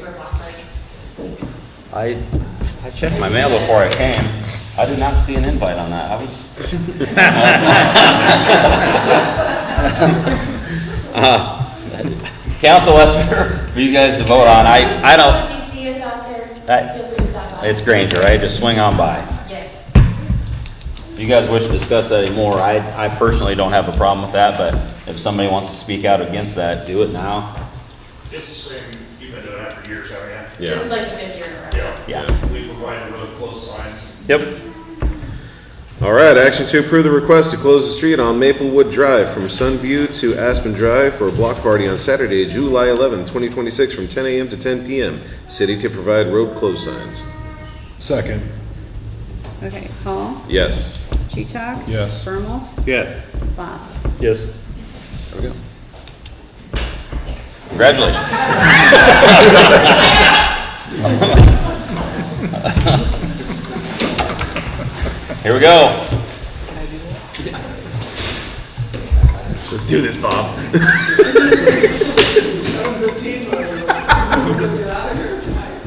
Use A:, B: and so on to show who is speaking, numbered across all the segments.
A: our block party.
B: I checked my mail before I came. I did not see an invite on that. I was. Council, that's for you guys to vote on. I don't.
A: If you see us out there, feel free to stop by.
B: It's Granger, right? Just swing on by.
A: Yes.
B: If you guys wish to discuss that anymore, I personally don't have a problem with that, but if somebody wants to speak out against that, do it now.
C: It's the same, you've been doing that for years, haven't you?
A: This is like the 5th year in a row.
B: Yeah.
C: We provide the road closed signs.
B: Yep.
D: All right, action to approve the request to close the street on Maplewood Drive from Sunview to Aspen Drive for a block party on Saturday, July 11, 2026 from 10 a.m. to 10 p.m. City to provide road close signs.
E: Second.
F: Okay, Hall,
D: Yes.
F: Cheechak.
E: Yes.
F: Bermal,
E: Yes.
F: Boss.
B: Yes. There we go. Congratulations. Here we go.
D: Let's do this, Bob.
G: 7:15, but we'll get out of here tonight.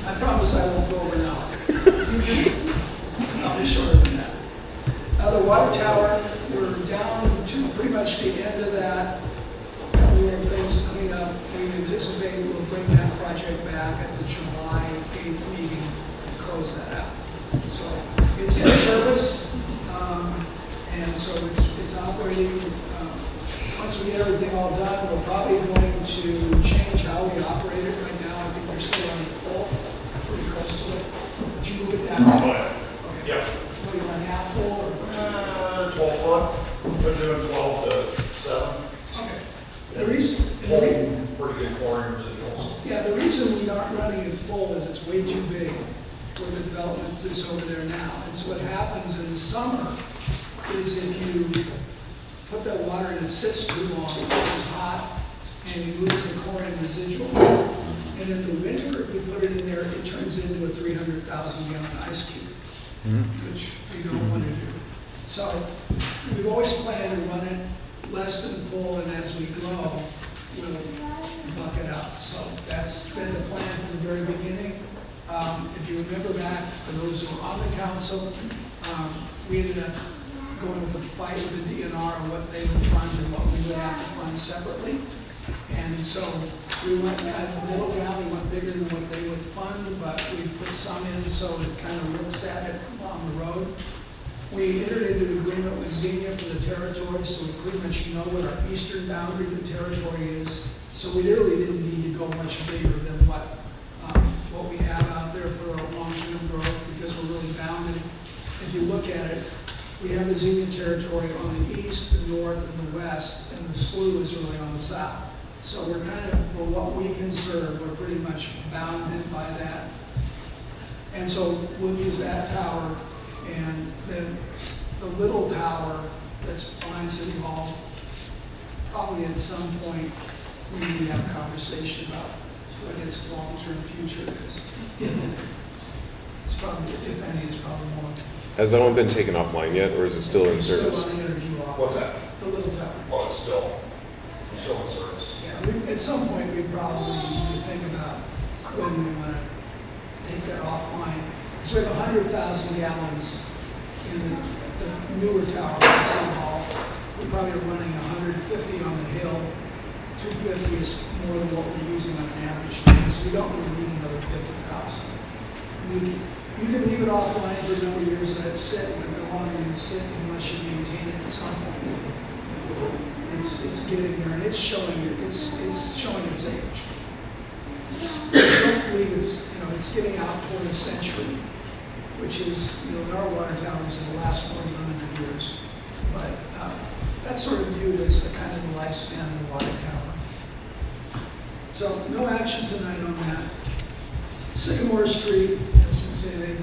G: I promise I won't go over now. I'll be shorter than that. The water tower, we're down to pretty much the end of that. Couple little things to clean up. We anticipate we'll bring that project back at the July 8th meeting and close that out. So it's in service, and so it's operating. Once we get everything all done, we're probably going to change how we operate it. Right now, I think we're still on the pole, pretty close to it. Did you move it down?
C: Oh,
G: Okay.
C: yeah.
G: What, you want half full or?
C: 12 foot, we're doing 12 to 7.
G: Okay. The reason,
C: Holding pretty good chlorine residuals.
G: yeah, the reason we aren't running it full is it's way too big for the development that's over there now. And so what happens in the summer is if you put that water and it sits too long, it's hot, and you lose the chlorine residual. And in the winter, if you put it in there, it turns into a 300,000 gallon ice cube, which we don't want to do. So we've always planned to run it less than full, and as we grow, we'll buck it up. So that's been the plan from the very beginning. If you remember back, for those who are on the council, we ended up going with a fight with the DNR on what they would fund and what we would have to fund separately. And so we went kind of middle ground, we went bigger than what they would fund, but we put some in so it kind of looks at it on the road. We entered into an agreement with Xenia for the territory, so we pretty much know what our eastern boundary of the territory is. So we literally didn't need to go much bigger than what we have out there for our long-term growth, because we're really bounded. If you look at it, we have the Xenia territory on the east, the north, and the west, and the slough is really on the south. So we're kind of, for what we can serve, we're pretty much bounded by that. And so we'll use that tower, and then the little tower that's behind City Hall, probably at some point, we need to have a conversation about what its long-term future is. It's probably, if any, it's probably more.
D: Has that one been taken offline yet, or is it still in service?
G: Still on energy law.
C: What's that?
G: The little tower.
C: Oh, it's still in service.
G: Yeah, at some point, we probably need to think about whether we want to take that offline. So we have 100,000 gallons in the newer tower at City Hall. We probably are running 150 on the hill. 250 is more than what we're using on an average day, so we don't really need another 50,000. You can leave it offline for a number of years, let it sit, but the longer you sit, unless you maintain it at some point. It's getting there, and it's showing its age. I don't believe it's getting out toward a century, which is, our water towers in the last 400 years. But that's sort of viewed as the kind of the lifespan of the water tower. So no action tonight on that. Sycamore Street, as you say,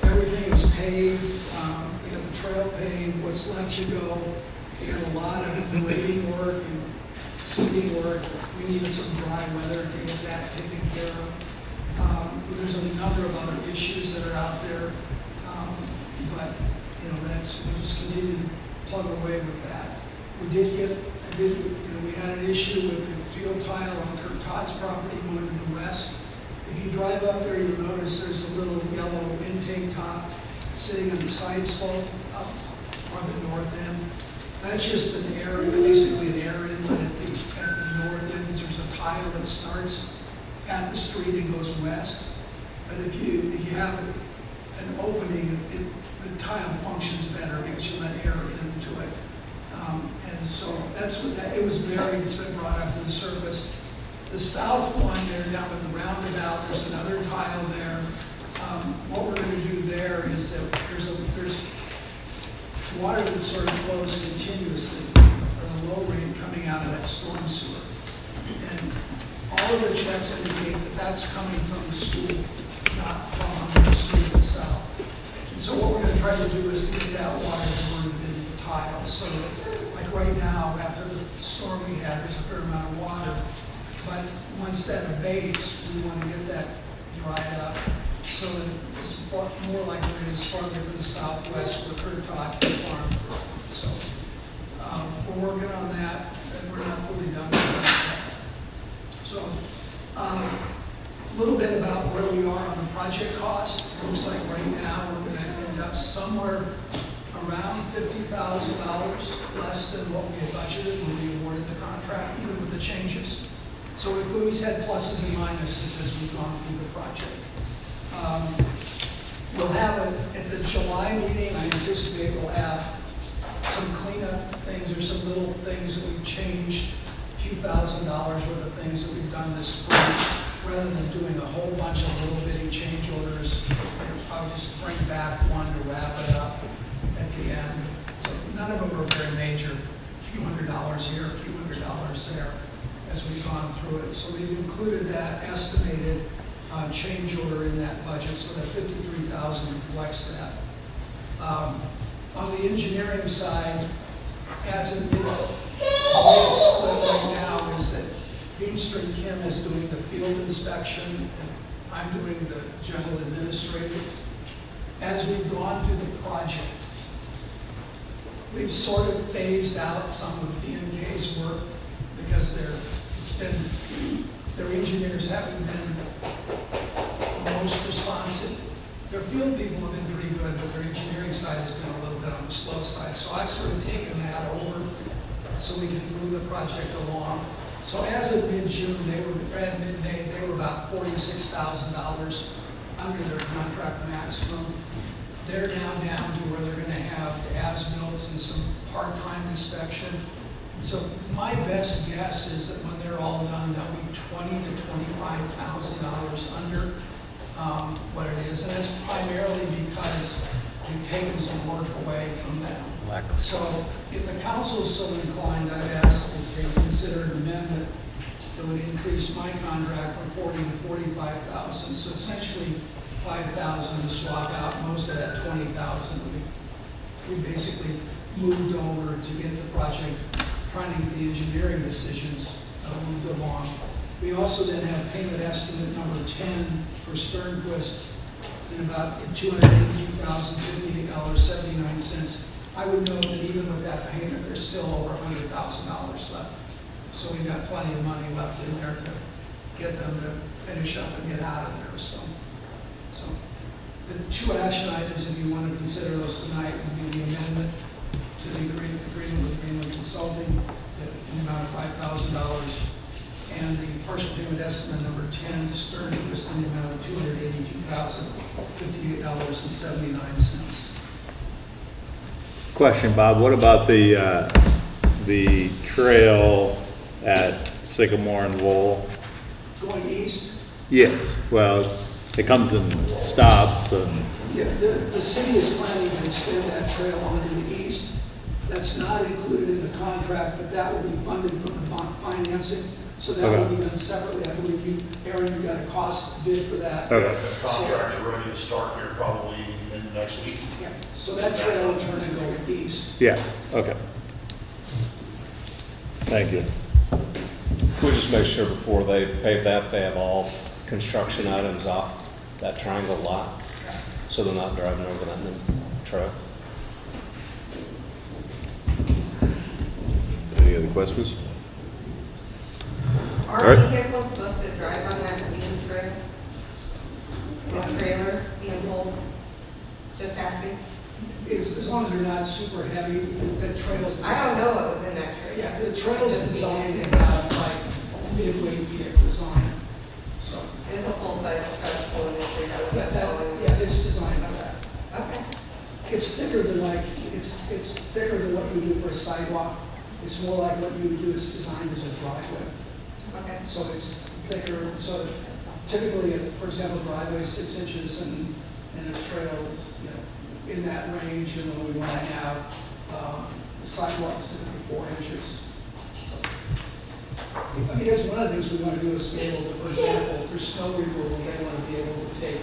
G: everything is paved. They got the trail paved. What's left to go? They got a lot of grading work and seeding work. We needed some dry weather to get that taken care of. There's a number of other issues that are out there, but we'll just continue to plug away with that. We had an issue with the field tile on Kirk Todd's property going to the west. If you drive up there, you'll notice there's a little yellow intake top sitting on the side slope up on the north end. That's just an area, basically an air inlet at the north end. There's a tile that starts at the street and goes west. But if you have an opening, the tile functions better because you let air into it. And so that's what that, it was buried, it's been brought up to the surface. The south one there down at the roundabout, there's another tile there. What we're going to do there is that there's water that sort of flows continuously at a low rate coming out of that storm sewer. And all of the checks indicate that that's coming from the school, not from the street itself. And so what we're going to try to do is to get that water diverted into the tile. So like right now, after the storm we had, there's a fair amount of water. But once that abates, we want to get that dried up so that it's more likely it is farther to the southwest where Kurt Todd farm. So we're working on that, and we're not fully done with that yet. So a little bit about where we are on the project cost. It looks like right now we're going to end up somewhere around $50,000 less than what we had budgeted when we awarded the contract, even with the changes. So we've always had pluses and minuses as we've gone through the project. We'll have at the July meeting, I anticipate we'll have some cleanup things or some little things that we've changed, a few $1,000 worth of things that we've done this spring. Rather than doing a whole bunch of little bitty change orders, we'll probably just bring back one to wrap it up at the end. So none of them are very major, a few $100 here, a few $100 there as we've gone through it. So we've included that estimated change order in that budget, so that $53,000 reflects that. On the engineering side, as it is, the way it's split right now is that Dean Street Kim is doing the field inspection, and I'm doing the general administrative. As we've gone through the project, we've sort of phased out some of BNK's work because their engineers haven't been the most responsive. Their field people have been pretty good, but their engineering side has been a little bit on the slow side. So I've sort of taken that over so we can move the project along. So as of mid-June, mid-May, they were about $46,000 under their contract maximum. They're now down to where they're going to have the as-builts and some part-time inspection. So my best guess is that when they're all done, they'll be $20,000 to $25,000 under what it is. And that's primarily because we've taken some work away from them. So if the council is so inclined, I'd ask that they consider an amendment that would increase my contract from $40,000 to $45,000. So essentially $5,000 to swap out. Most of that $20,000 we basically moved over to get the project, trying to get the engineering decisions moved along. We also then have payment estimate number 10 for Sternquist in about $282,058.79. I would note that even with that payment, there's still over $100,000 left. So we've got plenty of money left in there to get them to finish up and get out of there. So the two action items, if you want to consider those tonight, would be the amendment to the agreement with Greenland Consulting in the amount of $5,000 and the partial payment estimate number 10 to Sternquist in the amount of $282,058.79.
E: Question, Bob, what about the trail at Sycamore and Lowell?
G: Going east,
E: Yes, well, it comes and stops, and
G: yeah, the city is planning to extend that trail onto the east. That's not included in the contract, but that will be funded from the bond financing. So that will be done separately. I believe you, Aaron, you got a cost bid for that.
E: okay.
C: The contract is ready to start here probably in the next week.
G: Yeah. So that trail will turn and go east.
E: Yeah, okay. Thank you.
H: We'll just make sure before they pave that, they have all construction items off that triangle lot, so they're not driving over that new trail.
D: Any other questions? All
I: Are
D: right.
I: vehicles supposed to drive on that lean trail? The trailers being pulled? Just asking.
G: As long as they're not super heavy, the trails.
I: I don't know what was in that trail.
G: Yeah, the trail's designed to have like midweight vehicles on it, so.
I: It's a full-size truck pulling this thing out of
G: That,
I: that.
G: yeah, it's designed for that.
I: Okay.
G: It's thicker than like, it's thicker than what you do for a sidewalk. It's more like what you would do, it's designed as a driveway.
I: Okay.
G: So it's thicker, so typically, for example, driveway is 6 inches and a trail is, in that range, and then we want to have sidewalks that are 4 inches. I mean, that's one of the things we want to do is be able to, for example, for snow removal, they want to be able to take,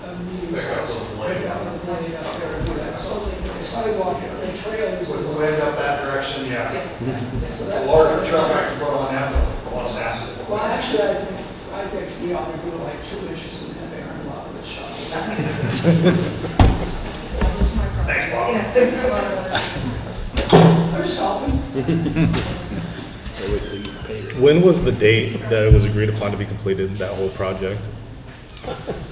G: a medium
C: Pick up
G: size,
C: the blade.
G: pick up the blade up there and do that. So the sidewalk, the trail is.
C: With the wind up that direction, yeah.
G: So
C: A
G: that-
C: larger truck I can put on that, the less acid.
G: Well, actually, I think we ought to do like 2 inches and then they aren't allowed to shut.
C: Thanks, Bob.
G: I'm just helping.
J: When was the date that it was agreed upon to be completed, that whole project?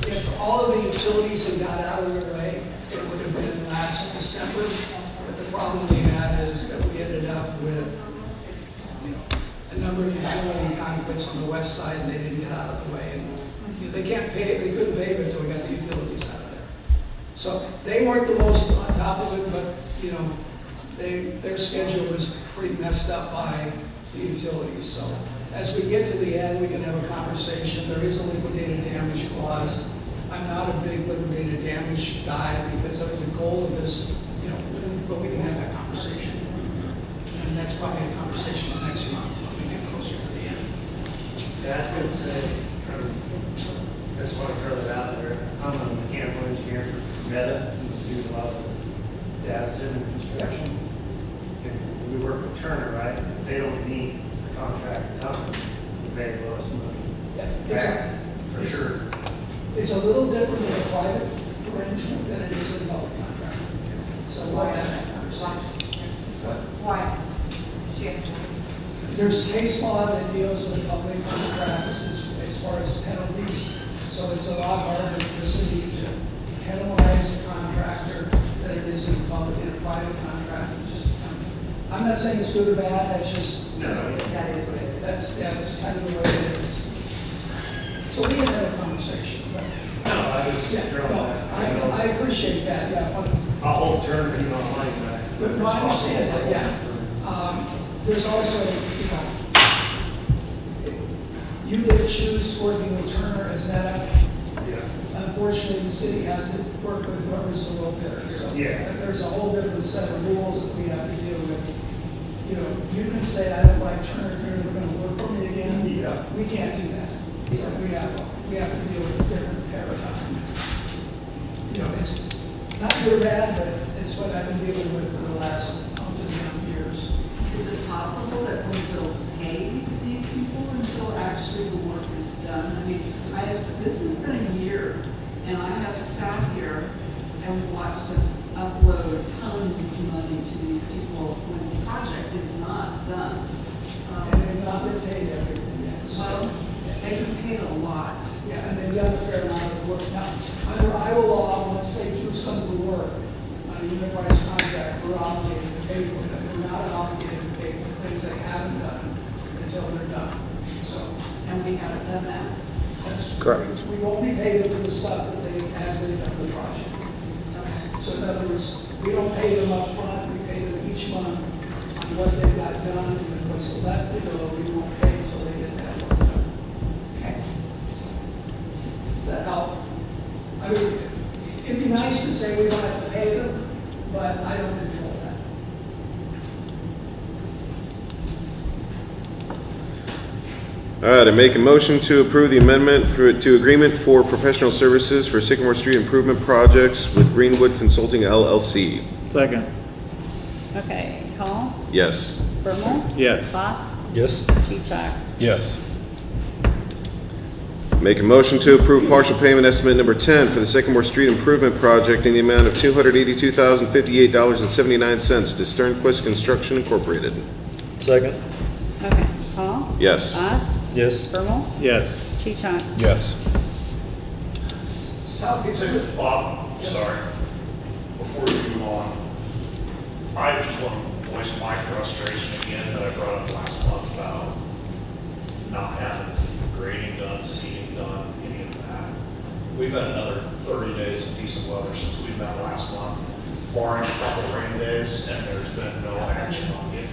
G: If all of the utilities had got out of their way, it would have been last December. But the problem we had is that we ended up with, a number of utility conflicts on the west side, and they didn't get out of the way. And they can't pay, they couldn't pay it until we got the utilities out of there. So they weren't the most on top of it, but, their schedule was pretty messed up by the utilities. So as we get to the end, we can have a conversation. There is a liquidated damage clause. I'm not a big liquidated damage guy because of the goal of this, but we can have that conversation. And that's probably a conversation for next month when we get closer to the end.
K: Yeah, I was going to say, I just want to throw that out there. I'm a mechanical engineer for Meta, who do a lot of data center construction. And we work with Turner, right? They don't need the contract to come. They owe us money back, for sure.
G: It's a little different in a private arrangement than it is in a public contract. So why have that conversation?
I: Why? She asked me.
G: There's case law that deals with public contracts as far as penalties. So it's a lot harder for the city to penalize a contractor than it is in a private contract. It's just, I'm not saying it's good or bad, that's just,
K: No,
I: That is what it is.
G: that's kind of the way it is. So we can have a conversation, but,
K: no, I was
G: yeah,
K: just throwing
G: no,
K: that.
G: I appreciate that, yeah.
K: I'll hold Turner, you know, money back.
G: But no, I understand that, yeah. There's also, you did choose working with Turner as Meta.
K: Yeah.
G: Unfortunately, the city has to work with whoever's the low bidder. So
K: Yeah.
G: there's a whole different set of rules that we have to deal with. You can say, I don't like Turner, Turner's going to work for me again.
K: Yeah.
G: We can't do that. So we have to deal with a different paradigm. It's not good or bad, but it's what I've been dealing with for the last years.
L: Is it possible that we will pay these people until actually the work is done? I mean, this has been a year, and I have sat here and watched us upload tons of money to these people when the project is not done.
G: And they've not been paid everything yet.
L: So they've been paid a lot.
G: Yeah, and they've done a fair amount of work. Now, under Iowa law, once they do some of the work on a enterprise contract, we're obligated to pay for it. We're not obligated to pay for things they haven't done until they're done. So
L: And we haven't done that.
G: that's
J: Correct.
G: We won't be paid for the stuff that as they've done the project. So in other words, we don't pay them up front. We pay them each month on what they've got done, and what's left to go, we won't pay until they get that work done.
L: Okay.
G: Does that help? I mean, it'd be nice to say we don't have to pay them, but I don't control that.
D: All right, I make a motion to approve the amendment to agreement for professional services for Sycamore Street improvement projects with Greenwood Consulting LLC.
E: Second.
F: Okay, Hall,
D: Yes.
F: Bermal,
E: Yes.
F: Voss,
J: Yes.
F: Peacock.
J: Yes.
D: Make a motion to approve partial payment estimate number 10 for the Sycamore Street improvement project in the amount of $282,058.79 to Sternquist Construction Incorporated.
J: Second.
F: Okay, Hall,
D: Yes.
F: Haas,
J: Yes.
F: Bermal,
E: Yes.
F: Cheechon.
J: Yes.
G: Southeast,
C: Bob, sorry, before you move on, I just want to voice my frustration again that I brought up last month about not having grading done, seeding done, any of that. We've had another 30 days of decent weather since we met last month, barring a couple of rain days, and there's been no action on getting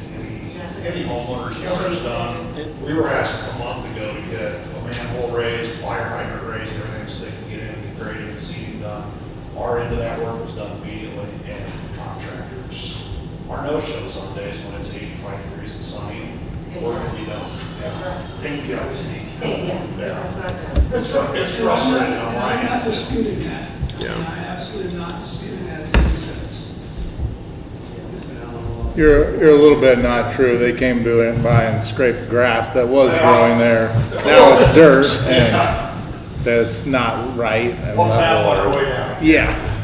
C: any homeowners yards done. We were asked a month ago to get a manhole raised, fire hydrant raised, everything so they can get in and get grading and seeding done. Our end of that work was done immediately, and contractors are no-shows on days when it's 85 degrees and sunny. We're going to be done. Yeah. Thank you.
I: Same, yeah, that's not done.
C: It's frustrating on my
G: I'm not
C: end.
G: disputing that.
D: Yeah.
G: I'm absolutely not disputing that in any sense.
E: You're a little bit not true. They came by and scraped grass that was growing there. Now it's dirt and that's not right. And
C: Well,
E: level.
C: half on our way down.
E: Yeah.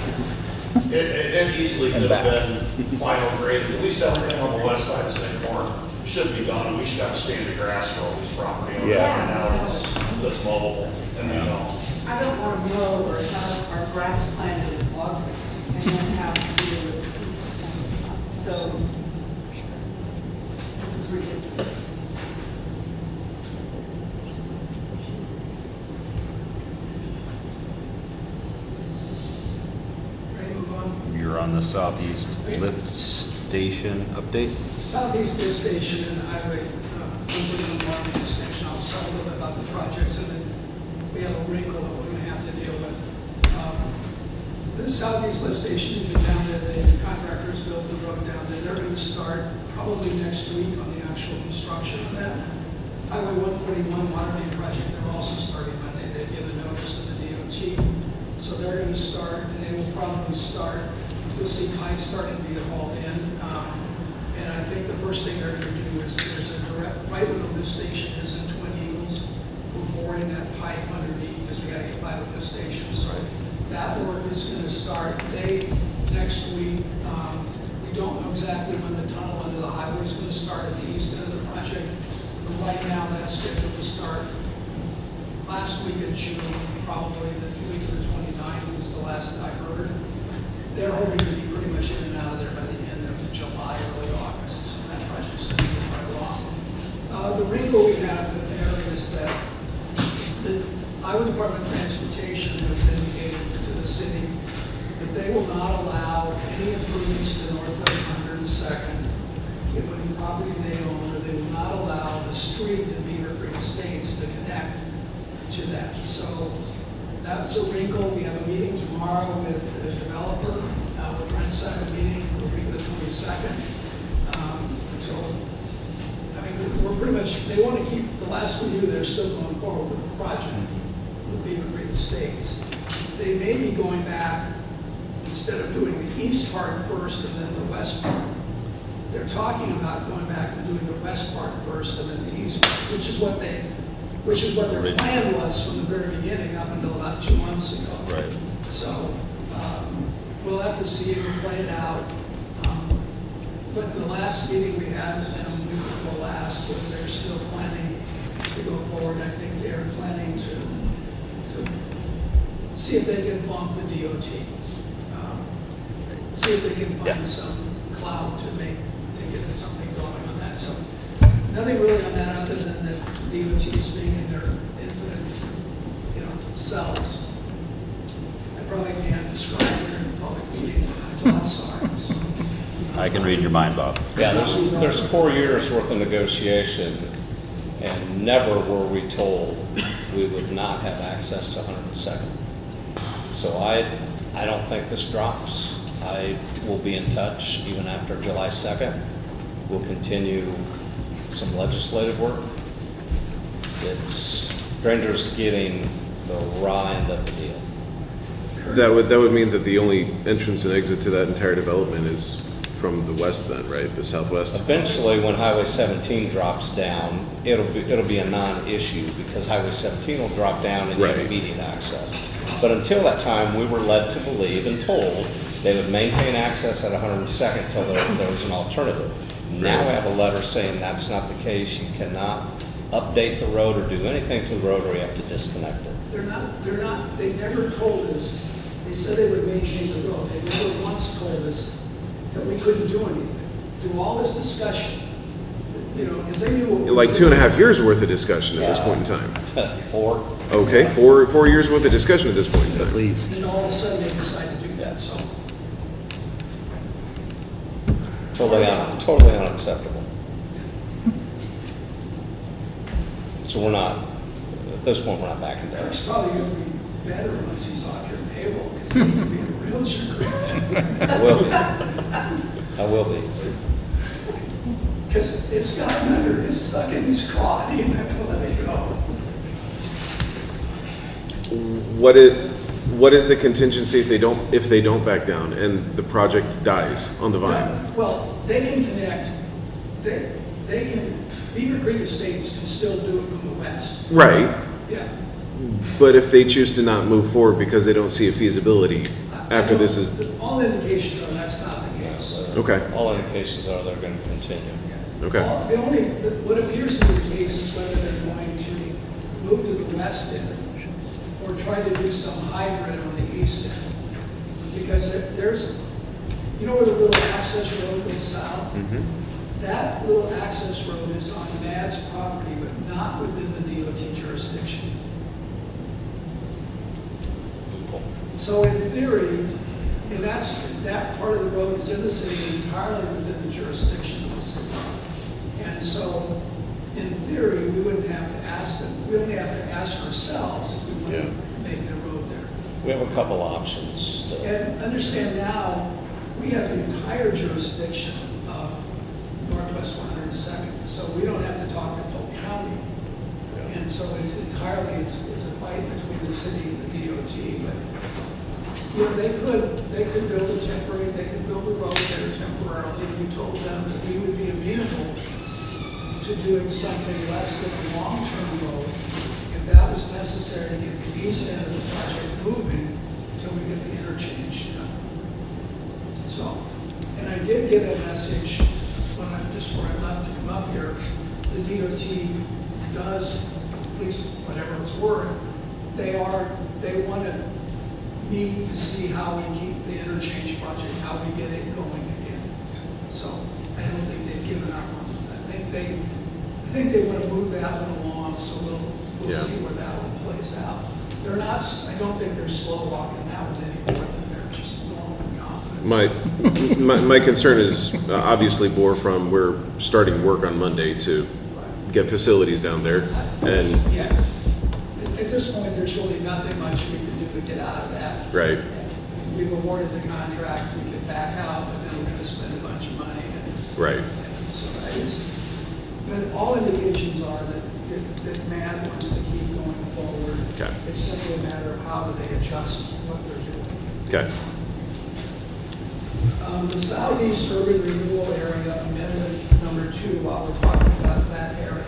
C: It easily could have been final grade, at least everything on the west side of St. Mark should be done, and we should have standard grass for all these property owners.
E: Yeah.
C: Right now, that's mowable, and they don't.
L: I don't want to mow or have our grass planted in August and then have to deal with weeds. So this is ridiculous.
G: Ready to move on?
B: You're on the southeast lift station update?
G: Southeast Lift Station and Highway 131 extension, I'll talk a little bit about the projects, and then we have a wrinkle that we're going to have to deal with. This Southeast Lift Station, you've been down there, the contractors built the road down there. They're going to start probably next week on the actual construction of that. Highway 141 water main project, they're also starting Monday. They've given notice to the DOT. So they're going to start, and they will probably start, you'll see pipes starting to get hauled in. And I think the first thing they're going to do is, there's a direct, right where the lift station is in Twin Eagles, we're boring that pipe underneath because we got to get by the lift station. So that work is going to start next week. We don't know exactly when the tunnel under the highway is going to start at the east end of the project. But right now, that's scheduled to start last week of June, probably the week of the 29th is the last I heard. They're hoping to be pretty much in and out of there by the end of July, early August. So that project's going to be quite long. The wrinkle we have in there is that the Iowa Department of Transportation has indicated to the city that they will not allow any improvements to Northwest 102nd. It would be property they own, or they will not allow the street in Beaver Creek Estates to connect to that. So that's a wrinkle. We have a meeting tomorrow with the developer. We're trying to set a meeting for week of the 22nd. So, I mean, we're pretty much, they want to keep, the last we knew, they're still going forward with the project with Beaver Creek Estates. They may be going back, instead of doing the east part first and then the west part, they're talking about going back and doing the west part first and then the east part, which is what their plan was from the very beginning up until about 2 months ago.
B: Right.
G: So we'll have to see if we play it out. But the last meeting we had with them, week before last, was they're still planning to go forward. I think they're planning to see if they can bump the DOT. See if they can find some cloud to get something going on that. So nothing really on that other than that DOT is being in their infinite, cells. I probably can't describe it in a public meeting what my thoughts are. So.
B: I can read your mind, Bob.
H: Yeah, there's 4 years worth of negotiation, and never were we told we would not have access to 102nd. So I don't think this drops. I will be in touch even after July 2nd. We'll continue some legislative work. Granger's getting the raw end of the deal.
D: That would mean that the only entrance and exit to that entire development is from the west then, right? The southwest?
H: Eventually, when Highway 17 drops down, it'll be a non-issue because Highway 17 will drop down and you have
D: Right.
H: immediate access. But until that time, we were led to believe and told they would maintain access at 102nd until there was an alternative. Now we have a letter saying that's not the case. You cannot update the road or do anything to the road, or you have to disconnect it?
G: They never told us, they said they would maintain the road. They never once told us that we couldn't do anything. Do all this discussion, you know, because they knew. what we
D: Like
G: were
D: 2.5 years worth of discussion at this
H: Yeah.
D: point in time.
H: 4?
D: Okay, 4 years worth of discussion at this point in
J: At
D: time.
J: least.
G: And all of a sudden they decided to do that, so.
H: Totally unacceptable. So we're not, at this point, we're not backing down.
G: It's probably gonna be better once he's off your payroll, because he's gonna be a real jerk.
H: I will be. I will be.
G: Because it's gotten under, it's stuck in his craw, and he didn't have to let it go.
D: What is the contingency if they don't back down and the project dies on the vine?
G: Well, they can connect, they can, Beaver Creek Estates can still do it from the west.
D: Right,
G: Yeah.
D: but if they choose to not move forward because they don't see a feasibility after this is,
G: All indications are that's not the case.
D: okay,
H: All indications are they're going to continue.
D: okay.
G: What appears to be the case is whether they're going to move to the west end or try to do some hybrid on the east end. Because there's, you know where the little access road goes south?
D: Mhm.
G: That little access road is on Mad's property, but not within the DOT jurisdiction. So in theory, and that part of the road is in the city, entirely within the jurisdiction of the city. And so, in theory, we wouldn't have to ask them, we only have to ask ourselves if we want to make the road there.
H: We have a couple options still.
G: And understand now, we have the entire jurisdiction of Northwest 102nd, so we don't have to talk to Polk County. And so it's entirely, it's a fight between the city and the DOT, but, you know, they could build a temporary, they could build a road there temporarily. We told them that we would be amenable to doing something less than a long-term road if that was necessary to get the east end of the project moving until we get the interchange done. So, and I did get a message just before I left to come up here, the DOT does, at least whatever it's worth, they want to meet to see how we keep the interchange project, how we get it going again. So I don't think they've given up on it. I think they want to move that one along, so we'll see where that one plays out. They're not, I don't think they're slow walking that one anymore, they're just normal confidence.
D: My concern is obviously bore from we're starting work on Monday to get facilities down there, and
G: Yeah, at this point, there's really nothing much we can do to get out of that.
D: right,
G: We've awarded the contract, we can back out, but then we're going to spend a bunch of money.
D: right.
G: So but all indications are that MAD wants to keep going forward.
D: Okay.
G: It's simply a matter of how do they adjust what they're doing.
D: Okay.
G: The Southeast Urban Renewal Area, amendment number 2, while we're talking about that area.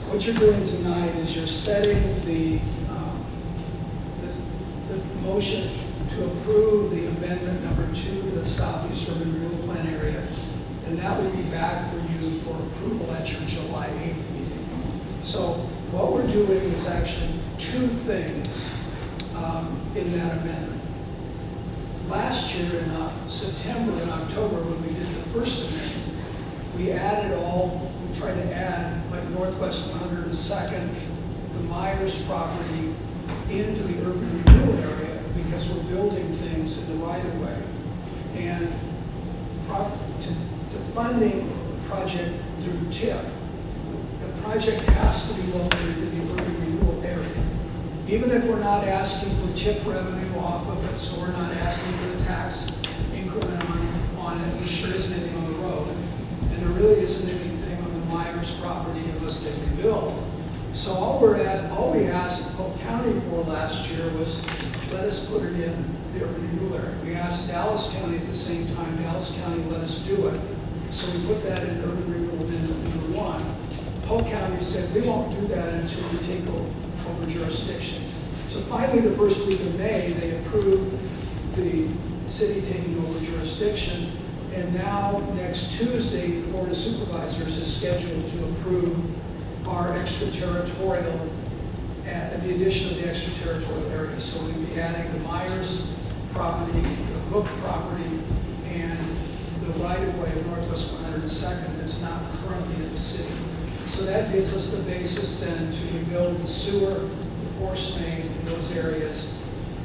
G: What you're doing tonight is you're setting the motion to approve the amendment number 2 to the Southeast Urban Renewal Plan area, and that will be back for you for approval at your July 8th meeting. So what we're doing is actually 2 things in that amendment. Last year in September and October, when we did the first amendment, we tried to add like Northwest 102nd, the Myers property into the urban renewal area because we're building things in the right of way. And to funding the project through TIF, the project has to be located in the urban renewal area. Even if we're not asking for TIF revenue off of it, so we're not asking for the tax increment on it, there sure isn't anything on the road. And there really isn't anything on the Myers property unless they rebuild. So all we asked Polk County for last year was let us put it in the urban renewal area. We asked Dallas County at the same time, Dallas County let us do it. So we put that in urban renewal amendment number 1. Polk County said we won't do that until we take over jurisdiction. So finally, the first week of May, they approved the city taking over jurisdiction, And now, next Tuesday, the Board of Supervisors is scheduled to approve our extraterritorial, the addition of the extraterritorial area. So we'll be adding the Myers property, the Hook property, and the right-of-way of Northwest 102nd that's not currently in the city. So that gives us the basis then to rebuild the sewer, the force main in those areas,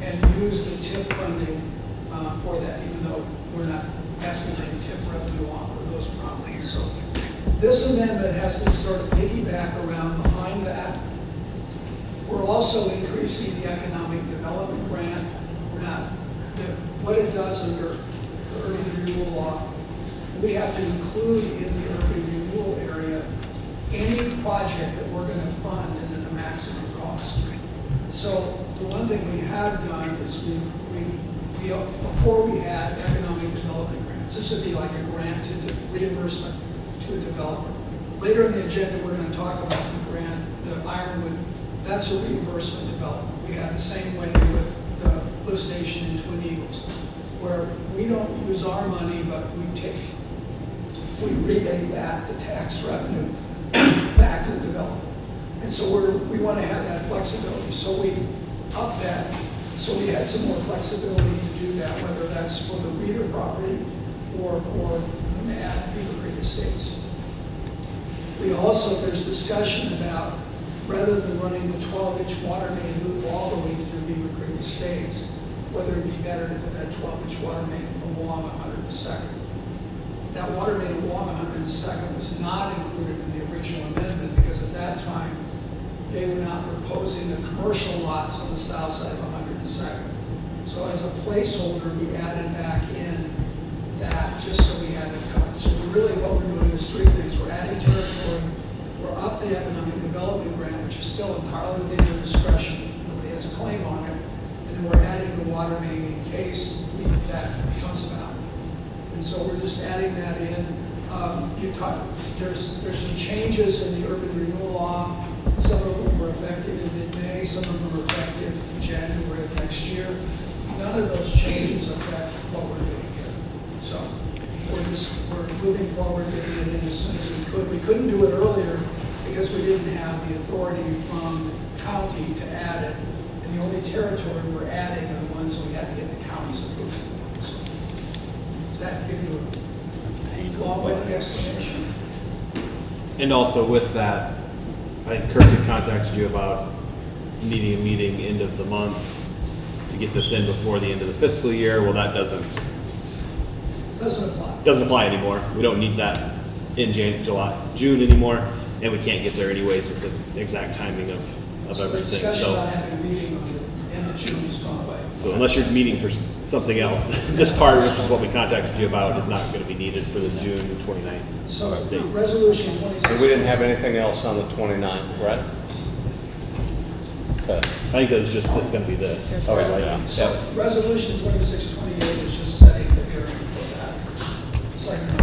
G: and use the TIP funding for that, even though we're not asking for any TIP revenue off of those properties. So this amendment has to sort of piggyback around behind that. We're also increasing the economic development grant. We're not, what it does under the urban renewal law, we have to include in the urban renewal area any project that we're going to fund and at the maximum cost. So the one thing we have done is before we had economic development grants, this would be like a grant to reimbursement to a developer. Later in the agenda, we're going to talk about the grant, the Ironwood, that's a reimbursement development. We have the same way with the lift station in Twin Eagles, where we don't use our money, but we rebate back the tax revenue back to the developer. And so we want to have that flexibility. So we up that, so we had some more flexibility to do that, whether that's for the Reeder property or for the Beaver Creek Estates. We also, there's discussion about, rather than running the 12-inch water main loop all the way through Beaver Creek Estates, whether it'd be better to put that 12-inch water main along 102nd. That water main along 102nd was not included in the original amendment because at that time, they were not proposing the commercial lots on the south side of 102nd. So as a placeholder, we added back in that just so we had it covered. So really what we're doing is three things. We're adding territory, we're up the economic development grant, which is still entirely within your discretion. Nobody has a claim on it. And then we're adding the water main in case that comes about. And so we're just adding that in. There's some changes in the urban renewal law. Some of them were effective in mid-May, some of them are effective in January of next year. None of those changes affect what we're doing here. So we're moving forward, getting it in as soon as we could. We couldn't do it earlier because we didn't have the authority from the county to add it. And the only territory we're adding are the ones that we had to get the county's approval. So, does that give you a long-winded explanation?
M: And also with that, I think Kirk had contacted you about needing a meeting end of the month to get this in before the end of the fiscal year. Well, that doesn't apply anymore. We don't need that in June anymore, and we can't get there anyways with the exact timing of everything.
G: The discussion about having a meeting on the end of June has gone away.
M: So unless you're meeting for something else, this part, which is what we contacted you about, is not going to be needed for the June 29th.
G: So resolution 26.
H: So we didn't have anything else on the 29th, correct? Okay.
M: I think that was just going to be this.
H: All right, yeah.
G: So resolution 2628 is just setting the hearing for that. Second.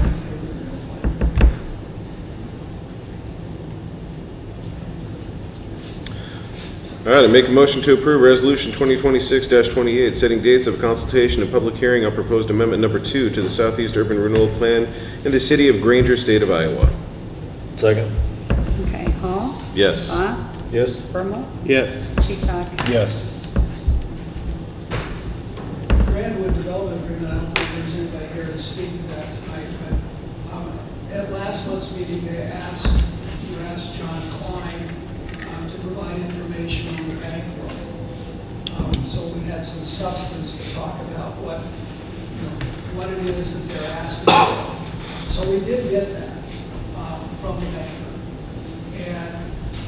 D: All right, I make a motion to approve Resolution 2026-28, setting dates of consultation and public hearing on proposed amendment number 2 to the Southeast Urban Renewal Plan in the city of Granger, state of Iowa.
J: Second.
F: Okay, Hall?
D: Yes.
F: Boss?
J: Yes.
F: Brimble?
E: Yes.
F: Cheetah?
J: Yes.
G: Grandwood Development Agreement, I don't think there's anybody here to speak to that tonight, but at last month's meeting, you asked John Klein to provide information on the bank loan. So we had some substance to talk about what it is that they're asking for. So we did get that from the banker. And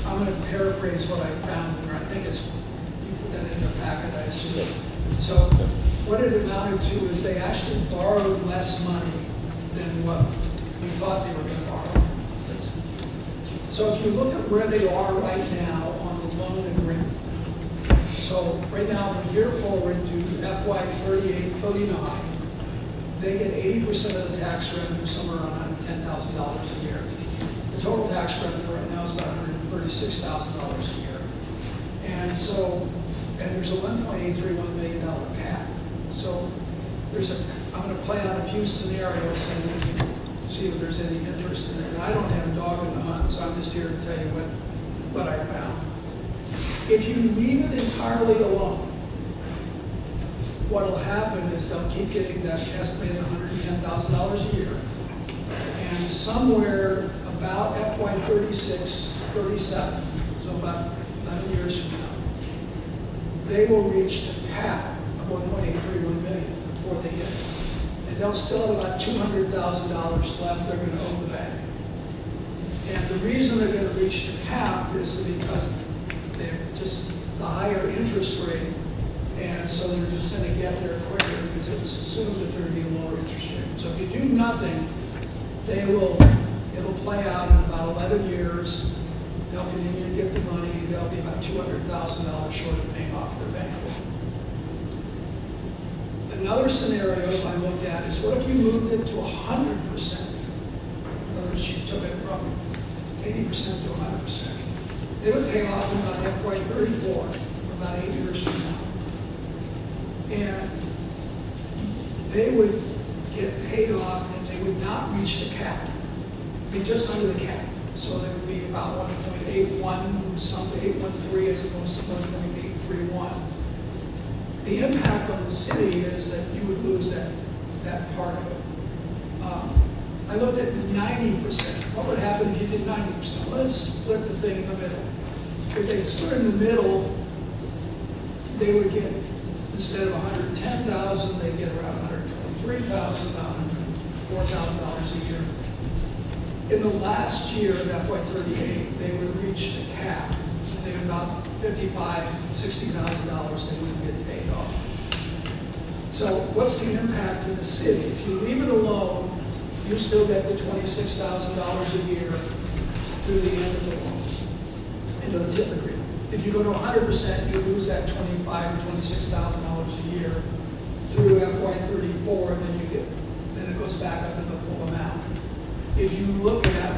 G: I'm going to paraphrase what I found in there. I think you put that in the packet, I assume. So what it amounted to is they actually borrowed less money than what we thought they were going to borrow. So if you look at where they are right now on the loan agreement, so right now from here forward to FY 38-39, they get 80% of the tax revenue, somewhere around $110,000 a year. The total tax revenue right now is about $136,000 a year. And so, and there's a $1.831 million cap. So there's a I'm gonna play out a few scenarios and we can see if there's any interest in it. And I don't have a dog in the hunt, so I'm just here to tell you what I found. If you leave it entirely alone, what'll happen is they'll keep getting that estimated $110,000 a year. And somewhere about FY 36, 37, so about 11 years from now, they will reach the cap of 1.831 million before they get it. And they'll still have about $200,000 left they're going to owe the bank. And the reason they're going to reach the cap is because they're just the higher interest rate, and so they're just going to get there quicker because it was assumed that there'd be a lower interest rate. So if you do nothing, it'll play out in about 11 years. They'll continue to get the money. They'll be about $200,000 short of paying off their bank loan. Another scenario I looked at is what if you moved it to 100%? In other words, you took it from 80% to 100%. They would pay off in about FY 34, or about 8 years from now. And they would get paid off and they would not reach the cap. Be just under the cap. So they would be about 1.81, something 813 as opposed to 1.831. The impact on the city is that you would lose that part of it. I looked at 90%. What would happen if you did 90%? Let's split the thing in the middle. If they split in the middle, they would get, instead of 110,000, they get around 123,000, about $104,000 a year. In the last year of FY 38, they would reach the cap. They would about $55,000, $60,000 they wouldn't get paid off. So what's the impact to the city? If you leave it alone, you still get the $26,000 a year through the end of the loan, into the tip agreement. If you go to 100%, you lose that $25,000 or $26,000 a year through FY 34, and then it goes back up to the full amount. If you look at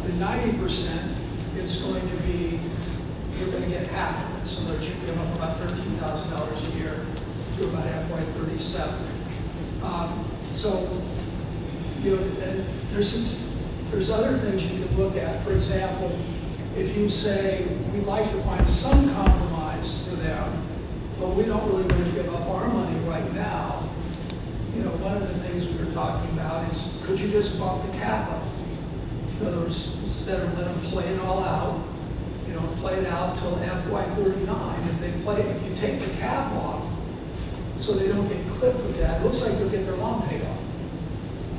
G: the 90%, it's going to be, you're going to get half of it, so that you give up about $13,000 a year to about FY 37. So, you know, and there's other things you can look at. For example, if you say, we'd like to find some compromise for them, but we don't really want to give up our money right now, you know, one of the things we were talking about is, could you just bump the cap up? In other words, instead of letting them play it all out, you know, play it out till FY 39. If you take the cap off, so they don't get clipped with that, it looks like they'll get their loan paid off.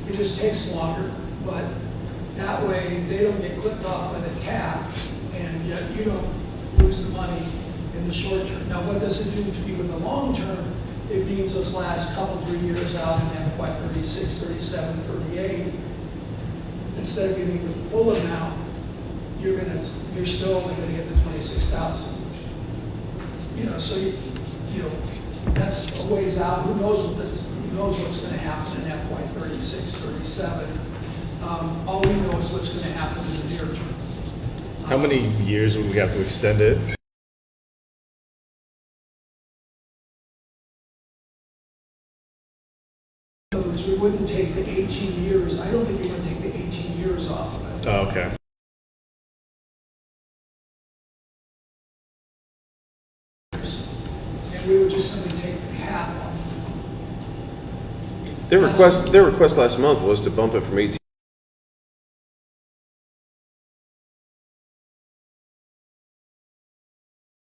G: It just takes longer, but that way they don't get clipped off by the cap, and yet you don't lose the money in the short term. Now, what does it do to you in the long term? It means those last couple, 3 years out in FY 36, 37, 38, instead of getting the full amount, you're still only going to get the 26,000. You know, so you know that's a ways out. Who knows what's going to happen in FY 36, 37? All we know is what's going to happen in the near term.
J: How many years would we have to extend it?
G: In other words, we wouldn't take the 18 years. I don't think we would take the 18 years off of it.
J: Oh, okay.
G: And we would just simply take the cap off.
D: Their request last month was to bump it from 18.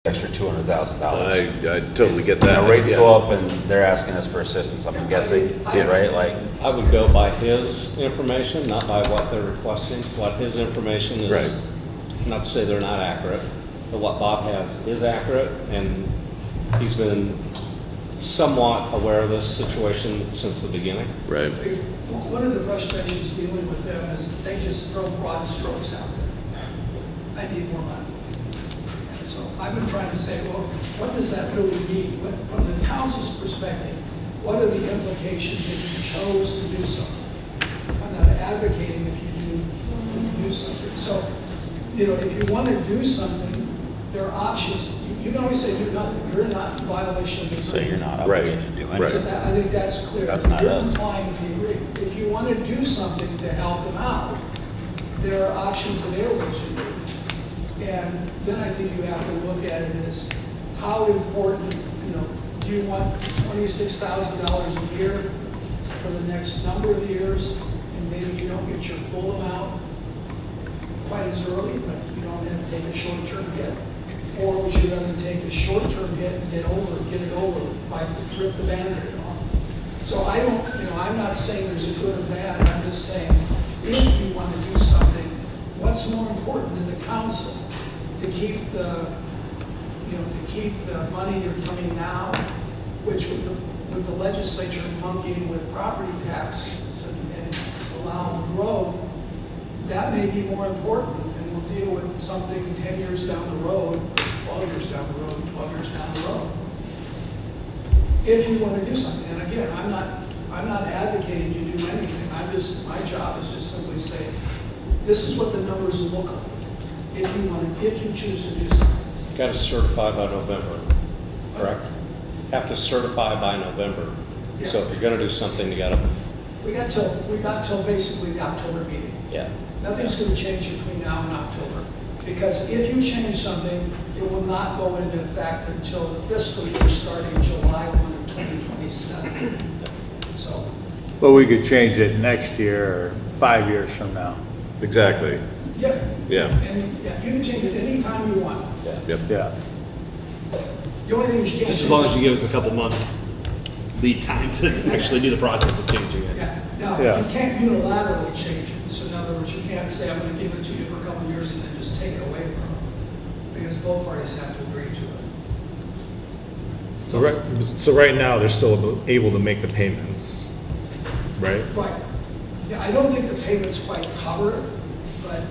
B: Extra $200,000.
D: I totally get that.
B: The rates
D: Yeah.
B: go up and they're asking us for assistance, I'm guessing,
G: Yeah.
B: right? Like,
H: I would go by his information, not by what they're requesting. What his information is,
D: Right.
H: not to say they're not accurate, but what Bob has is accurate, and he's been somewhat aware of this situation since the beginning.
D: Right.
G: One of the frustrations dealing with them is they just throw broad strokes out there. I need more money. And so I've been trying to say, well, what does that really mean? From the council's perspective, what are the implications if you chose to do something? I'm not advocating if you do something. So, you know, if you want to do something, there are options. You can always say do nothing, you're not in violation of the
B: So
G: agreement.
B: you're not
D: Right,
B: obligated to do
D: right.
G: So
B: anything.
G: that, I think that's clear.
B: That's not
G: You're
B: us.
G: complying with the agreement. If you want to do something to help them out, there are options available to you. And then I think you have to look at it as how important, do you want $26,000 a year for the next number of years? And maybe you don't get your full amount quite as early, but you don't have to take a short-term hit. Or would you rather take a short-term hit and get it over, like rip the Band-Aid off? So I don't, I'm not saying there's a good or bad, I'm just saying, if you want to do something, what's more important to the council? To keep the money you're coming now, which with the legislature monkeying with property taxes and allowing growth, that may be more important, and we'll deal with something 10 years down the road, 12 years down the road, 12 years down the road. If you want to do something, and again, I'm not advocating you do anything. My job is just simply say, this is what the numbers look like. If you choose to do something.
H: Got to certify by November, correct? Have to certify by November. So if you're going to do something, you got to.
G: We got till basically the October meeting.
H: Yeah.
G: Nothing's going to change between now and October. Because if you change something, it will not go into effect until the fiscal year starting July 1 of 2027. So,
E: But we could change it next year or 5 years from now.
D: Exactly.
G: yeah.
D: Yeah.
G: And you can change it anytime you want.
D: Yep.
E: Yeah.
G: The only thing is you can't.
M: Just as long as you give us a couple months lead time to actually do the process of changing it.
G: Yeah. Now,
E: Yeah.
G: you can't unilaterally change it. So in other words, you can't say, I'm going to give it to you for a couple of years and then just take it away from them. Because both parties have to agree to it.
J: So right now, they're still able to make the payments, right?
G: Right. Yeah, I don't think the payments quite cover it, but,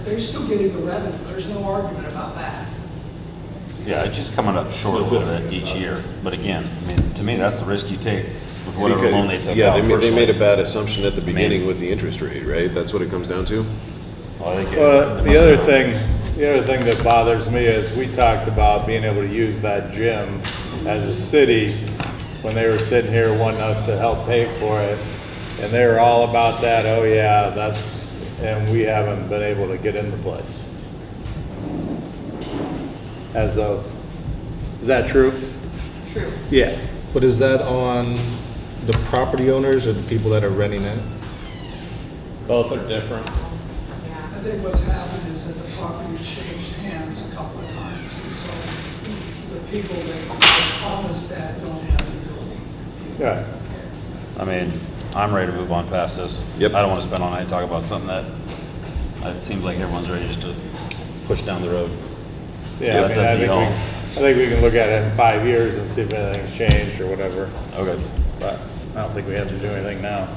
G: they're still getting the revenue. There's no argument about that.
B: Yeah, it's just coming up short a little bit each year. But again, to me, that's the risk you take with whatever
D: Because-
B: loan they took
D: yeah,
B: out.
D: they made a
B: personally.
D: bad assumption at the
B: I mean-
D: beginning with the interest rate, right? That's what it comes down to?
B: Well, I think
E: The other thing that bothers me is we talked about being able to use that gym as a city when they were sitting here wanting us to help pay for it. And they were all about that, oh yeah, and we haven't been able to get in the place. Is that true?
I: True.
E: Yeah.
J: But is that on the property owners or the people that are renting it?
H: Both are different.
G: I think what's happened is that the property changed hands a couple of times. And so the people that promised that don't have the ability.
E: Yeah.
B: I mean, I'm ready to move on past this.
D: Yep.
B: I don't want to spend all night talking about something that it seems like everyone's ready just to push down the road.
E: Yeah,
B: That's up to y'all.
E: I think we can look at it in 5 years and see if anything's changed or whatever.
B: Okay.
E: But I don't think we have to do anything now.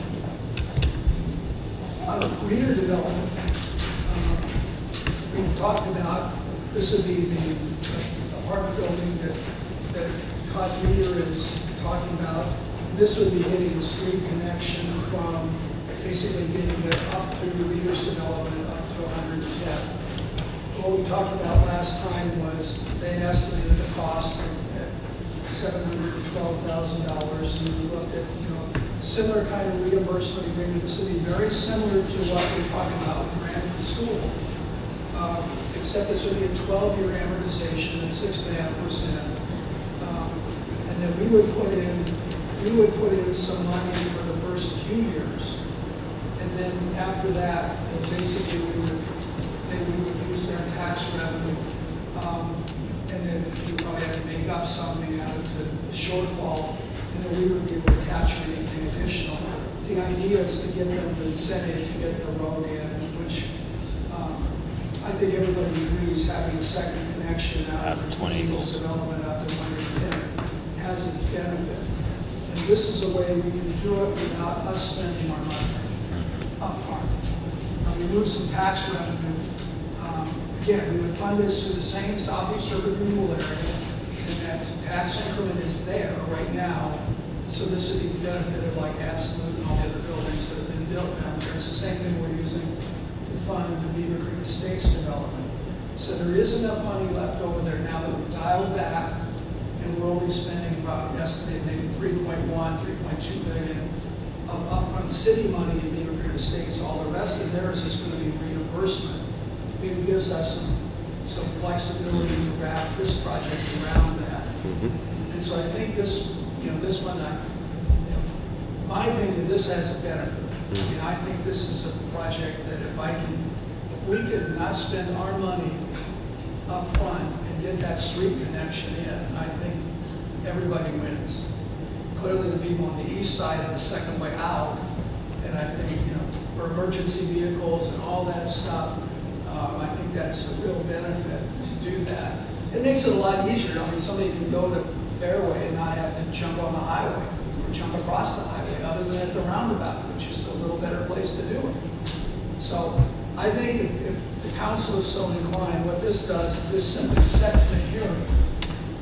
G: Reader development, we talked about, this would be the apartment building that Todd Reader is talking about. This would be getting the street connection from basically getting it up through the Reader's development up to 110. What we talked about last time was they estimated the cost at $712,000, and we looked at, similar kind of reimbursement agreement. This would be very similar to what we're talking about with Brandon School, except this would be a 12-year amortization at 6.5%. And then we would put in some money for the first few years, and then after that, basically we would use their tax revenue, and then we probably have to make up something out of the shortfall, and then we would be able to capture anything additional. The idea is to give them the incentive to get the road in, which I think everybody agrees having a second connection out of
B: 20 Eagles
G: development up to 110 has a benefit. And this is a way we can do it without us spending our money up front. We lose some tax revenue. Again, we would fund this through the same Southeast Urban Renewal Area, and that tax increment is there right now. So this would be benefited like Absolute and all the other buildings that have been built down there. It's the same thing we're using to fund the Beaver Creek Estates development. So there is enough money left over there now that we've dialed back, and we're only spending about, estimated maybe 3.2 million of upfront city money in Beaver Creek Estates. All the rest of theirs is going to be reimbursement. It gives us some flexibility to wrap this project around that. And so I think this, this one, my opinion, this has a benefit. I mean, I think this is a project that if we could not spend our money up front and get that street connection in, I think everybody wins. Clearly the people on the east side are the second way out, and I think, for emergency vehicles and all that stuff, I think that's a real benefit to do that. It makes it a lot easier. I mean, somebody can go to Fairway and not have to jump on the highway or jump across the highway, other than at the roundabout, which is a little better place to do it. So I think if the council is so inclined, what this does is this simply sets the hearing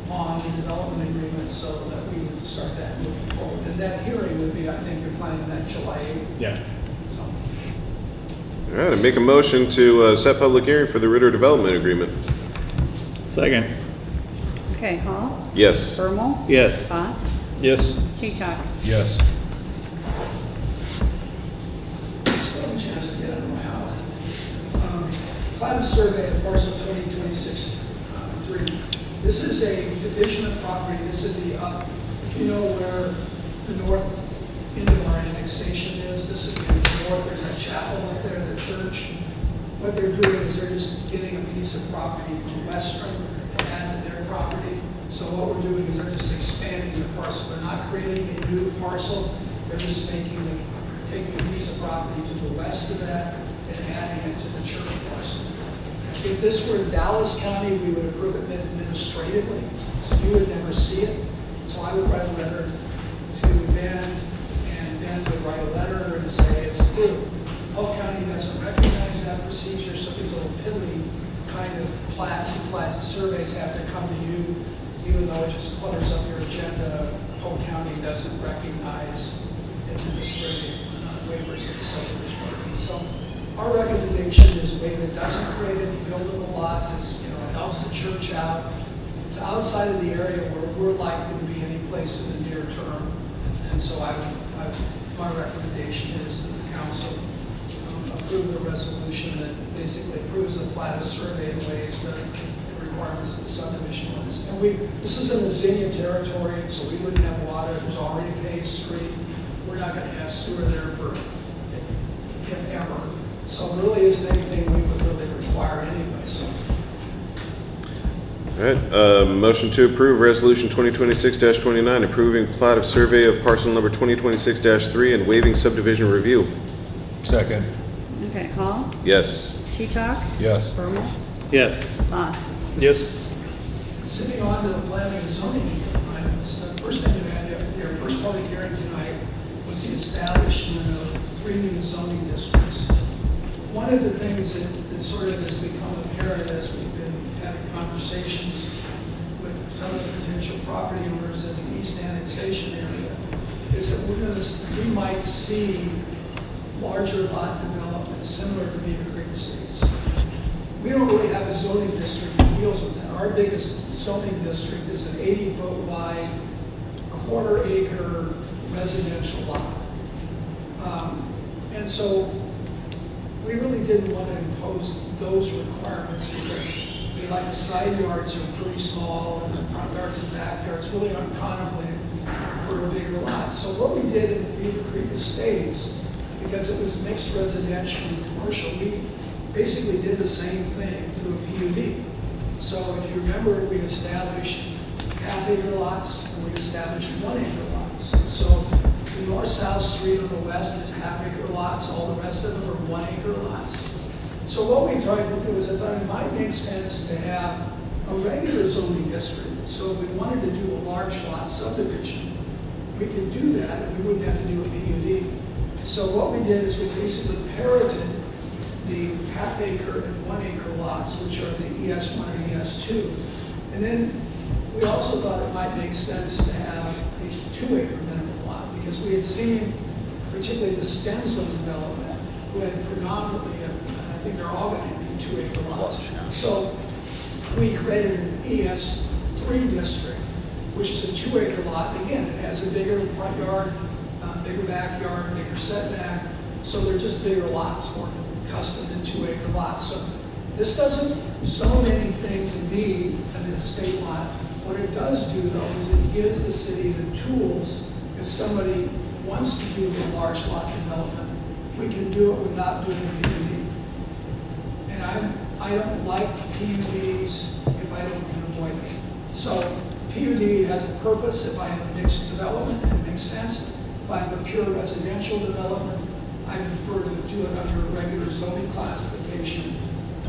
G: on the development agreement so that we start that moving forward. And that hearing would be, I think, you're planning that July 8th.
M: Yeah.
D: All right, I make a motion to set public hearing for the Ritter Development Agreement.
J: Second.
F: Okay, Hall?
D: Yes.
F: Bermal?
J: Yes.
F: Voss?
J: Yes.
F: Cheechak?
J: Yes.
G: Just have a chance to get out of my house. Climate survey of parcel 2026-3. This is a division of property. This is the where the north end of our annexation is. This is the north. There's that chapel up there, the church. What they're doing is they're just getting a piece of property to Western and add to their property. So what we're doing is they're just expanding the parcel. They're not creating a new parcel. They're just taking a piece of property to the west of that and adding it to the church parcel. If this were Dallas County, we would approve it administratively, so you would never see it. So I would write a letter to Ben, and Ben would write a letter and say it's approved. Polk County doesn't recognize that procedure, so these little piddly kind of plats and surveys have to come to you, even though it just clutters up your agenda. Polk County doesn't recognize administrative waivers of the subdivision ordinance. So our recommendation is a waiver that doesn't create any buildable lots. It's, it helps the church out. It's outside of the area where we're likely to be any place in the near term. And so my recommendation is that the council approve the resolution that basically approves the plat of survey in ways that the requirements of the subdivision ordinance. And this is in the Xenia territory, so we wouldn't have water. There's already a paved street. We're not going to have sewer there for ever. So it really isn't anything we would really require anyway. So.
D: All right, motion to approve resolution 2026-29, approving plat of survey of parcel number 2026-3 and waiving subdivision review.
J: Second.
F: Okay, Hall?
D: Yes.
F: Cheechak?
J: Yes.
F: Bermal?
J: Yes.
F: Voss?
J: Yes.
G: Sitting on to the planning and zoning items, the first thing you had, your first public hearing tonight was the establishment of 3 new zoning districts. One of the things that sort of has become apparent as we've been having conversations with some of the potential property owners in the east annexation area is that we might see larger lot development similar to Beaver Creek Estates. We don't really have a zoning district that deals with that. Our biggest zoning district is an 80-foot wide, quarter-acre residential lot. And so we really didn't want to impose those requirements because we like the side yards are pretty small and the front yards and backyards really aren't contemplated for a bigger lot. So what we did in the Beaver Creek Estates, because it was mixed residential and commercial, we basically did the same thing to a PUD. So if you remember, we established half-acre lots and we established 1-acre lots. So the north-south street on the west is half-acre lots. All the rest of them are 1-acre lots. So what we tried to do is I thought it might make sense to have a regular zoning district. So if we wanted to do a large lot subdivision, we could do that and we wouldn't have to do a PUD. So what we did is we basically parroted the half-acre and 1-acre lots, which are the ES1 and ES2. And then we also thought it might make sense to have a 2-acre minimum lot because we had seen, particularly the Stensland development, who had predominantly, and I think they're all going to be 2-acre lots. So we created an ES3 district, which is a 2-acre lot. Again, it has a bigger front yard, bigger backyard, bigger setback. So they're just bigger lots, more custom than 2-acre lots. So this doesn't zone anything to be an estate lot. What it does do, though, is it gives the city the tools if somebody wants to do a large lot development. We can do it without doing a PUD. And I don't like PUDs if I don't can avoid it. So PUD has a purpose if I have a mixed development, and it makes sense. If I have a pure residential development, I prefer to do it under a regular zoning classification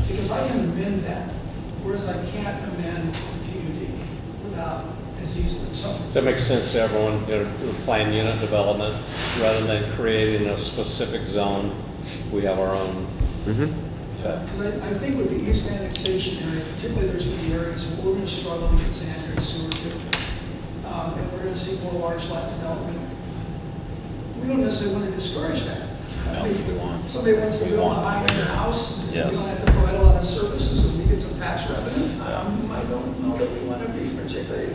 G: because I can amend that, whereas I can't amend PUD without as easily. So
H: That makes sense to everyone, plan unit development, rather than creating a specific zone, we have our own.
G: because I think with the east annexation area, particularly there's going to be areas where we're going to struggle to get sanitary sewer to. And we're going to see more large lot development. We don't necessarily want to discourage that.
B: No, we want.
G: Somebody wants to
B: we
G: build a
B: want
G: high-end
B: bigger.
G: house, and
B: Yes.
G: you don't have to provide a lot of services, and we get some tax revenue. I don't know that we want to be particularly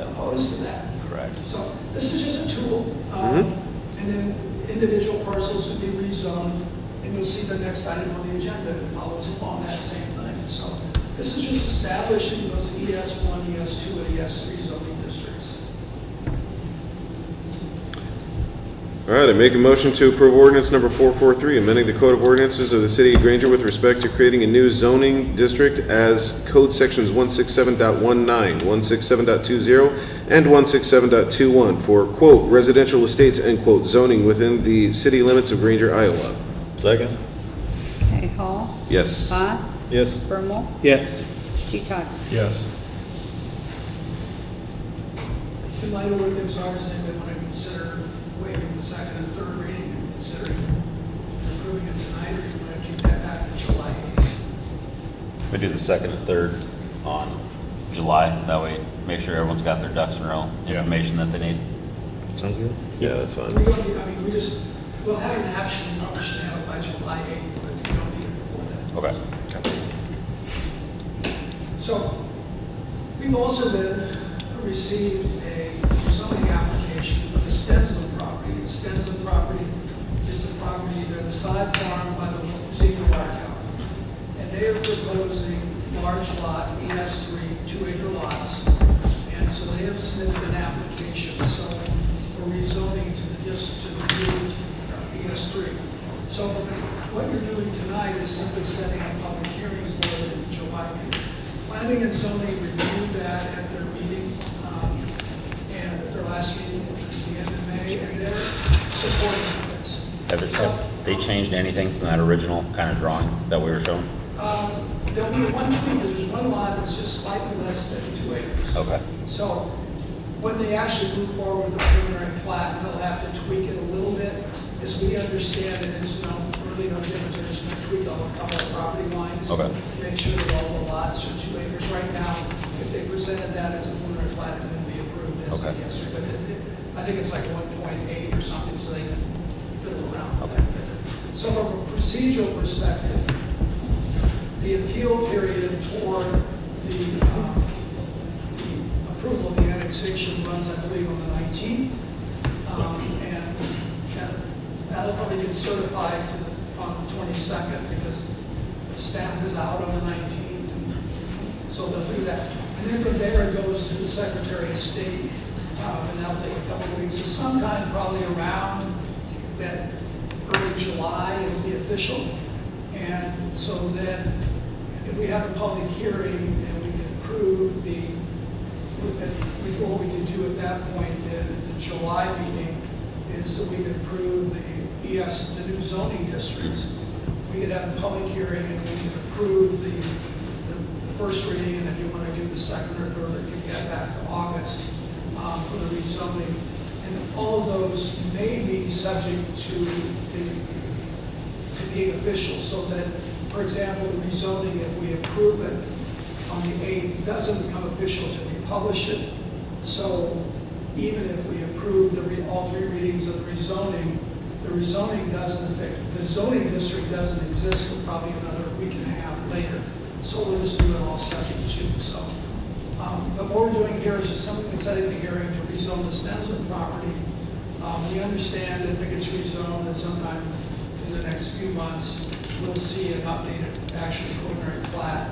G: opposed to that.
B: Correct.
G: So this is just a tool. And then individual parcels would be rezoned, and you'll see the next item on the agenda that follows along that same thing. So this is just establishing those ES1, ES2, and ES3 zoning districts.
D: All right, I make a motion to approve ordinance number 443, amending the Code of Ordinances of the City of Granger with respect to creating a new zoning district as Code Sections 167.19, 167.20, and 167.21 for, quote, residential estates, end quote, zoning within the city limits of Granger, Iowa.
J: Second?
F: Okay, Hall?
D: Yes.
F: Boss?
J: Yes.
F: Bermal?
M: Yes.
F: Cheechak?
J: Yes.
G: In light of where things are, does anybody want to consider waiving the second and third reading and considering approving it tonight, or do you want to keep that back to July 8th?
B: We do the second and third on July, that way make sure everyone's got their ducks in a row,
J: Yeah.
B: information that they need.
J: Sounds good.
D: Yeah, that's fine.
G: We don't need, I mean, we'll have an action, we should have it by July 8th, but we don't need it before that.
B: Okay.
G: So, we've also received a zoning application for the Stensland property. The Stensland property is the property, they're the side farm by the Ziegler Water Tower. And they are proposing large lot, ES3, 2-acre lots. And so they have submitted an application, so for rezoning to the new ES3. So what you're doing tonight is simply setting a public hearing for the July meeting. Planning and zoning reviewed that at their meeting, and at their last meeting at the end of May, and they're supporting this.
B: Have they changed anything from that original kind of drawing that we were showing?
G: There'll be one tweak, because there's one lot that's just slightly less than 2 acres.
B: Okay.
G: So when they actually move forward with the preliminary plat, they'll have to tweak it a little bit. As we understand it, it's really no difference, they're just going to tweak a couple of property lines.
B: Okay.
G: To make sure that all the lots are 2 acres. Right now, if they presented that as a preliminary plat, it would be approved as a
B: Okay.
G: yes. But I think it's like 1.8 or something, so they can fiddle around with
B: Okay.
G: that. So from a procedural perspective, the appeal period for the approval of the annexation runs, I believe, on the 19th. And that'll probably get certified on the 22nd because the staff is out on the 19th. And so they'll do that. And then from there, it goes to the Secretary of State, and that'll take a couple of weeks. So sometime probably around that early July, it'll be official. And so then, if we have a public hearing and we can approve what we can do at that point in the July meeting is that we can approve the new zoning districts. We could have a public hearing and we can approve the first reading, and if you want to do the second or third, it can get back to August for the rezoning. And all of those may be subject to being official, so that, for example, the rezoning, if we approve it on the 8th, it doesn't become official until we publish it. So even if we approve all 3 readings of the rezoning doesn't affect, the zoning district doesn't exist for probably another week and a half later. So we'll just do it all second too, so. But what we're doing here is just something that's setting the hearing to rezone the Stensland property. We understand that if it gets rezoned, that sometime in the next few months, we'll see an updated actual preliminary plat.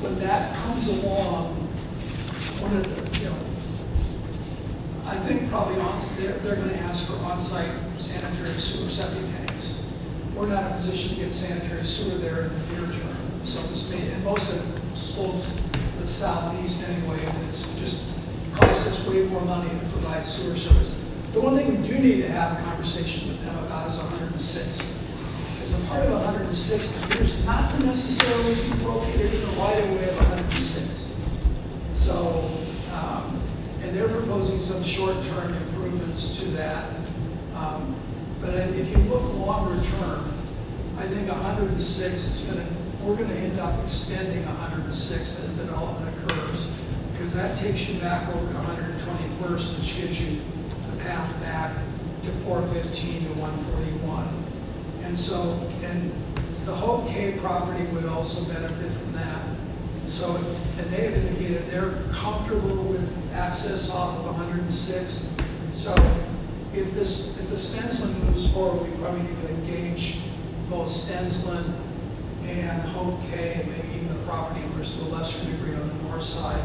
G: When that comes along, one of the, I think probably they're going to ask for on-site sanitary sewer septic tanks. We're not in a position to get sanitary sewer there in the near term, so this may, and most of it slopes to the southeast anyway, and it's just costs us way more money to provide sewer service. The one thing we do need to have a conversation with them about is 106. Because a part of 106 appears not to necessarily be located in the right of way of 106. So, and they're proposing some short-term improvements to that. But if you look longer term, I think 106 is we're going to end up extending 106 as development occurs, because that takes you back over to 121st, which gives you the path back to 415 to 141. And so, and the Hope K property would also benefit from that. So, and they have indicated they're comfortable with access off of 106. So if the Stensland moves forward, we probably need to engage both Stensland and Hope K, and maybe even the property owners to a lesser degree on the north side,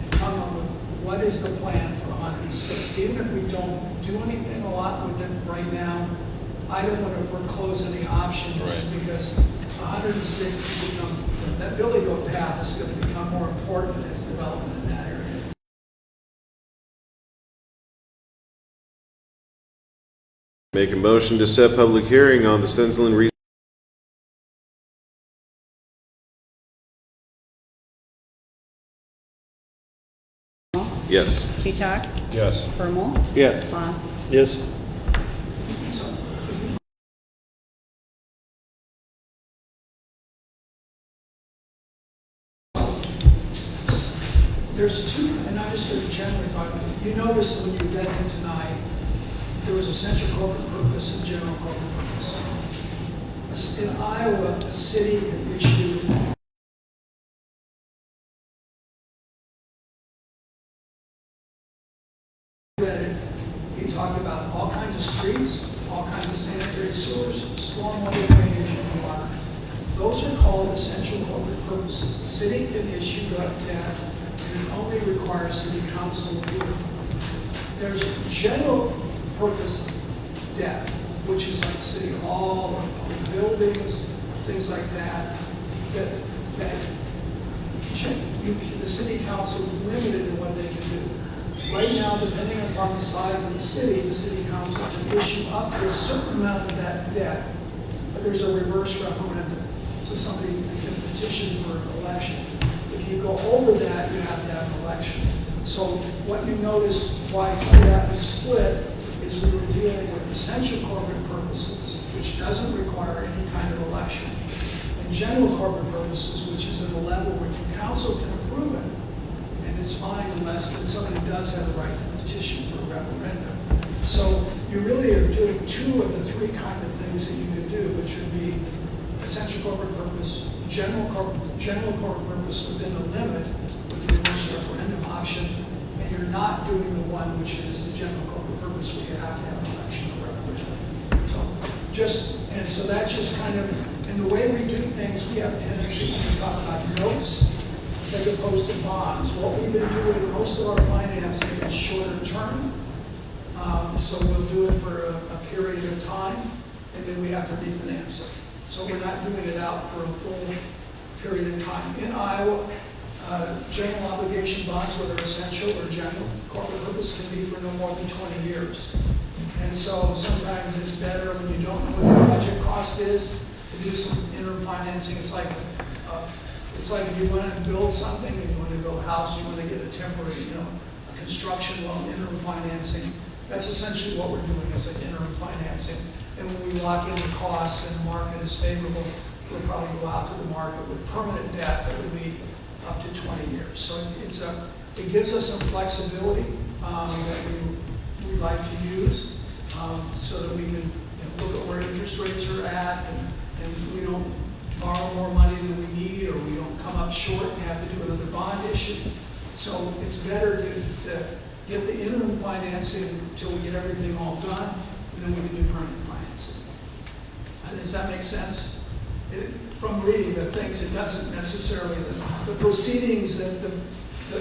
G: and come up with what is the plan for 106. Even if we don't do anything a lot with it right now, I don't want to foreclose any options, because 106 will become, that Billy Goat path is going to become more important as development in that area.
D: Make a motion to set public hearing on the Stensland re- Yes.
F: Cheechak?
J: Yes.
F: Bermal?
E: Yes.
F: Voss?
J: Yes.
G: There's two, and I just heard generally talking, you notice when you read it tonight, there was essential corporate purpose and general corporate purpose. In Iowa, a city can issue he talked about all kinds of streets, all kinds of sanitary sewers, stormwater drainage, and water. Those are called essential corporate purposes. The city can issue that debt, and it only requires city council approval. There's general purpose debt, which is like city hall, or public buildings, things like that, that the city council is limited in what they can do. Right now, depending upon the size of the city council can issue up to a certain amount of that debt, but there's a reverse referendum. So somebody can petition for an election. If you go over that, you have to have an election. So what you notice why some of that was split is we were dealing with essential corporate purposes, which doesn't require any kind of election, and general corporate purposes, which is at a level where the council can approve it. And it's fine unless somebody does have the right to petition for a referendum. So you really are doing two of the three kind of things that you could do, which would be essential corporate purpose, general corporate purpose within the limit with the reverse referendum option, and you're not doing the one which is the general corporate purpose where you have to have an election or referendum. So that's just kind of, in the way we do things, we have a tendency to talk about notes as opposed to bonds. What we've been doing, most of our financing is shorter term. So we'll do it for a period of time, and then we have to refinance it. So we're not doing it out for a full period of time. In Iowa, general obligation bonds, whether essential or general corporate purpose, can be for no more than 20 years. And so sometimes it's better when you don't know what the budget cost is to do some interim financing. It's like if you want to build something, and you want to build a house, you want to get a temporary, a construction loan, interim financing. That's essentially what we're doing, is like interim financing. And when we lock in the costs and the market is favorable, we'll probably go out to the market with permanent debt that would be up to 20 years. So it gives us some flexibility that we like to use so that we can look at where interest rates are at, and we don't borrow more money than we need, or we don't come up short and have to do another bond issue. So it's better to get the interim financing until we get everything all done, and then we can do permanent financing. Does that make sense? From reading the things, it doesn't necessarily, the proceedings that the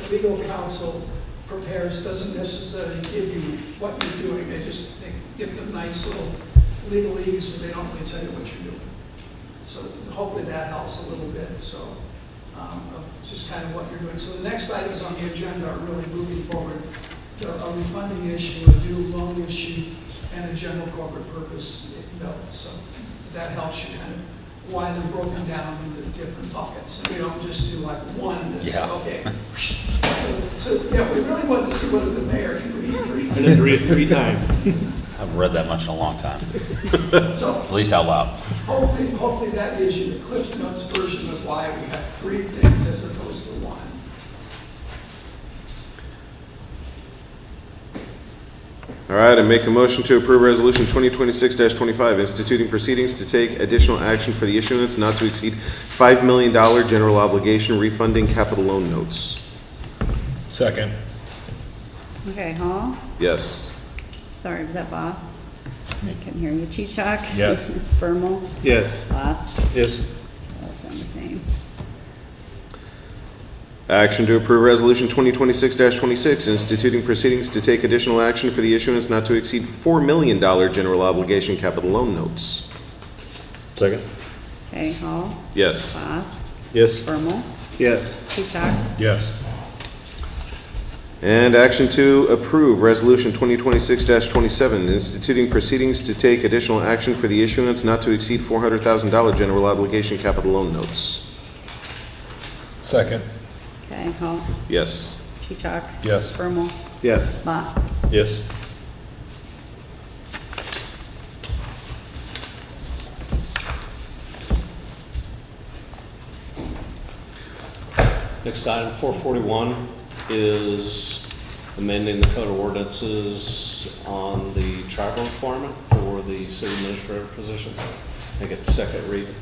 G: legal counsel prepares doesn't necessarily give you what you're doing. They give them nice little legalese, but they don't really tell you what you're doing. So hopefully that helps a little bit. So of just kind of what you're doing. So the next items on the agenda are really moving forward. A refunding issue, a new loan issue, and a general corporate purpose bill. So that helps you kind of why they're broken down into different buckets. And we don't just do like one that's okay. So yeah, we really wanted to see whether the mayor can read three.
M: I did read it 3 times.
B: I haven't read that much in a long time,
G: So
B: at least out loud.
G: hopefully that gives you the Cliff Notes version of why we have 3 things as opposed to 1.
D: All right, I make a motion to approve Resolution 2026-25, instituting proceedings to take additional action for the issuance not to exceed $5 million general obligation refunding capital loan notes.
J: Second.
F: Okay, Hall?
D: Yes.
F: Sorry, was that Boss? I couldn't hear you. Chichak?
J: Yes.
F: Bermal?
E: Yes.
F: Boss?
J: Yes.
F: That's the same.
D: Action to approve Resolution 2026-26, instituting proceedings to take additional action for the issuance not to exceed $4 million general obligation capital loan notes.
J: Second.
F: Okay, Hall?
D: Yes.
F: Boss?
J: Yes.
F: Bermal?
E: Yes.
F: Chichak?
J: Yes.
D: And action to approve Resolution 2026-27, instituting proceedings to take additional action for the issuance not to exceed $400,000 general obligation capital loan notes.
J: Second.
F: Okay, Hall?
D: Yes.
F: Chichak?
J: Yes.
F: Bermal?
E: Yes.
F: Boss?
J: Yes.
H: Next item, 441, is amending the code of ordinances on the travel requirement for the city administrator position. I think it's second reading.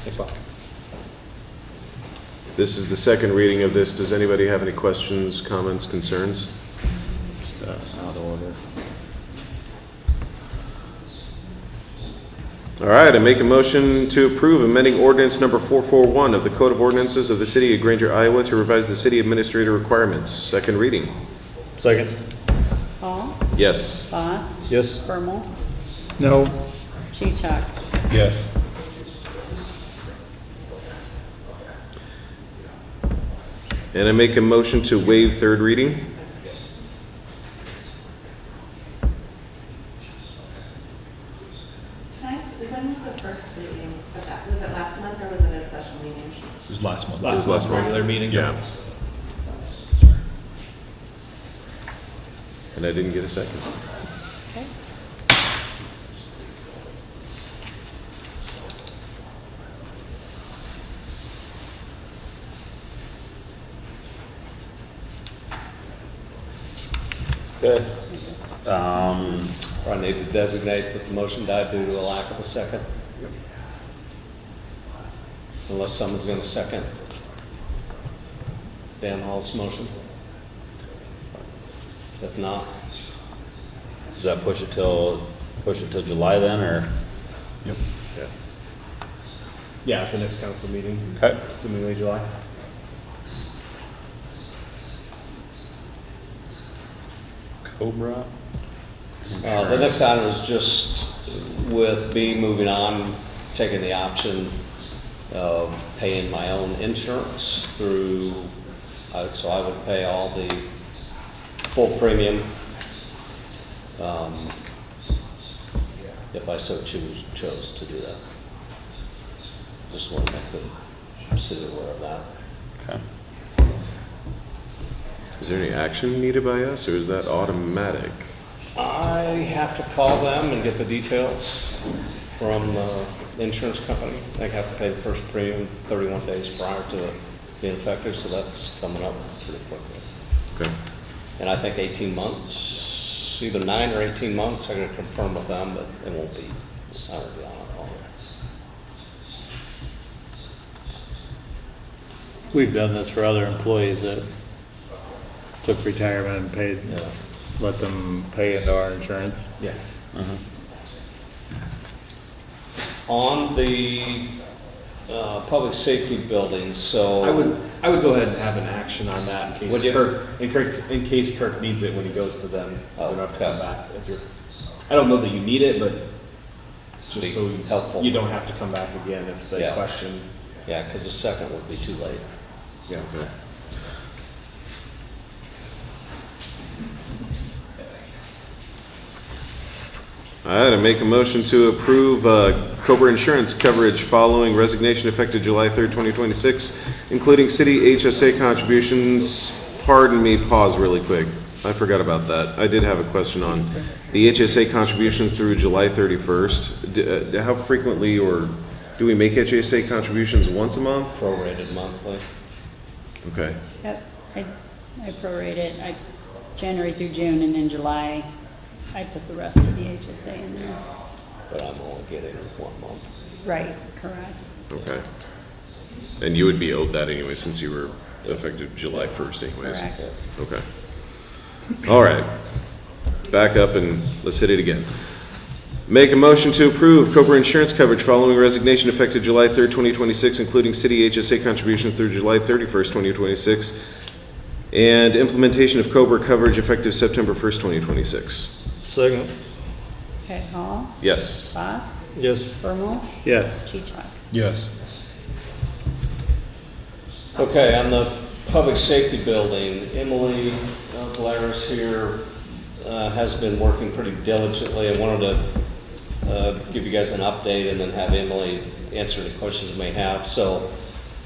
H: Thanks, Bob.
D: This is the second reading of this. Does anybody have any questions, comments, concerns?
B: Out of order.
D: All right, I make a motion to approve amending ordinance number 441 of the Code of Ordinances of the City of Granger, Iowa to revise the city administrator requirements. Second reading.
J: Second.
F: Hall?
D: Yes.
F: Boss?
J: Yes.
F: Bermal?
J: No.
F: Chichak?
J: Yes.
D: And I make a motion to waive third reading.
I: When was the first meeting of that? Was it last month or was it a special meeting?
J: It was last month.
E: Last month's regular meeting.
J: Yeah.
D: And I didn't get a second.
F: Okay.
B: Good.
H: I need to designate that the motion died due to a lack of a second. Unless someone's going to second Dan Hall's motion. If not,
B: Does that push it till July then, or?
J: Yep.
M: Yeah, at the next council meeting,
B: Okay.
M: assuming late July.
B: Cobra?
H: the next item is just with me moving on, taking the option of paying my own insurance through, so I would pay all the full premium if I so chose to do that. Just want to make the city aware of that.
B: Okay.
D: Is there any action needed by us, or is that automatic?
H: I have to call them and get the details from the insurance company. They have to pay the first premium 31 days prior to being effective, so that's coming up pretty quickly.
D: Okay.
H: And I think 18 months, either 9 or 18 months, I'm going to confirm with them, but it won't be, I won't be on it.
E: We've done this for other employees that took retirement and paid, let them pay into our insurance.
M: Yeah.
H: On the public safety buildings, so.
M: I would go ahead and have an action on that in
H: Would
M: case
H: you?
M: Kirk, in case Kirk needs it when he goes to them.
H: Oh,
M: We don't have to come
H: okay.
M: back. I don't know that you need it, but it's
H: Be
M: just so
H: helpful.
M: you don't have to come back again if they
H: Yeah.
M: question.
H: Yeah, because the second would be too late.
M: Yeah.
D: Okay. All right, I make a motion to approve Cobra Insurance coverage following resignation effective July 3rd, 2026, including city HSA contributions. Pardon me, pause really quick. I forgot about that. I did have a question on the HSA contributions through July 31st. How frequently, or do we make HSA contributions once a month?
H: Prorated monthly.
D: Okay.
F: Yep, I prorate it, January through June, and in July, I put the rest of the HSA in there.
H: But I'm only getting 1 month.
F: Right, correct.
D: Okay. And you would be owed that anyway, since you were effective July 1st anyways.
F: Correct.
D: Okay. All right. Back up and let's hit it again. Make a motion to approve Cobra Insurance coverage following resignation effective July 3rd, 2026, including city HSA contributions through July 31st, 2026, and implementation of Cobra coverage effective September 1st, 2026.
J: Second.
F: Okay, Hall,
D: Yes.
F: Boss,
J: Yes.
F: Bermal,
E: Yes.
F: Cheechak.
J: Yes.
H: Okay, on the public safety building, Emily Blair's here, has been working pretty diligently. I wanted to give you guys an update and then have Emily answer any questions you may have. So,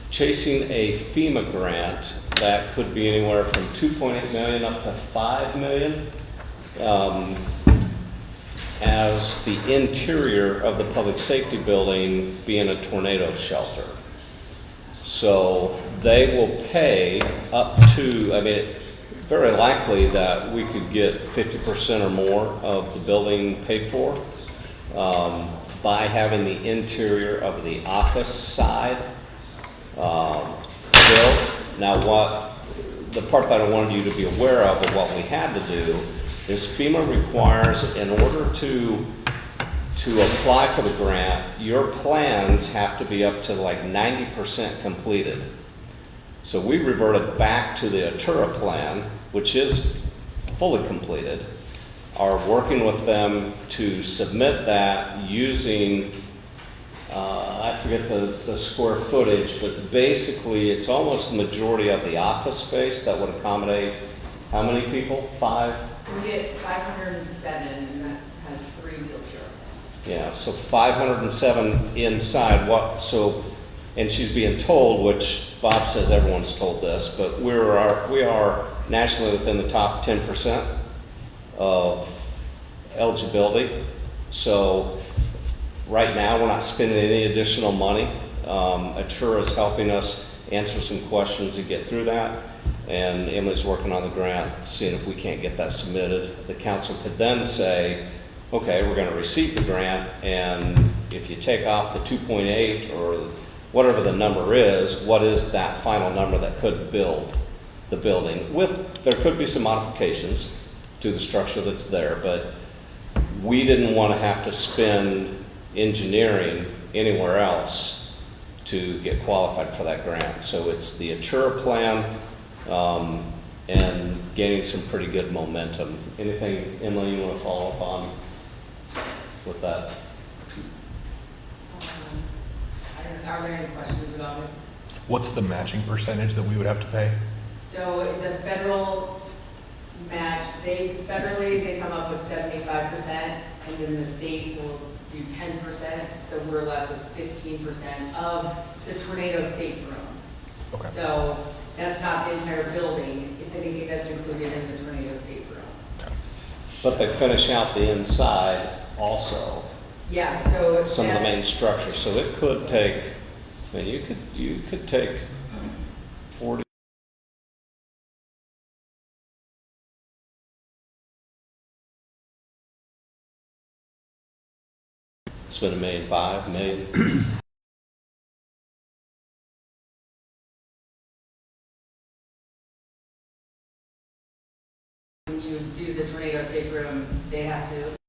H: chasing a FEMA grant that could be anywhere from 2.8 million up to 5 million. As the interior of the public safety building being a tornado shelter. So they will pay up to, I mean, very likely that we could get 50% or more of the building paid for by having the interior of the office side built. Now the part that I wanted you to be aware of what we had to do is FEMA requires, in order to apply for the grant, your plans have to be up to like 90% completed. So we reverted back to the Atura plan, which is fully completed, are working with them to submit that using, I forget the square footage, but basically it's almost the majority of the office space that would accommodate how many people? 5?
A: We get 507, and that has 3 wheelchair.
H: Yeah, so 507 inside. And she's being told, which Bob says everyone's told this, but we are nationally within the top 10% of eligibility. So right now, we're not spending any additional money. Atura is helping us answer some questions and get through that. And Emily's working on the grant, seeing if we can't get that submitted. The council could then say, okay, we're going to receive the grant, and if you take off the 2.8 or whatever the number is, what is that final number that could build the building? There could be some modifications to the structure that's there, but we didn't want to have to spend engineering anywhere else to get qualified for that grant. So it's the Atura plan, and gaining some pretty good momentum. Anything, Emily, you want to follow up on with that?
A: Are there any questions about it?
J: What's the matching percentage that we would have to pay?
A: So the federal match, federally, they come up with 75%, and then the state will do 10%, so we're left with 15% of the tornado safe room.
J: Okay.
A: So that's not the entire building, it's anything that's included in the tornado safe room.
H: But they finish out the inside also,
A: Yeah, so
H: some of the main
A: that's-
H: structures. So it could take, I mean, you could take 40. Spend $1.5 million.
A: the tornado safe room, they have to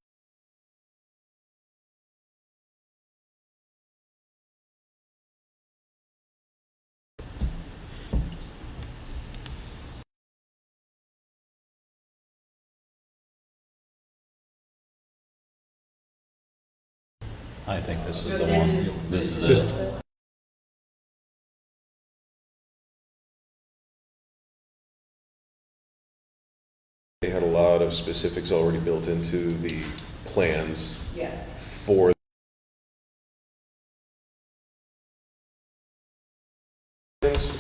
B: I think this is
A: So
B: the
A: this
B: one.
A: is-
B: This is
J: This-
B: it.
D: They had a lot of specifics already built into the plans
A: yes.
D: for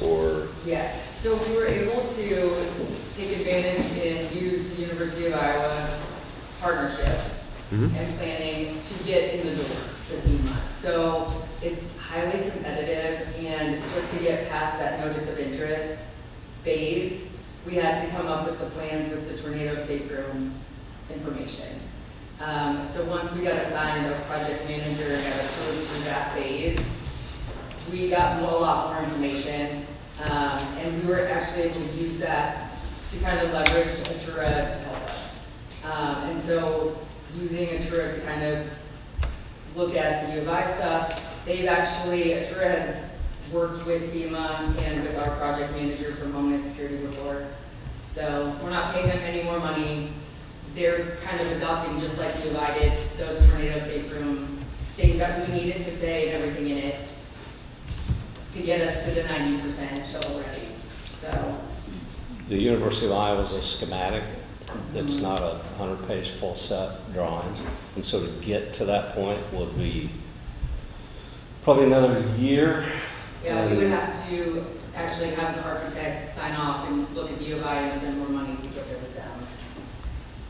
D: or
A: Yes, so we were able to take advantage and use the University of Iowa's partnership
D: Mhm.
A: and planning to get in the door with NEMA. So it's highly competitive, and just to get past that notice of interest phase, we had to come up with the plans with the tornado safe room information. So once we got assigned a project manager and got approved through that phase, we got a lot more information, and we were actually able to use that to kind of leverage Atura to help us. And so using Atura to kind of look at the U of I stuff, Atura has worked with FEMA and with our project manager for Homeland Security before. So we're not paying them any more money. They're kind of adopting, just like U of I did, those tornado safe room things that we needed to say and everything in it to get us to the 90% shovel ready. So,
H: The University of Iowa is a schematic. It's not a 100-page full set drawings. And so to get to that point would be probably another year.
A: yeah, we would have to actually have the architect sign off and look at the U of I and spend more money to get there with them.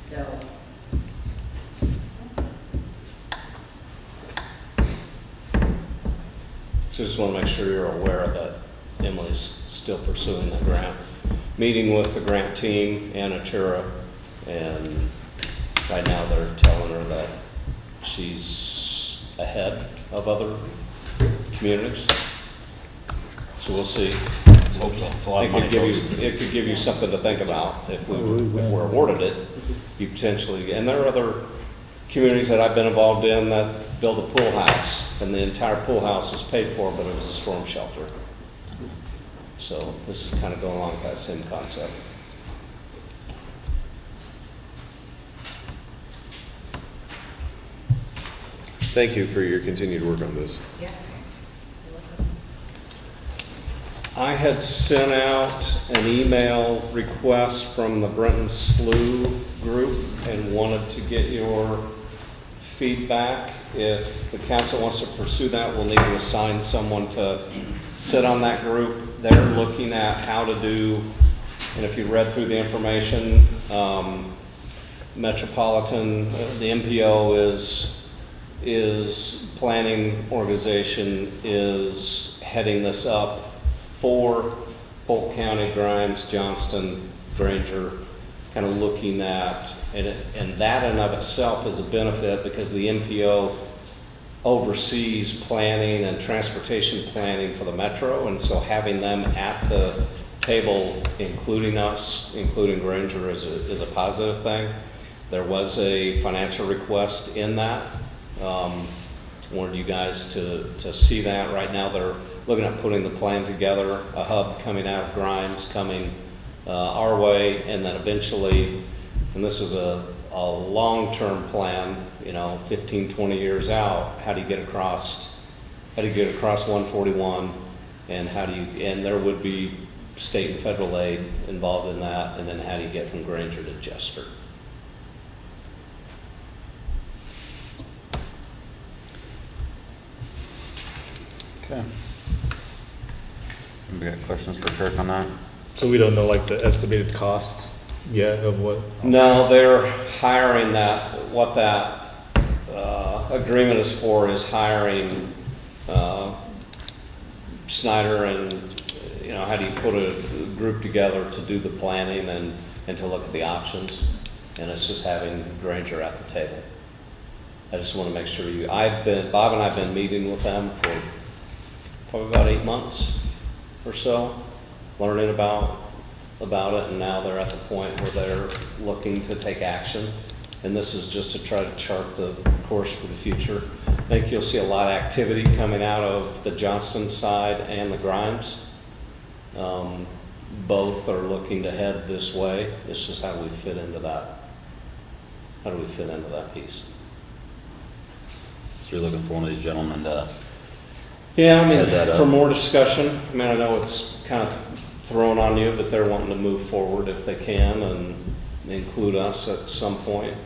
A: So,
H: So just want to make sure you're aware that Emily's still pursuing the grant. Meeting with the grant team and Atura, and right now they're telling her that she's ahead of other communities. So we'll see.
B: Hope so. It's a lot of money, folks.
H: It could give you something to think about if we're awarded it. You potentially, and there are other communities that I've been involved in that build a pool house, and the entire pool house was paid for, but it was a storm shelter. So this is kind of going along with that same concept.
D: thank you for your continued work on this.
A: yeah.
H: I had sent out an email request from the Brenton Slough group and wanted to get your feedback. If the council wants to pursue that, we'll need to assign someone to sit on that group. They're looking at how to do, and if you read through the information, Metropolitan, the MPO is planning organization is heading this up for Polk County, Grimes, Johnston, Granger, kind of looking at, and that in of itself is a benefit because the MPO oversees planning and transportation planning for the metro, and so having them at the table, including us, including Granger, is a positive thing. There was a financial request in that. Wanted you guys to see that. Right now they're looking at putting the plan together, a hub coming out of Grimes, coming our way, and then eventually, and this is a long-term plan, 15, 20 years out, how do you get across 141, and and there would be state and federal aid involved in that, and then how do you get from Granger to Chester?
B: Okay. We got questions for Kirk on that?
J: So we don't know like the estimated cost yet of what?
H: No, they're hiring that, what that agreement is for is hiring Snyder and, how do you put a group together to do the planning and to look at the options. And it's just having Granger at the table. I just want to make sure Bob and I have been meeting with them for probably about 8 months or so, learning about about it, and now they're at the point where they're looking to take action. And this is just to try to chart the course for the future. I think you'll see a lot of activity coming out of the Johnston side and the Grimes. Both are looking to head this way. It's just how do we fit into that? How do we fit into that piece?
B: So you're looking for one of these gentlemen to,
H: Yeah, I mean,
B: Head that up.
H: for more discussion, I mean, I know it's kind of thrown on you, but they're wanting to move forward if they can and include us at some point.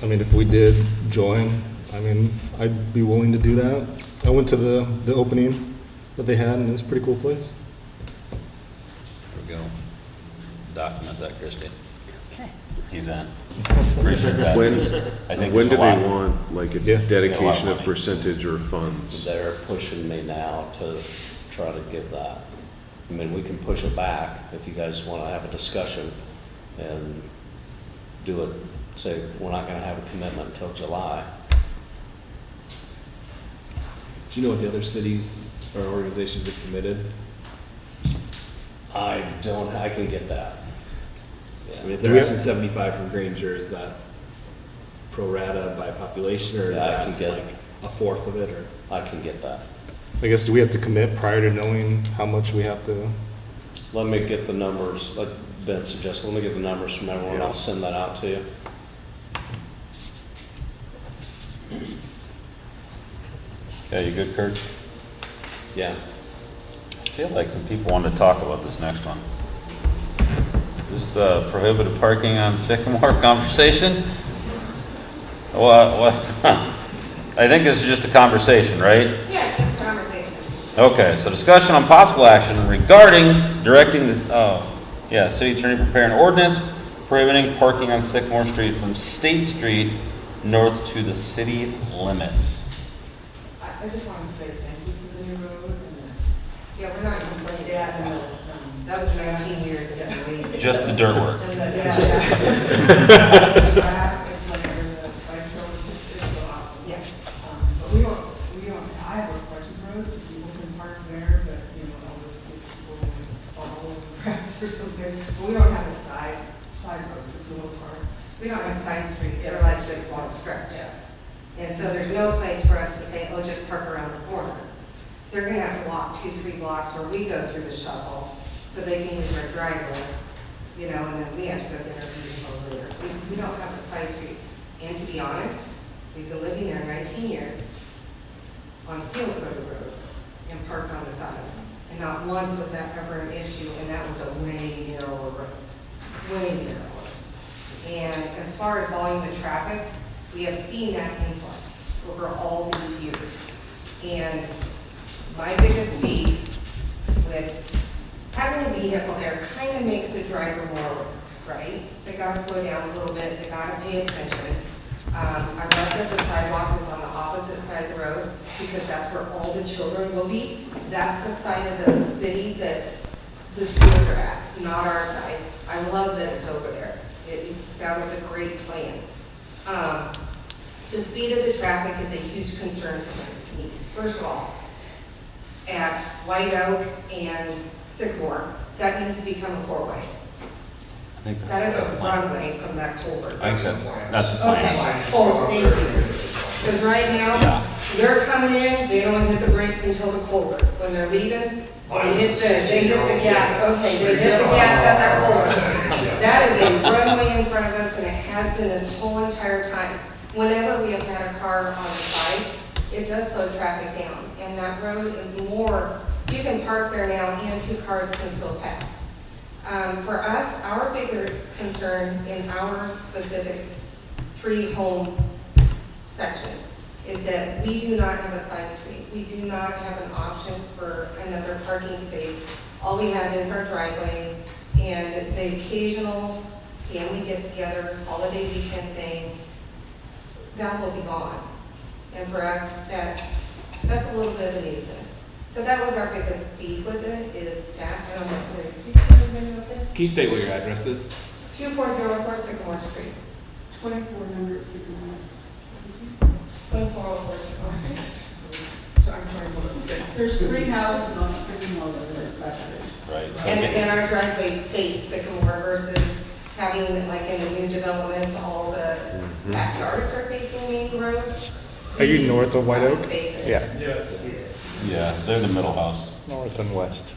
J: I mean, if we did join, I mean, I'd be willing to do that. I went to the opening that they had, and it's a pretty cool place.
B: there we go. Document that, Christie.
F: Okay.
B: He's in. Appreciate that.
D: When,
B: I think
D: when
B: there's
D: do
B: a
D: they
B: lot.
D: want, like, a
J: Yeah.
D: dedication
B: Yeah, a lot
D: of
B: of money.
D: percentage or funds?
H: They're pushing me now to try to give that. I mean, we can push it back if you guys want to have a discussion and do it, say, we're not going to have a commitment until July.
M: Do you know what the other cities or organizations have committed?
H: I can get that.
M: I mean, if
J: Do
M: they're
J: we
M: asking
J: have-
M: 75 from Granger, is that pro rata by population, or is
H: Yeah, I
M: that
H: can get-
M: like a fourth of it, or?
H: I can get that.
J: I guess, do we have to commit prior to knowing how much we have to?
H: Let me get the numbers, like Ben suggested, let me get the numbers from everyone, I'll send that out to you.
B: Yeah, you good, Kurt?
H: Yeah.
B: I feel like some people wanted to talk about this next one. Is this the prohibited parking on Sycamore conversation? What? I think this is just a conversation, right?
I: Yeah, just a conversation.
B: Okay, so discussion on possible action regarding directing this, city attorney prepare an ordinance prohibiting parking on Sycamore Street from State Street north to the city limits.
N: I just want to say thank you for the new road and
I: Yeah, we're not complaining.
N: yeah,
I: That was 19 years ago.
B: Just the dirt work.
N: and the, yeah. It's like, the bike trail is just, it's so awesome.
I: Yeah.
N: But we don't, I have a collection road, so people can park there, but, you know, all the people fall in the grass or something. But we don't have a side roads for people to park.
I: We don't have side streets, they're
N: Yes.
I: like just one stretch.
N: Yeah.
I: And so there's no place for us to say, oh, just park around the corner. They're gonna have to walk 2-3 blocks, or we go through the shuffle, so they can use our driveway, you know, and then we have to go get our vehicles later. We don't have a side street. And to be honest, we've been living there 19 years on Seal Cove Road and parked on the side. And not once was that ever an issue, and that was a way narrower road, way narrower. And as far as volume of traffic, we have seen that influx over all these years. And my biggest beef with having a vehicle there kind of makes the driver more, right? They gotta slow down a little bit, they gotta pay attention. I love that the sidewalk is on the opposite side of the road, because that's where all the children will be. That's the side of the city that the schools are at, not our side. I love that it's over there. That was a great plan. The speed of the traffic is a huge concern for me. First of all, at White Oak and Sycamore, that needs to become a four-way.
B: I think
I: That is
B: that's
I: a
B: the plan.
I: runway from that culvert.
B: I think that's the
I: Okay,
B: plan.
I: oh, thank you. Because right now,
B: Yeah.
I: they're coming in, they don't hit the brakes until the culvert. When they're leaving, they hit the gas, okay, they hit the gas at that culvert. That is a runway in front of us, and it has been this whole entire time. Whenever we have had a car on the side, it does slow traffic down, and that road is more, you can park there now and 2 cars can still pass. For us, our biggest concern in our specific 3-home section is that we do not have a side street. We do not have an option for another parking space. All we have is our driveway and the occasional family get-together, holiday weekend thing. That will be gone. And for us, that's a little bit of a nuisance. So that was our biggest beef with it, is that, I don't know, can I speak to anybody about that?
M: Can you state what your address is?
I: 2404 Sycamore Street.
N: 2400 Sycamore.
I: 2404 Sycamore Street.
N: So I'm 21.6.
L: There's 3 houses on Sycamore that is.
B: Right, so
I: And our driveways face Sycamore versus having, like, in the new developments, all the backyards are facing main roads.
J: Are you north of White Oak?
I: Face it.
B: yeah, they're the middle house.
J: North and west.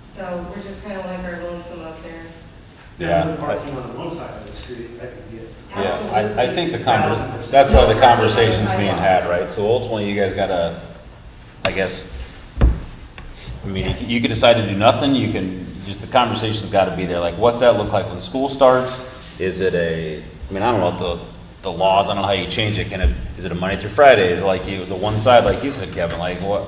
I: So we're just kind of like our lonesome up there.
B: Yeah,
K: Now, parking on one side of the street, that could be it.
B: Yeah, I think that's why the conversation's being had, right? So ultimately, you guys gotta, I guess, I mean, you can decide to do nothing, you can, just the conversation's gotta be there, like, what's that look like when school starts? Is it I mean, I don't know what the laws, I don't know how you change it, is it a Monday through Friday? Is it like the one side, like you said, Kevin, like, what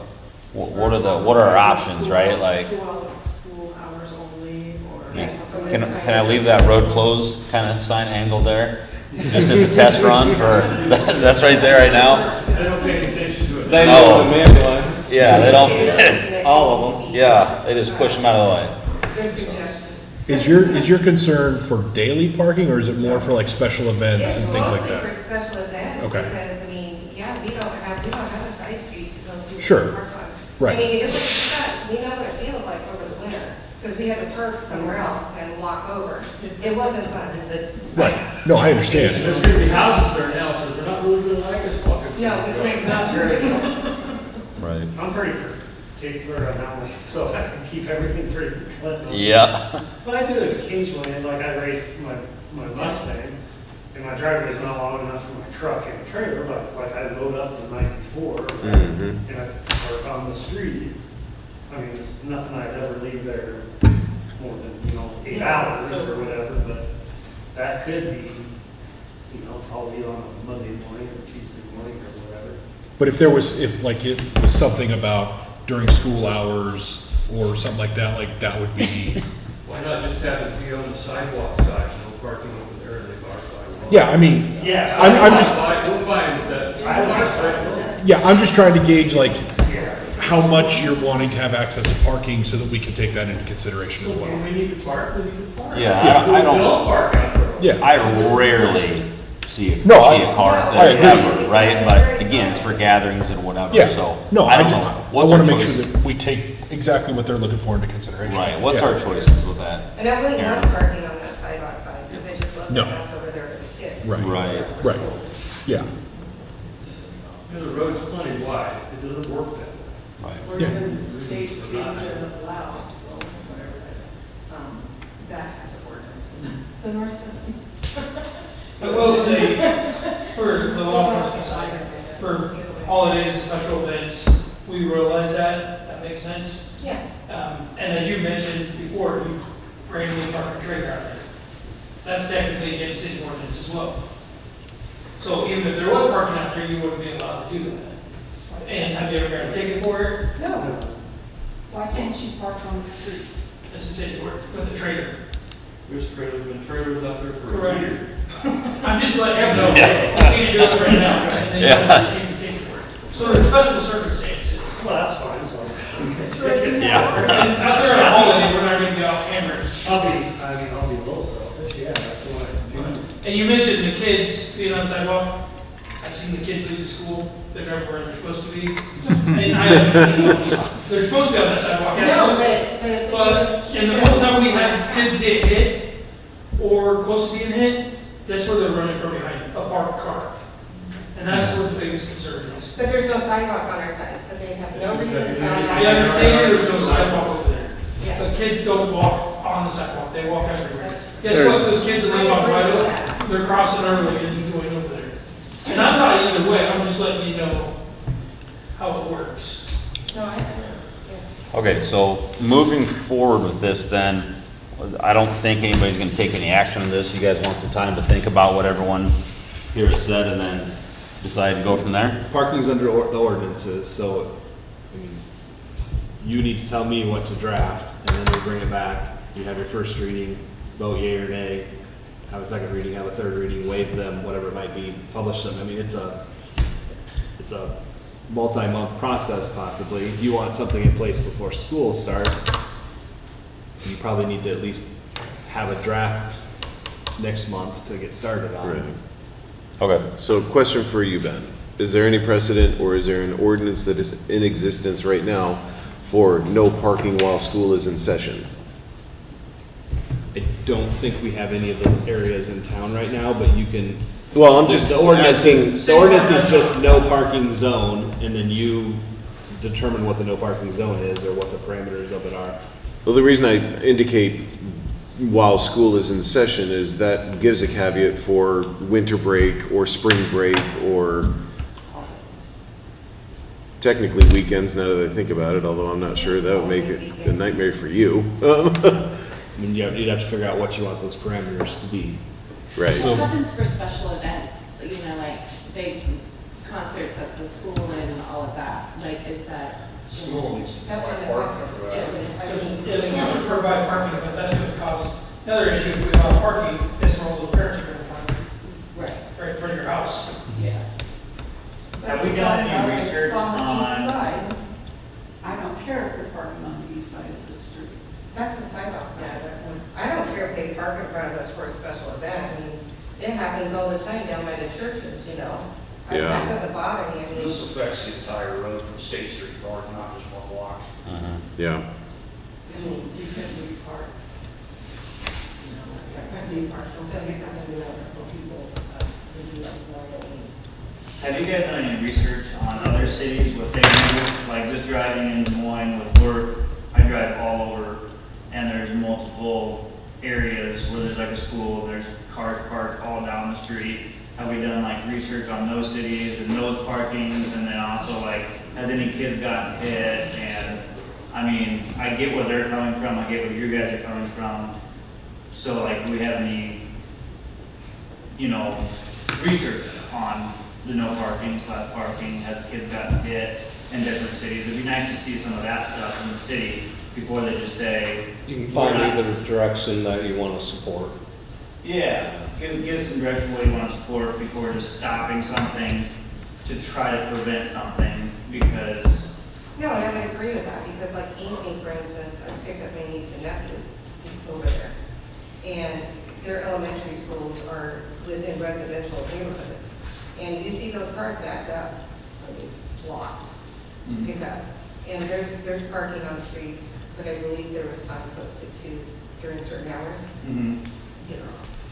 B: are our options, right? Like,
N: School hours only, or.
B: can I leave that road closed kind of sign angle there? Just as a test run for, that's right there right now?
K: They don't pay attention to it.
M: They
B: Oh.
M: know the manual.
B: Yeah, they don't,
M: All of them.
B: yeah, they just push them out of the way.
I: There's suggestions.
O: Is your concern for daily parking, or is it more for like special events and things like
I: It's
O: that?
I: mostly for special events,
O: Okay.
I: because, I mean, yeah, we don't have a side street to go through.
O: Sure.
I: and park on.
O: Right.
I: I mean, it was fun, we know what it feels like over the winter, because we had to park somewhere else and walk over. It wasn't fun.
O: Right. No, I understand.
K: There's gonna be houses there now, so they're not really gonna like us walking.
I: No, we couldn't.
K: Not very much.
B: Right.
K: I'm pretty particular on that one, so I can keep everything pretty clean.
B: Yeah.
K: But I do it occasionally, and like I race my Mustang, and my driveway's not long enough for my truck and trailer, but like I load up the night before, and I park on the street. I mean, it's nothing I'd ever leave there more than, 8 hours or whatever, but that could be, probably on a Monday morning or Tuesday morning or whatever.
O: But if it was something about during school hours or something like that would be,
P: Why not just have it be on the sidewalk side, no parking over there in the car sidewalk?
O: yeah, I mean,
K: Yeah.
O: I'm just,
P: We're fine with that.
O: yeah, I'm just trying to gauge like how much you're wanting to have access to parking so that we can take that into consideration as well.
K: When we need to park, we need to park.
B: Yeah, I don't.
K: Don't park out there.
O: Yeah.
B: I rarely see a
O: No,
B: car
O: I agree.
B: ever, right? But again, it's for gatherings and whatever,
O: Yeah,
B: so.
O: no,
B: I don't
O: I
B: know. What's
O: want
B: our
O: to make sure
B: choice?
O: that we take exactly what they're looking for into consideration.
B: Right, what's
O: Yeah.
B: our choices with that?
I: And I wouldn't
B: Aaron?
I: have parking on that sidewalk side, because I just love
O: No.
I: that that's over there for the kids.
O: Right.
B: Right.
O: Right, yeah.
P: The road's plenty wide, it doesn't work that way.
B: Right.
N: We're
O: Yeah.
N: in the state to allow, well, whatever it is, that has an ordinance. The North doesn't.
Q: I will say, for the law enforcement side, for holidays and special events, we realize that makes sense.
I: Yeah.
Q: And as you mentioned before, you randomly park a trailer out there. That's technically against city ordinance as well. So even if there was parking out there, you wouldn't be allowed to do that. And have you ever got a ticket for it?
L: No. Why can't you park on the street?
Q: It's a city ordinance with a trailer.
P: There's been trailers out there for a
Q: Correct.
P: year.
Q: I'm just letting you know, you can't do it right now, and then you
B: Yeah.
Q: receive a ticket for it. So there's special circumstances.
K: Well, that's fine, so it's.
B: Yeah.
Q: And out there on a holiday, we're not gonna be out hammers.
K: I'll be a little selfish, yeah, that's what I do.
Q: And you mentioned the kids being on the sidewalk. I've seen the kids leave the school, they're never where they're supposed to be. And they're supposed to be on that sidewalk,
I: No,
Q: absolutely. But,
I: keep
Q: and the
I: them-
Q: most time we have kids get hit, or close to being hit, that's where they're running from behind a parked car. And that's what the biggest concern is.
I: But there's no sidewalk on our side, so they have no reason to go down.
Q: I understand there's no sidewalk over there.
I: Yeah.
Q: But kids don't walk on the sidewalk, they walk everywhere. Guess what, those kids that live on White Oak, they're crossing early and going over there. And I'm not either way, I'm just letting you know how it works.
I: No, I don't know. Yeah.
B: Okay, so moving forward with this then, I don't think anybody's gonna take any action on this. You guys want some time to think about what everyone here has said and then decide to go from there?
M: Parking's under the ordinances, so, I mean, you need to tell me what to draft, and then we bring it back. You have your first reading, vote yea or nay, have a second reading, have a third reading, waive them, whatever it might be, publish them. I mean, it's a multi-month process possibly. If you want something in place before school starts, you probably need to at least have a draft next month to get started on.
D: Right. Okay, so question for you, Ben. is there any precedent or is there an ordinance that is in existence right now for no parking while school is in session?
M: I don't think we have any of those areas in town right now, but you can.
D: Well, I'm just
M: the ordinance
D: asking.
M: The ordinance is just no parking zone, and then you determine what the no parking zone is or what the parameters of it are.
D: Well, the reason I indicate while school is in session is that gives a caveat for winter break or spring break or technically weekends now that I think about it, although I'm not sure that would make it a nightmare for you.
M: I mean, you'd have to figure out what you want those parameters to be.
D: Right.
A: What happens for special events, you know, like big concerts at the school and all of that? Like, is that?
C: School needs to provide parking for that.
Q: Yes, we should provide parking, but that's going to cause another issue if we allow parking, that's where all the parents are going to find. Right in front of your house.
A: Yeah.
K: Have we done any research
L: It's on the east
K: on,
L: side. I don't care if they're parking on the east side of the street.
I: That's a sidewalk. I don't care if they park in front of us for a special event. I mean, it happens all the time down by the churches, you know?
D: Yeah.
I: That doesn't bother me. I mean,
C: This affects the entire road from State Street north, not just one block.
D: Yeah.
L: You can leave park. You know, I can leave park,
I: don't get this into it for people, who do like that.
K: have you guys done any research on other cities, what they do? Like just driving in Des Moines with work, I drive all over, and there's multiple areas where there's like a school, there's cars parked all down the street. Have we done like research on those cities and those parkings, and then also like, has any kids gotten hit? And I mean, I get where they're coming from, I get where you guys are coming from. So like, do we have any, you know, research on the no parking, / parking, has kids gotten hit in different cities? It'd be nice to see some of that stuff in the city before they just say.
H: You can find either direction that you want to support.
K: Yeah, give some direction what you want to support before just stopping something to try to prevent something, because.
I: No, and I would agree with that, because like Easton, for instance, I picked up my niece and nephews over there. And their elementary schools are within residential neighborhoods. And you see those cars backed up, blocks, to pick up. And there's parking on the streets, but I believe there was sign posted too during certain hours.
K: Mhm.
I: You know.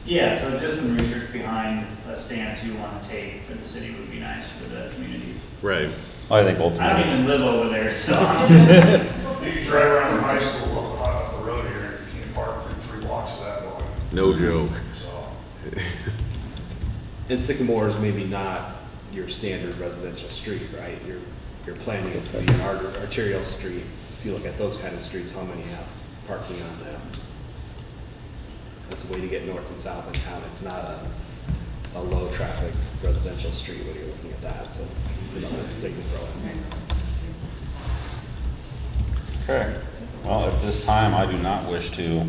K: Yeah, so just some research behind a stance you want to take for the city would be nice for the community.
D: Right.
B: I think
K: I don't
B: ultimately.
K: even live over there, so I'm just.
C: You drive around the high school, up the road here, and you can't park through 3 blocks of that building.
D: No joke.
C: So,
M: And Sycamore is maybe not your standard residential street, right? You're planning it to be an arterial street. If you look at those kind of streets, how many have parking on them? That's a way to get north and south in town. It's not a low traffic residential street when you're looking at that, so it's another thing to throw in.
B: Okay. Well, at this time, I do not wish to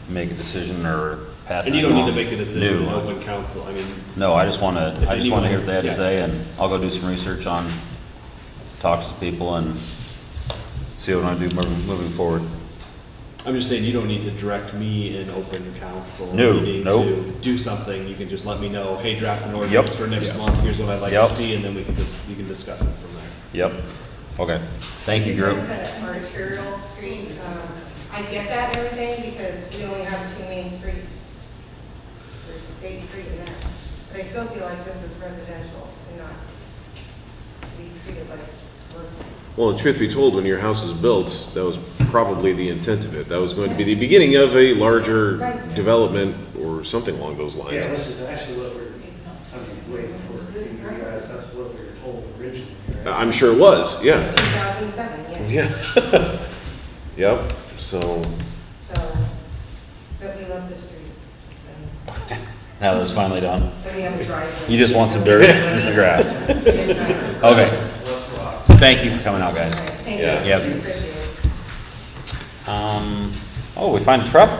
B: make a decision or pass.
M: And you don't need to
B: anything
M: make a decision in
B: new.
M: open council. I mean,
B: No, I just want to
M: anyone-
B: hear what they had to
M: yeah.
B: say, and I'll go do some research on, talk to some people and see what I want to do moving forward.
M: I'm just saying, you don't need to direct me in open council
B: No,
M: meeting
B: nope.
M: to do something. You can just let me know, hey, draft an ordinance
B: Yep.
M: for next
B: Yep.
M: month, here's what I'd like
B: Yep.
M: to see, and then we can you can discuss it from there.
B: Yep. Okay. Thank you, group.
I: It's an arterial street. I get that and everything, because we only have 2 main streets. There's State Street and that. But I still feel like this is residential and not to be treated like commercial.
D: Well, and truth be told, when your house was built, that was probably the intent of it. That was going to be the beginning of a larger development or something along those lines.
K: Yeah, this is actually what we're, waiting for, you guys, that's what we were told originally, right?
D: I'm sure it was, yeah.
I: 2007, yes.
D: Yeah. Yep, so,
I: But we love the street, so.
B: Now that it's finally done.
I: And we have a driveway.
B: You just want some dirt and some grass.
I: Yes,
B: Okay. Thank you for coming out, guys.
I: Thank you.
B: Yeah.
I: We appreciate it.
B: Oh, we find a truck?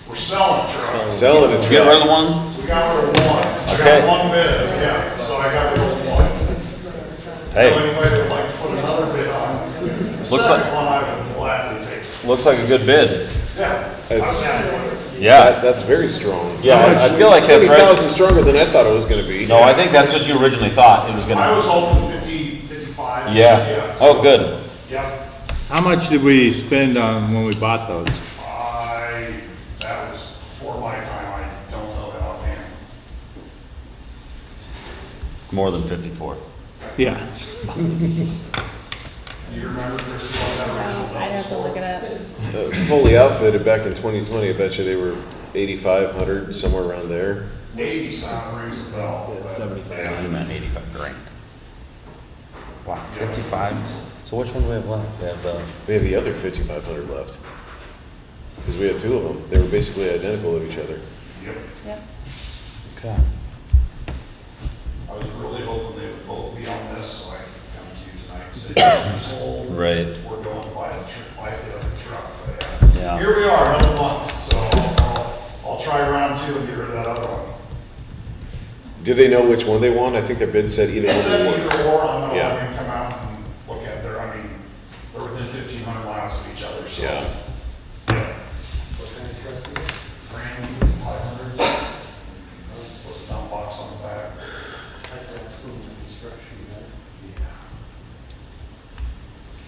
C: we're selling trucks.
D: selling a
B: Get rid of
D: truck.
B: the one?
C: We got rid of one. I
B: Okay.
C: got one bid, yeah, so I got rid of one. So
B: Hey,
C: anybody that would like to put another bid on, the
B: Looks
C: second
B: like-
C: one I would gladly take.
B: looks like a good bid.
C: Yeah. I'm
D: It's-
C: happy with it.
B: Yeah.
D: That's very strong.
B: Yeah,
D: How much?
B: I feel like that's right.
D: 20,000 stronger than I thought it was gonna be.
B: No, I think that's what you originally thought it was
C: I was
B: gonna.
C: hoping 50, 55.
B: Yeah. Oh, good.
C: Yep.
E: How much did we spend on when we bought those?
C: That was before my time, I don't know that offhand.
B: More than 54.
E: Yeah.
C: Do you remember, Chris, what that original bill
F: I'd have to
C: was
F: look it up.
D: Fully outfitted back in 2020, I bet you they were 8,500, somewhere around there.
C: 80 sound rings a bell.
M: Yeah,
C: but-
M: 75.
C: yeah.
B: You meant 85 grand. Wow, 55. So which one do we have left? We have
D: We have the other 5,500 left. Because we had two of them. They were basically identical to each other.
C: Yep.
F: Yep.
B: okay.
C: I was really hoping they would both be on this, so I could come to you tonight and say, you're sold.
B: Right.
C: We're going to buy the other truck. But,
B: Yeah.
C: Here we are, another month, so I'll try round two and get rid of that other one.
D: Did they know which one they want? I think their bid said either
C: It
D: one
C: said
D: or
C: either or, I'm gonna
D: Yeah.
C: let him come out and look at their, I mean, they're within 1,500 miles of each other, so.
D: Yeah.
C: What kind of truck is it? Brand new, 500. With a dump box on the back.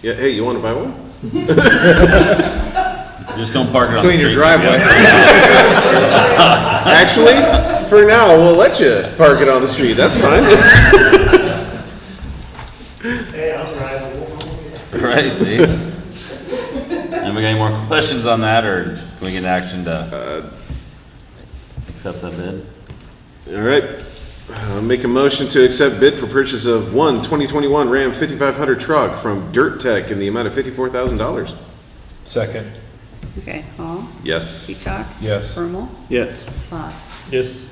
D: Yeah, hey, you want to buy one?
B: Just don't park it on
E: Clean
B: the
E: your
B: street.
E: driveway.
D: Actually, for now, we'll let you park it on the street. That's fine.
K: Hey, I'll drive it.
B: Right, see? And we got any more questions on that, or can we get action to accept that bid?
D: All right. Make a motion to accept bid for purchase of one 2021 Ram 5500 truck from Dirt Tech in the amount of $54,000.
O: Second.
F: Okay, Hall,
D: Yes.
F: Peacock,
O: Yes.
F: Bermal,
E: Yes.
F: Voss.
J: Yes.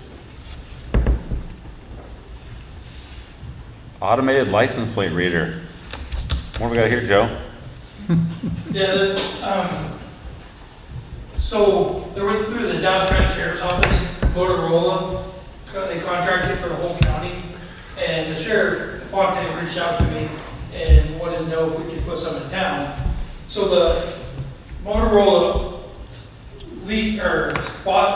B: Automated license plate reader. What do we got here, Joe?
Q: Yeah, so they went through the Dallas County Sheriff's Office, Motorola, they contracted for the whole county, and the sheriff, Fontaine, reached out to me and wanted to know if we could put some in town. So the Motorola leased, or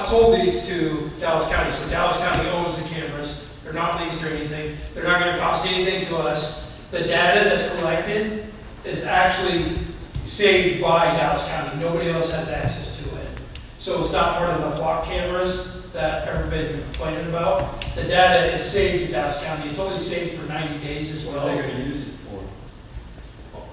Q: sold these to Dallas County, so Dallas County owns the cameras, they're not leased or anything, they're not gonna cost anything to us. The data that's collected is actually saved by Dallas County, nobody else has access to it. So it's not part of the flock cameras that everybody's been complaining about. The data is saved to Dallas County, it's only saved for 90 days as well.
P: What are they gonna use it for?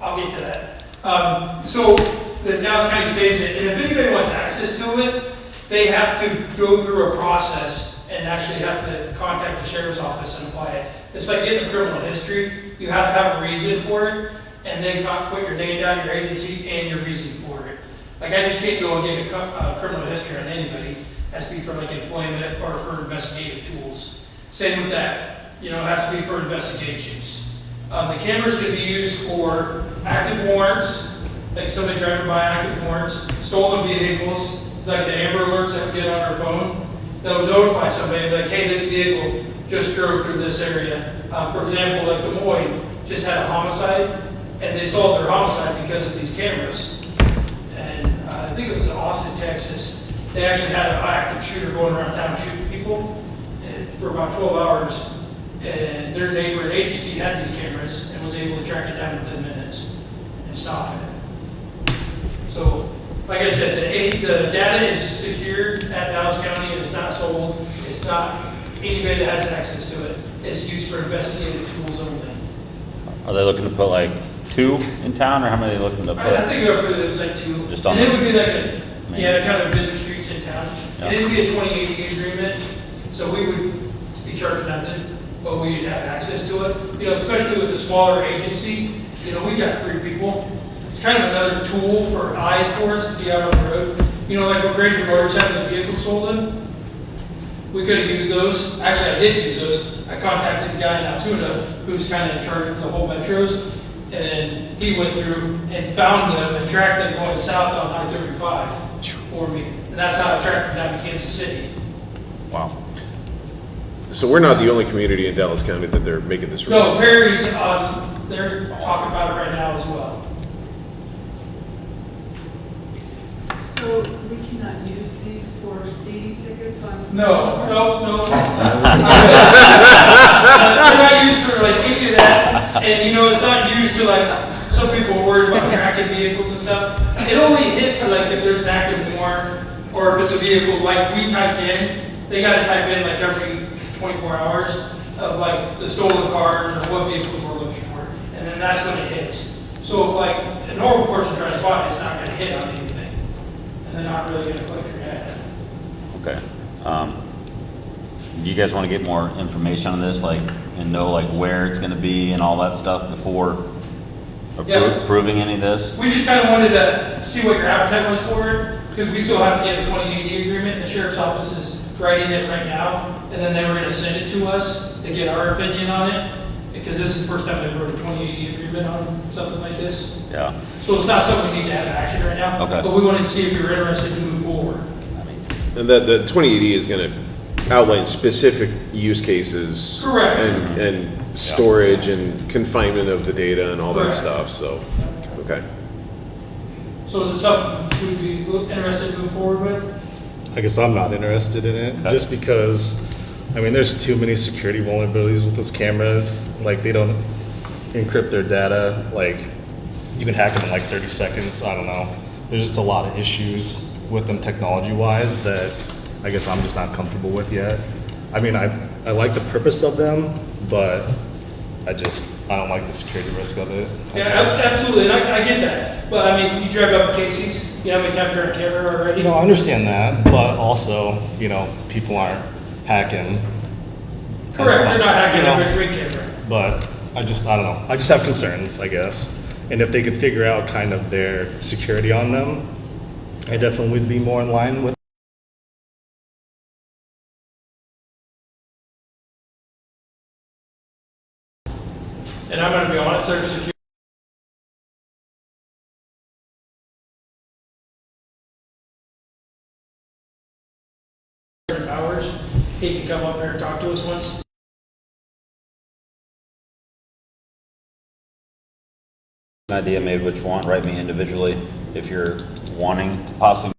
Q: I'll get to that. So the Dallas County saves it, and if anybody wants access to it, they have to go through a process and actually have to contact the sheriff's office and apply it. It's like getting a criminal history. You have to have a reason for it, and then put your name down, your agency, and your reason for it. Like, I just can't go and get a criminal history on anybody. It has to be for like employment or for investigative tools. Same with that, it has to be for investigations. The cameras can be used for active warrants, like somebody driving by active warrants, stolen vehicles, like the Amber Alerts that we get on our phone. They'll notify somebody like, hey, this vehicle just drove through this area. For example, like Des Moines just had a homicide, and they solved their homicide because of these cameras. And I think it was in Austin, Texas. They actually had an active shooter going around town shooting people for about 12 hours. And their neighbor and agency had these cameras and was able to track it down within minutes and stop it. So, like I said, the data is secured at Dallas County and it's not sold. It's not anybody that has access to it. It's used for investigative tools only.
B: Are they looking to put like 2 in town, or how many are they looking to put?
Q: I think it was like 2.
B: Just on
Q: and it
B: the-
Q: would be like kind of busy streets in town.
B: Yeah.
Q: And it would be a 2080 agreement, so we would be charging nothing, but we'd have access to it. Especially with the smaller agency, we got 3 people. It's kind of another tool for eyes for us to be out on the road. Like when Granger Motors had those vehicles stolen, we could have used those. Actually, I did use those. I contacted a guy in Altoona who's kind of in charge of the whole metros, and he went through and found them and tracked them going south on I-35 for me. And that's how I tracked them down to Kansas City.
B: Wow.
D: So we're not the only community in Dallas County that they're making this
Q: No,
D: request.
Q: Perry's, they're talking about it right now as well.
L: So we cannot cannot use these for speeding tickets on?
Q: No. They're not used for like any of that, and you know, it's not used to like, some people are worried about tracking vehicles and stuff. It only hits like if there's an active warrant, or if it's a vehicle like we typed in, they gotta type in like every 24 hours of like the stolen cars or what vehicles we're looking for, and then that's when it hits. So if like a normal person drives by, it's not gonna hit on anything, and they're not really gonna collect your data.
B: Okay. Do you guys want to get more information on this, like, and know like where it's going to be and all that stuff before
Q: Yeah.
B: approving any of this?
Q: We just kind of wanted to see what your appetite was for it, because we still have to get a 2080 agreement, and the sheriff's office is writing it right now, and then they were gonna send it to us to get our opinion on it, because this is the first time they wrote a 2080 agreement on something like this.
B: Yeah.
Q: So it's not something we need to have action right now.
B: Okay.
Q: But we wanted to see if you were interested to move forward.
D: And the 2080 is going to outline specific use cases.
Q: Correct.
D: And storage and confinement of the data and all that
Q: Correct.
D: stuff, so, okay.
Q: So is it something we'd be interested to move forward with?
J: I guess I'm not interested in it, just because, I mean, there's too many security vulnerabilities with those cameras. Like, they don't encrypt their data. Like, you can hack them in like 30 seconds. I don't know. There's just a lot of issues with them technology-wise that I guess I'm just not comfortable with yet. I mean, I like the purpose of them, but I don't like the security risk of it.
Q: Yeah, absolutely, and I get that. But I mean, you drive up to Casey's, you know how many times you're on camera already?
J: No, I understand that, but also, you know, people aren't hacking.
Q: Correct, they're not hacking
J: You know,
Q: every ring camera.
J: But I don't know. I just have concerns, I guess. And if they could figure out kind of their security on them, I definitely would be more in line with.
Q: And I'm gonna be honest, their security hours, he can come up here and talk to us once.
B: An idea maybe what you want, write me individually if you're wanting to possibly.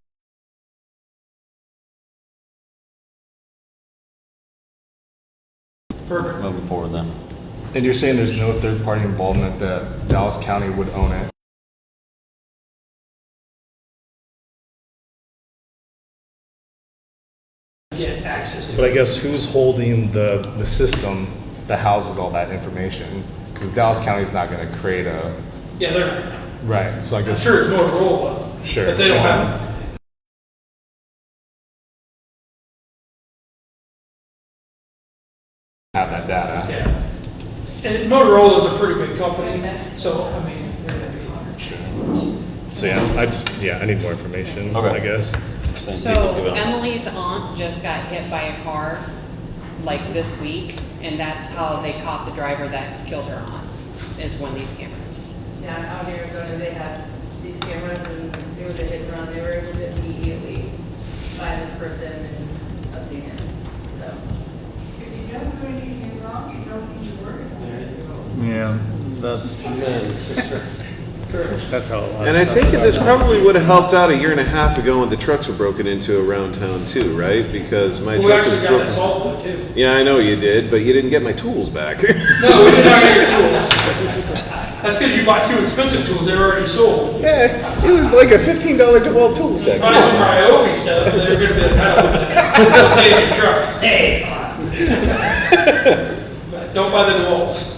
Q: Perfect.
B: Moving forward then.
J: And you're saying there's no third-party involvement, that Dallas County would own it?
Q: Get access to
J: But I
Q: it.
J: guess who's holding the system that houses all that information? Because Dallas County's not gonna create a,
Q: Yeah, they're,
J: right, so I
Q: I'm
J: guess.
Q: sure it's Motorola.
J: Sure.
Q: But they don't have,
J: Have that data.
Q: yeah. And Motorola's a pretty big company, so, I mean, they're gonna be.
J: So yeah, I need more information,
B: Okay.
J: I guess.
A: So Emily's aunt just got hit by a car like this week, and that's how they caught the driver that killed her aunt, is one of these cameras.
R: Yeah, out in Arizona, they had these cameras and it was a hit and run. They were able to immediately find this person and obtain him, so.
L: If you don't do anything wrong, you don't need to worry about it.
E: Yeah, that's how.
D: And I take it this probably would have helped out a year and a half ago when the trucks were broken into around town too, right? Because my
Q: We
D: truck was
Q: actually got that
D: broken.
Q: solved though, too.
D: Yeah, I know you did, but you didn't get my tools back.
Q: No, we did not get your tools. That's because you bought two expensive tools that were already sold.
D: Yeah, it was like a $15 DeWalt tool set.
Q: Buy some Ryobi stuff, they're gonna be like, no, stay in your truck. Hey, come on. But don't buy the DeWalt's.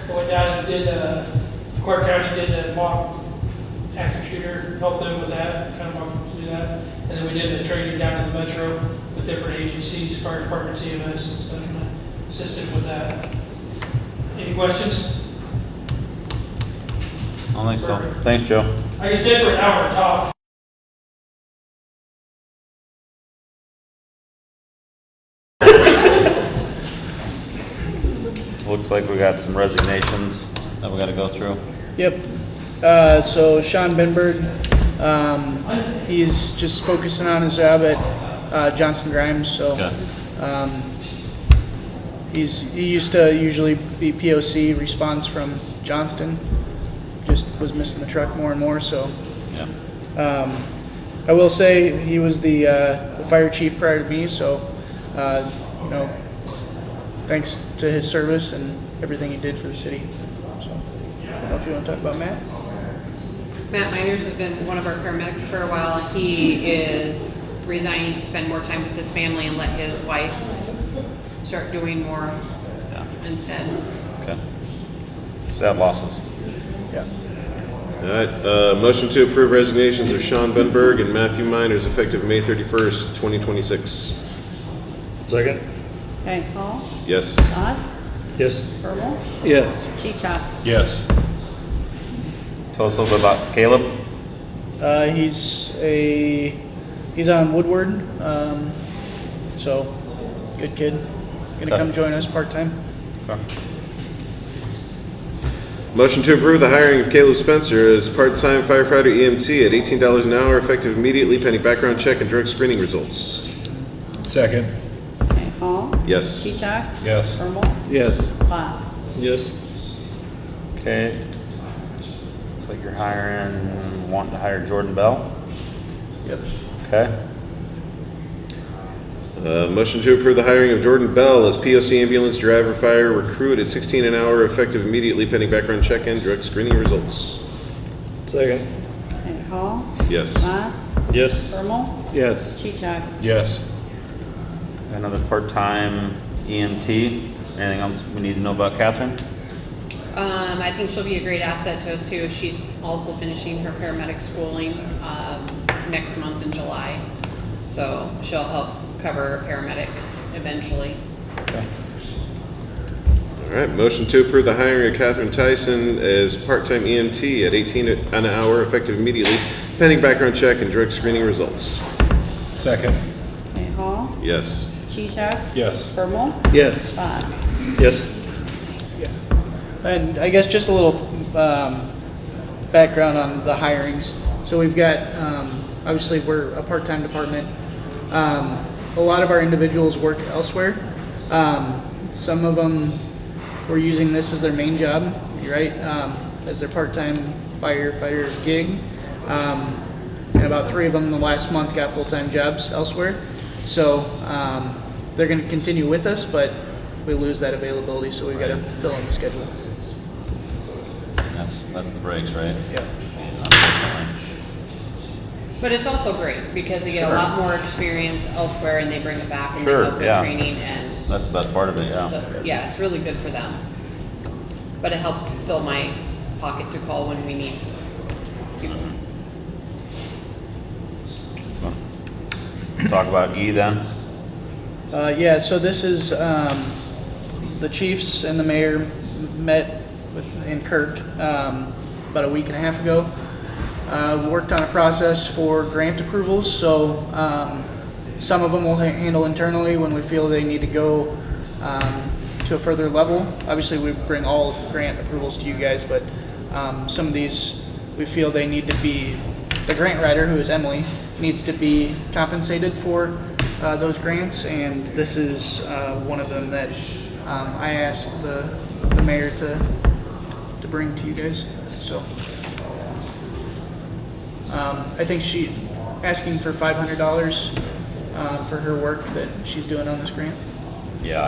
Q: Went down and did, Clark County did a mock active shooter, helped them with that, kind of walked them through that. And then we did a training down in the metro with different agencies, fire department, CMS and stuff, and I assisted with that. Any questions?
B: I don't think so. Thanks, Joe.
Q: I can stay for an hour and talk.
B: Looks like we got some resignations that we gotta go through.
S: Yep. So Sean Binberg, he's just focusing on his job at Johnson Grimes. So
B: Okay.
S: He used to usually be POC, response from Johnston. Just was missing the truck more and more, so.
B: Yeah.
S: I will say he was the fire chief prior to me, so, you know, thanks to his service and everything he did for the city. So, I don't know if you want to talk about Matt?
T: Matt Miners has been one of our paramedics for a while. He is resigning to spend more time with his family and let his wife start doing more instead.
B: Okay. Sad losses.
S: Yeah.
D: All right, motion to approve resignations of Sean Benberg and Matthew Miners effective May 31st, 2026.
J: Second?
F: Okay, Hall,
D: Yes.
F: Haas,
J: Yes.
F: Bermal,
J: Yes.
F: Chichak.
O: Yes.
B: Tell us a little bit about Caleb.
S: He's on Woodward, so good kid. Gonna come join us part-time.
B: Okay.
D: Motion to approve the hiring of Caleb Spencer as part-time firefighter EMT at $18 an hour effective immediately pending background check and drug screening results.
O: Second.
F: Okay, Hall,
D: Yes.
F: Chichak.
O: Yes.
F: Bermal,
J: Yes.
F: Haas.
J: Yes.
B: Okay. Looks like you're wanting to hire Jordan Bell.
S: Yep.
B: Okay.
D: Motion to approve the hiring of Jordan Bell as POC ambulance driver fire recruit at $16 an hour effective immediately pending background check and drug screening results.
J: Second?
F: Okay, Hall,
D: Yes.
F: Haas,
J: Yes.
F: Bermal,
J: Yes.
F: Chichak.
O: Yes.
B: Another part-time EMT. Anything else we need to know about Catherine?
T: I think she'll be a great asset to us too. She's also finishing her paramedic schooling next month in July. So she'll help cover paramedic eventually.
B: Okay.
D: All right, motion to approve the hiring of Catherine Tyson as part-time EMT at $18 an hour effective immediately pending background check and drug screening results.
O: Second.
F: Okay, Hall,
D: Yes.
F: Chichak.
O: Yes.
F: Bermal,
J: Yes.
F: Haas.
J: Yes.
S: And I guess just a little background on the hirings. So we've got, obviously we're a part-time department. A lot of our individuals work elsewhere. Some of them were using this as their main job, right? As their part-time firefighter gig. And about 3 of them in the last month got full-time jobs elsewhere. So they're going to continue with us, but we lose that availability, so we've got to fill in the schedule.
B: That's the breaks, right?
S: Yeah.
B: Unfortunately.
T: But it's also great because they get a lot more experience elsewhere and they bring it back and
B: Sure,
T: they help with
B: yeah.
T: training and
B: That's the best part of it, yeah.
T: so, yeah, it's really good for them. But it helps fill my pocket to call when we need people.
B: Talk about E then.
S: Yeah, so this is, the chiefs and the mayor met in Kirk about a week and a half ago. We worked on a process for grant approvals, so some of them we'll handle internally when we feel they need to go to a further level. Obviously, we bring all grant approvals to you guys, but some of these we feel they need to be, the grant writer, who is Emily, needs to be compensated for those grants, and this is one of them that I asked the mayor to bring to you guys. So I think she asking for $500 for her work that she's doing on this grant.
B: Yeah,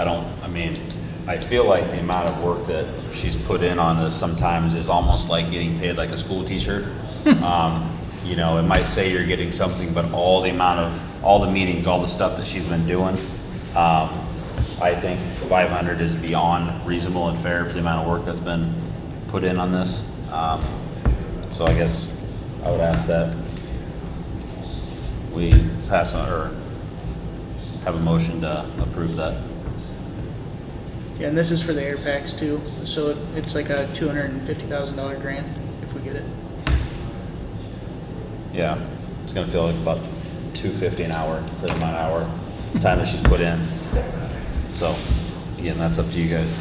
B: I feel like the amount of work that she's put in on this sometimes is almost like getting paid like a school teacher. You know, it might say you're getting something, but all the meetings, all the stuff that she's been doing, I think 500 is beyond reasonable and fair for the amount of work that's been put in on this. So I guess I would ask that we pass on, or have a motion to approve that.
S: Yeah, and this is for the air packs too, so it's like a $250,000 grant if we get it.
B: Yeah, it's gonna feel like about $250 an hour for the amount of time that she's put in. So, again, that's up to you guys.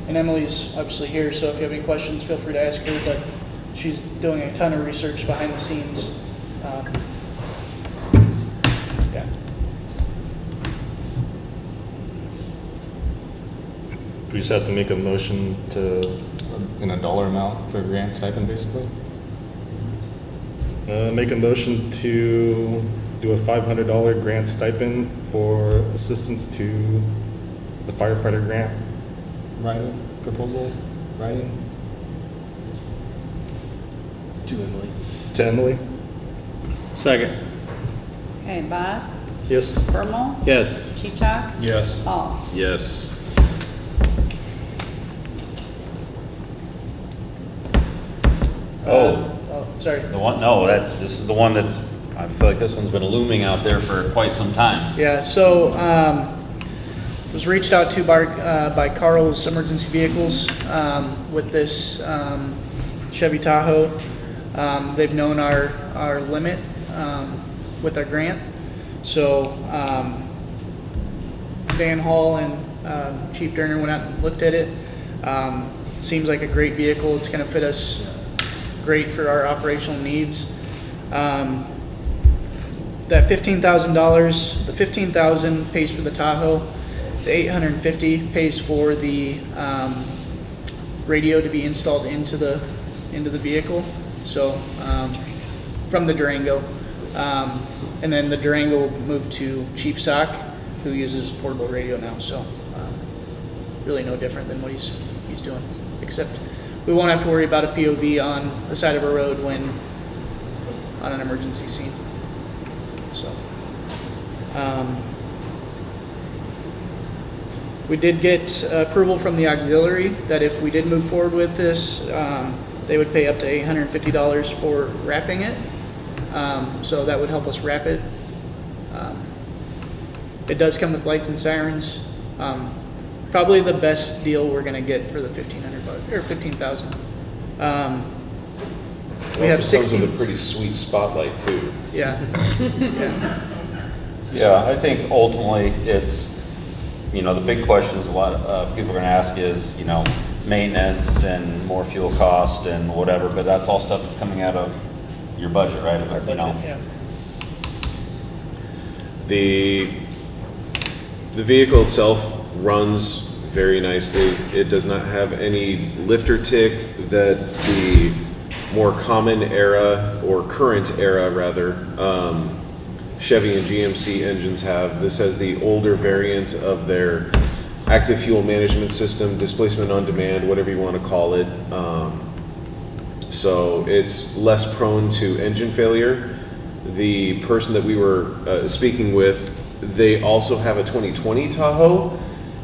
S: And Emily's obviously here, so if you have any questions, feel free to ask her, but she's doing a ton of research behind the scenes. Yeah.
J: we just have to make a motion to, in a dollar amount for grant stipend, basically? Make a motion to do a $500 grant stipend for assistance to the firefighter grant writing proposal, writing.
M: To Emily.
J: To Emily?
E: Second.
F: Okay, Boss,
J: Yes.
F: Bermal,
E: Yes.
F: Cheechak,
O: Yes.
F: Hall.
D: Yes.
S: Oh, sorry.
B: The one, no, this is the one that's, I feel like this one's been looming out there for quite some time.
S: Yeah, so, was reached out to by Carl's Emergency Vehicles, with this, Chevy Tahoe. They've known our limit, with our grant. So, Van Hall and, Chief Durner went out and looked at it. Seems like a great vehicle. It's gonna fit us great for our operational needs. That $15,000, the $15,000 pays for the Tahoe. The $850 pays for the radio to be installed into the vehicle. So from the Durango, and then the Durango will move to Chief Sock, who uses a portable radio now. So really no different than what he's doing, except we won't have to worry about a POV on the side of a road when on an emergency scene. So, we did get approval from the auxiliary that if we did move forward with this, they would pay up to $850 for wrapping it. So that would help us wrap it. It does come with lights and sirens. Probably the best deal we're gonna get for the $1,500 or $15,000. We have 16.
D: Comes with a pretty sweet spotlight too.
S: Yeah. Yeah.
B: Yeah, I think ultimately it's, the big questions a lot of people are gonna ask is, maintenance and more fuel cost and whatever, but that's all stuff that's coming out of your budget, right?
S: Yeah.
D: The vehicle itself runs very nicely. It does not have any lifter tick that the more common era, or current era rather, Chevy and GMC engines have. This has the older variant of their active fuel management system, displacement on demand, whatever you want to call it. So it's less prone to engine failure. The person that we were speaking with, they also have a 2020 Tahoe,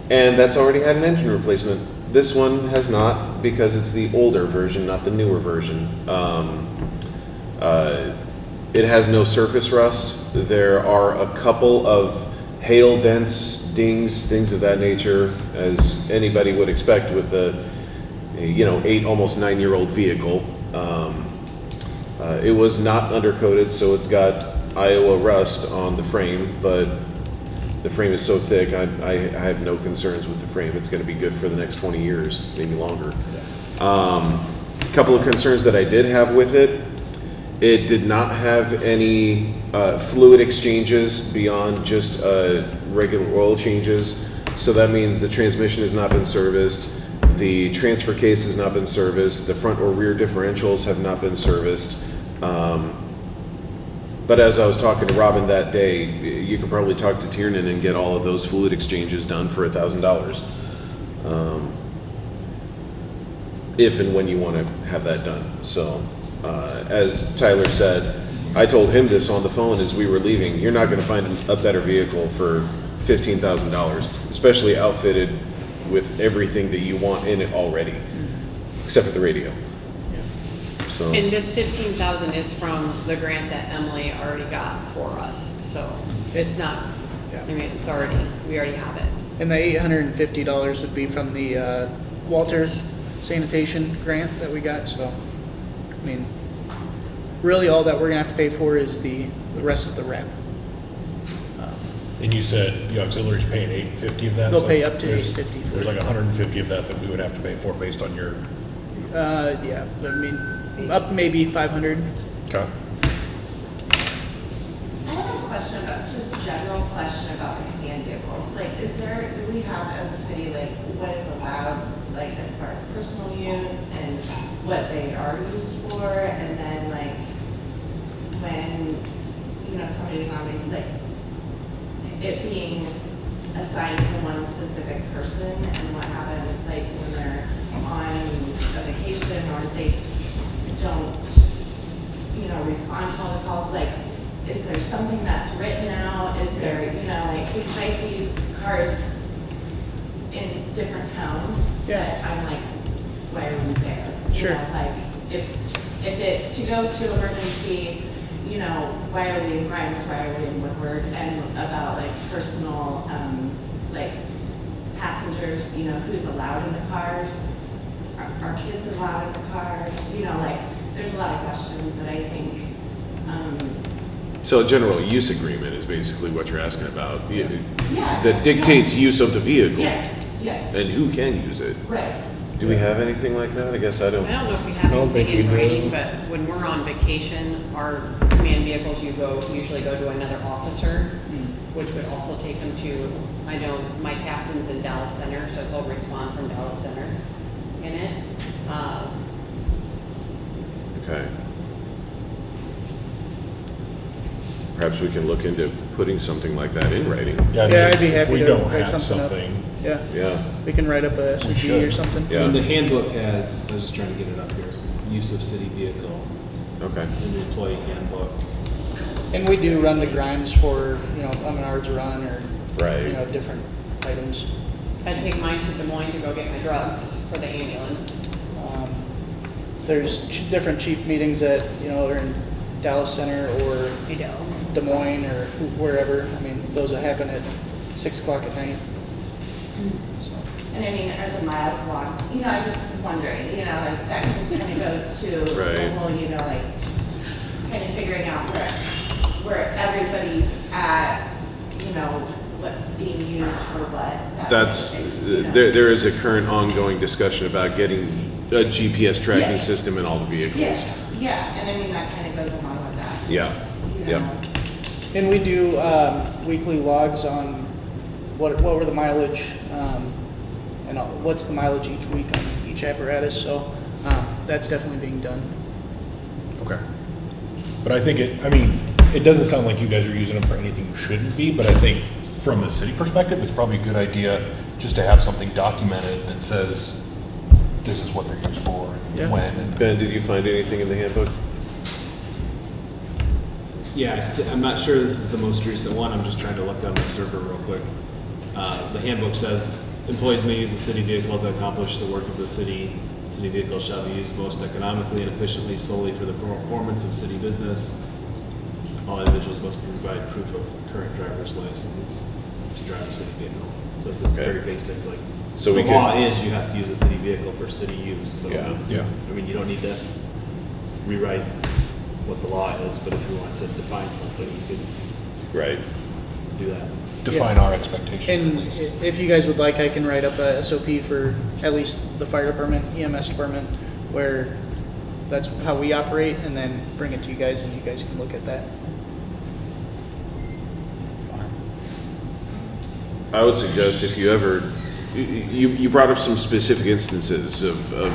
D: and that's already had an engine replacement. This one has not, because it's the older version, not the newer version. It has no surface rust. There are a couple of hail dents, dings, things of that nature, as anybody would expect with a 8, almost 9-year-old vehicle. It was not undercoated, so it's got Iowa rust on the frame, but the frame is so thick, I have no concerns with the frame. It's going to be good for the next 20 years, maybe longer. A couple of concerns that I did have with it: it did not have any fluid exchanges beyond just regular oil changes. So that means the transmission has not been serviced, the transfer case has not been serviced, the front or rear differentials have not been serviced. But as I was talking to Robin that day, you could probably talk to Tiernan and get all of those fluid exchanges done for $1,000. If and when you want to have that done. So, as Tyler said, I told him this on the phone as we were leaving: you're not going to find a better vehicle for $15,000, especially outfitted with everything that you want in it already, except for the radio. So.
T: And this 15,000 is from the grant that Emily already got for us, so it's not, it's already, we already have it.
S: And the $850 would be from the Walter Sanitation grant that we got. So, really all that we're gonna have to pay for is the rest of the wrap.
O: And you said the auxiliary's paying $850 of that?
S: They'll
O: so
S: pay up to
O: there's-
S: $850.
O: There's like $150 of that we would have to pay for based on your.
S: Yeah, up maybe 500.
O: Okay.
U: I have a question about, just general question about companion vehicles. Like, do we have as a city, what is allowed
G: what they are used for, and then like, when, you know, somebody's on, like, it being assigned to one specific person, and what happens, like, when they're on a vacation, or they don't, you know, respond to all the calls, like, is there something that's written out? Is there, you know, like, because I see cars in different towns that I'm like, why are we there?
S: Sure.
G: You know, like, if it's to go to emergency, you know, why are we in Grimes, why are we in Woodward? And about like personal, like passengers, you know, who's allowed in the cars? Are kids allowed in the cars? You know, like, there's a lot of questions that I think,
D: So a general use agreement is basically what you're asking about.
G: Yeah.
D: That dictates use of the vehicle.
G: Yeah, yes.
D: And who can use it.
G: Right.
D: Do we have anything like that? I guess I don't.
T: I don't know if we have anything in writing, but when we're on vacation, our command vehicles, usually go to another officer, which would also take them to, I know my captain's in Dallas Center, so he'll respond from Dallas Center in it.
D: Okay. Perhaps we can look into putting something like that in writing.
S: Yeah, I'd be
O: if
S: happy
O: we
S: to
O: don't
S: write
O: have
S: something up.
O: something,
S: Yeah.
D: Yeah.
S: We can write up a
O: We
S: SOP
O: should.
S: or something.
D: Yeah.
M: And the handbook has, I was just trying to get it up here, use of city vehicle.
D: Okay.
M: In the employee handbook.
S: And we do run the Grimes for, you know, a Menards run or,
D: Right.
S: you know, different items.
T: I take mine to Des Moines to go get my drugs for the ambulance.
S: There's different chief meetings that, you know, are in Dallas Center or Des Moines or wherever. I mean, those that happen at 6 o'clock at night.
G: And I mean, are the miles locked? You know, I'm just wondering, you know, like, that just kind of goes to the
D: Right.
G: whole, you know, like, just kind of figuring out where everybody's at, you know, what's being used for what. that
D: That's,
G: kind of thing, you know.
D: there is a current ongoing discussion about getting a GPS tracking
G: Yeah.
D: system in all the vehicles.
G: Yeah, and I mean, that kind of goes along with that.
D: Yeah.
G: You know,
S: And we do weekly logs on what were the mileage, and what's the mileage each week on each apparatus. So that's definitely being done.
O: Okay. But I think it doesn't sound like you guys are using them for anything you shouldn't be, but I think from a city perspective, it's probably a good idea just to have something documented that says this is what they're used for and
S: Yeah.
O: when. And
D: Ben, did you find anything in the handbook?
M: Yeah, I'm not sure this is the most recent one. I'm just trying to look on my server real quick. The handbook says employees may use a city vehicle to accomplish the work of the city. City vehicle shall be used most economically and efficiently solely for the performance of city business. All individuals must provide proof of current driver's license to drive a city vehicle. So it's a very basic, like,
D: So
M: the
D: we
M: law
D: could-
M: is you have to use a city vehicle for city use. So,
D: Yeah.
O: Yeah.
M: I mean, you don't need to rewrite what the law is, but if you want to define something, you could
D: Right.
M: do that.
O: define our expectations at
S: And
O: least.
S: if you guys would like, I can write up a SOP for at least the fire department, EMS department, where that's how we operate, and then bring it to you guys, and you guys can look at that.
D: I would suggest if you ever, you brought up some specific instances of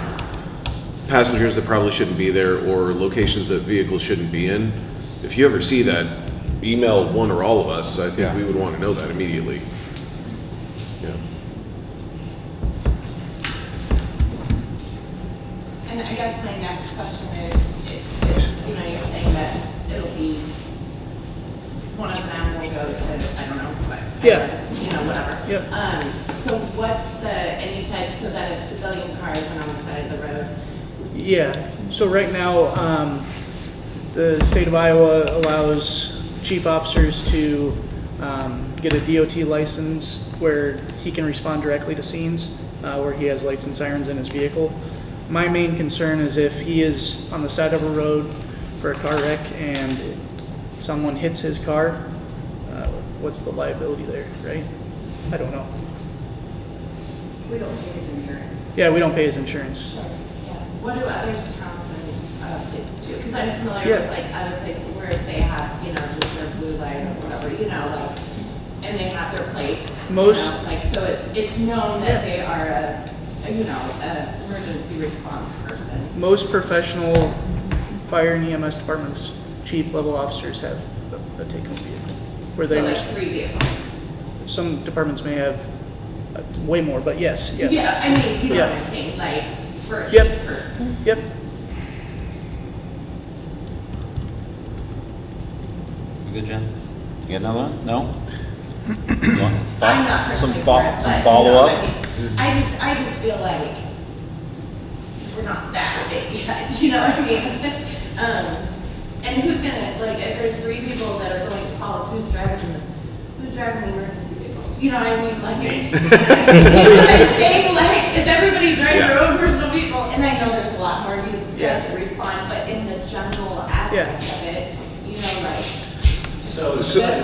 D: passengers that probably shouldn't be there or locations that vehicles shouldn't be in. If you ever see that, email one or all of us. I think we would want to know that immediately. Yeah.
G: And I guess my next question is, you know, you're saying that it'll be, one of them will go to, I don't know, what,
S: Yeah.
G: you know, whatever.
S: Yep.
G: So what's and you said, so that is civilian cars and on the side of the road?
S: Yeah, so right now, the state of Iowa allows chief officers to get a DOT license where he can respond directly to scenes, where he has lights and sirens in his vehicle. My main concern is if he is on the side of a road for a car wreck and someone hits his car, what's the liability there, right? I don't know.
G: We don't pay his insurance.
S: Yeah, we don't pay his insurance.
G: Sure, yeah. What do other towns and places do? Because I'm familiar
S: Yeah.
G: with like other places where they have, you know, just their blue light or whatever, you know, like, and they have their plates. you
S: Most-
G: know, like, so it's known that they are a
L: an emergency response person.
S: Most professional fire and EMS departments, chief level officers have a take-home vehicle. Where
L: So
S: they
L: like 3 vehicles.
S: some departments may have way more, but yes, yeah.
L: Yeah, I mean, you know
S: Yeah.
L: what I'm saying, like, for each
S: Yep.
L: person.
S: Yep.
B: Good, Jen? You got another one? No? You want
L: I'm not
B: some
L: personally
B: fo-
L: for it,
B: some
L: but,
B: follow-up?
L: I mean, I just feel like we're not that big yet, you know what I mean? And who's gonna, like, if there's 3 people that are going to call us, who's driving the emergency vehicles? You know what I mean? Like, you know what I'm saying? Like, if everybody drives their own personal vehicle, and I know there's a lot more you guys that respond, but in the general aspect of it, you know, like,
K: So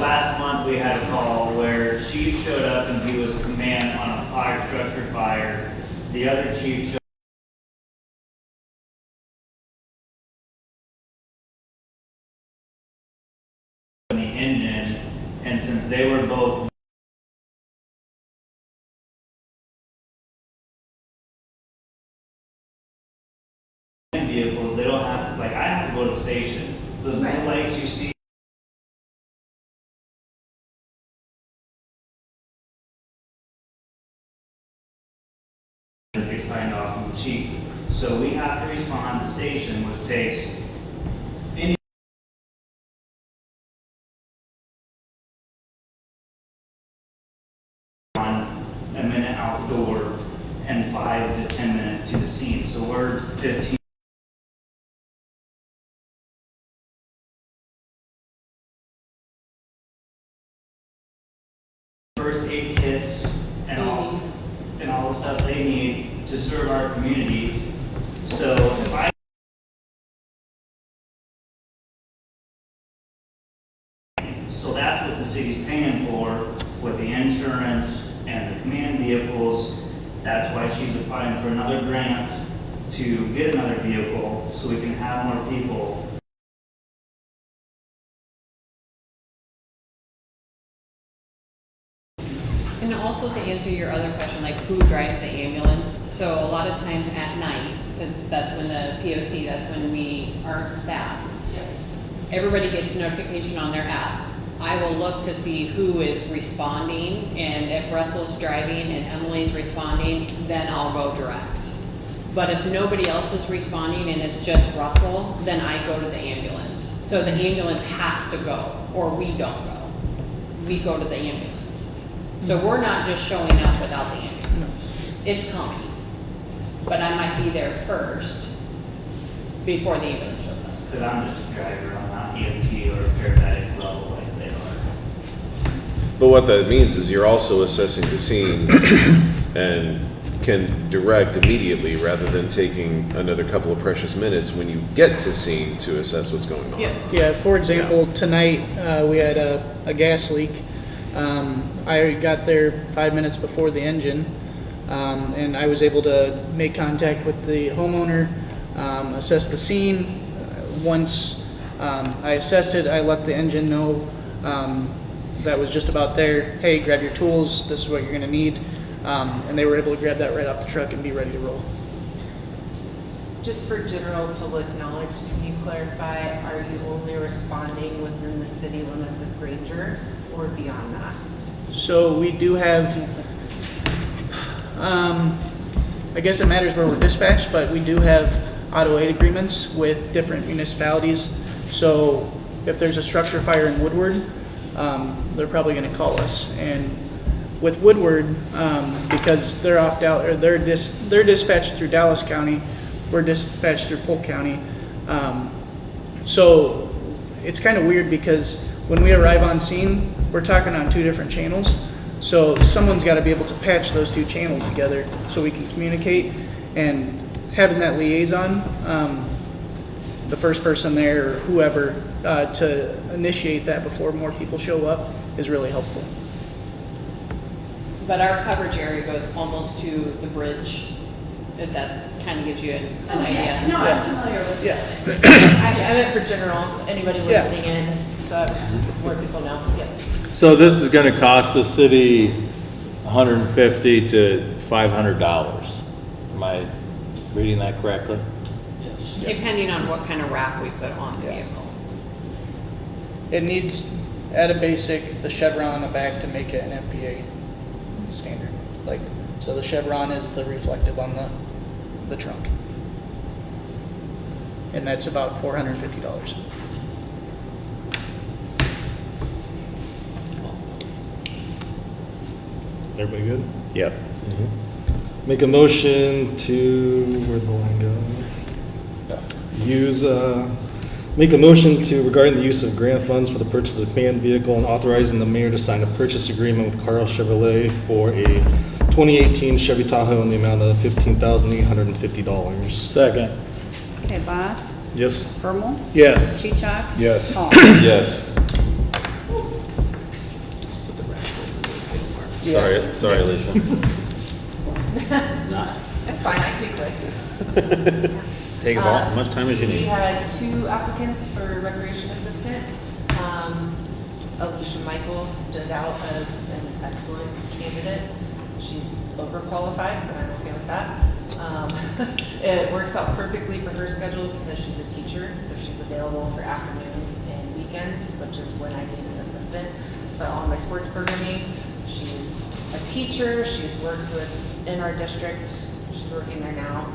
K: last month, we had a call where chief showed up and he was command on a 5-structure fire. The other chief showed up in the engine, and since they were both vehicles, they don't have to, like, I have to go to the station. Those blue lights you see that they signed off on the chief. So we have to respond to station, which takes any a minute outdoor and 5 to 10 minutes to the scene. So we're 15. First aid kits and all the stuff they need to serve our community. So if I so that's what the city's paying for with the insurance and the command vehicles. That's why she's applying for another grant to get another vehicle so we can have more people.
T: And also to answer your other question, like who drives the ambulance? So a lot of times at night, that's when the POC, that's when we aren't staffed. Everybody gets a notification on their app. I will look to see who is responding, and if Russell's driving and Emily's responding, then I'll go direct. But if nobody else is responding and it's just Russell, then I go to the ambulance. So the ambulance has to go, or we don't go. We go to the ambulance. So we're not just showing up without the ambulance. It's coming. But I might be there first before the ambulance shows up.
K: Because I'm just a driver, I'm not EMT or paramedic level like they are.
D: But what that means is you're also assessing the scene and can direct immediately rather than taking another couple of precious minutes when you get to scene to assess what's going on.
S: Yeah, for example, tonight, we had a gas leak. I got there 5 minutes before the engine, and I was able to make contact with the homeowner, assess the scene. Once I assessed it, I let the engine know that was just about there. Hey, grab your tools, this is what you're gonna need. And they were able to grab that right off the truck and be ready to roll.
G: Just for general public knowledge, can you clarify, are you only responding within the city limits of Granger or beyond that?
S: So we do have, I guess it matters where we're dispatched, but we do have auto aid agreements with different municipalities. So if there's a structure fire in Woodward, they're probably gonna call us. And with Woodward, because they're they're dispatched through Dallas County, we're dispatched through Polk County. So it's kind of weird because when we arrive on scene, we're talking on 2 different channels. So someone's got to be able to patch those 2 channels together so we can communicate. And having that liaison, the first person there or whoever to initiate that before more people show up is really helpful.
T: But our coverage area goes almost to the bridge, if that kind of gives you an idea.
L: No, I'm familiar with
S: Yeah.
G: I meant for general, anybody
S: Yeah.
G: listening in, so more people know. Yep.
E: So this is gonna cost the city $150 to $500 Am I reading that correctly?
S: Yes.
T: Depending on what kind of wrap we put on the vehicle.
S: It needs, at a basic, the chevron on the back to make it an FPA standard. Like, so the chevron is the reflective on the trunk. And that's about $450.
J: Everybody good?
E: Yep.
J: Make a motion to, where'd the line go? Make a motion to, regarding the use of grant funds for the purchase of the command vehicle and authorizing the mayor to sign a purchase agreement with Carl Chevrolet for a 2018 Chevy Tahoe in the amount of $15,850.
E: Second.
F: Okay, Boss,
J: Yes?
F: Bermal,
J: Yes.
F: Cheechak.
O: Yes.
F: Hall.
D: Yes. Sorry, Alicia.
G: That's fine, I can be quick.
B: Take as much time as you
G: We
B: need.
G: had 2 applicants for recreation assistant. Alicia Michaels stood out as an excellent candidate. She's overqualified, but I'm okay with that. It works out perfectly for her schedule because she's a teacher, so she's available for afternoons and weekends, which is when I need an assistant for all my sports programming. She's a teacher, she's worked in our district, she's working there now.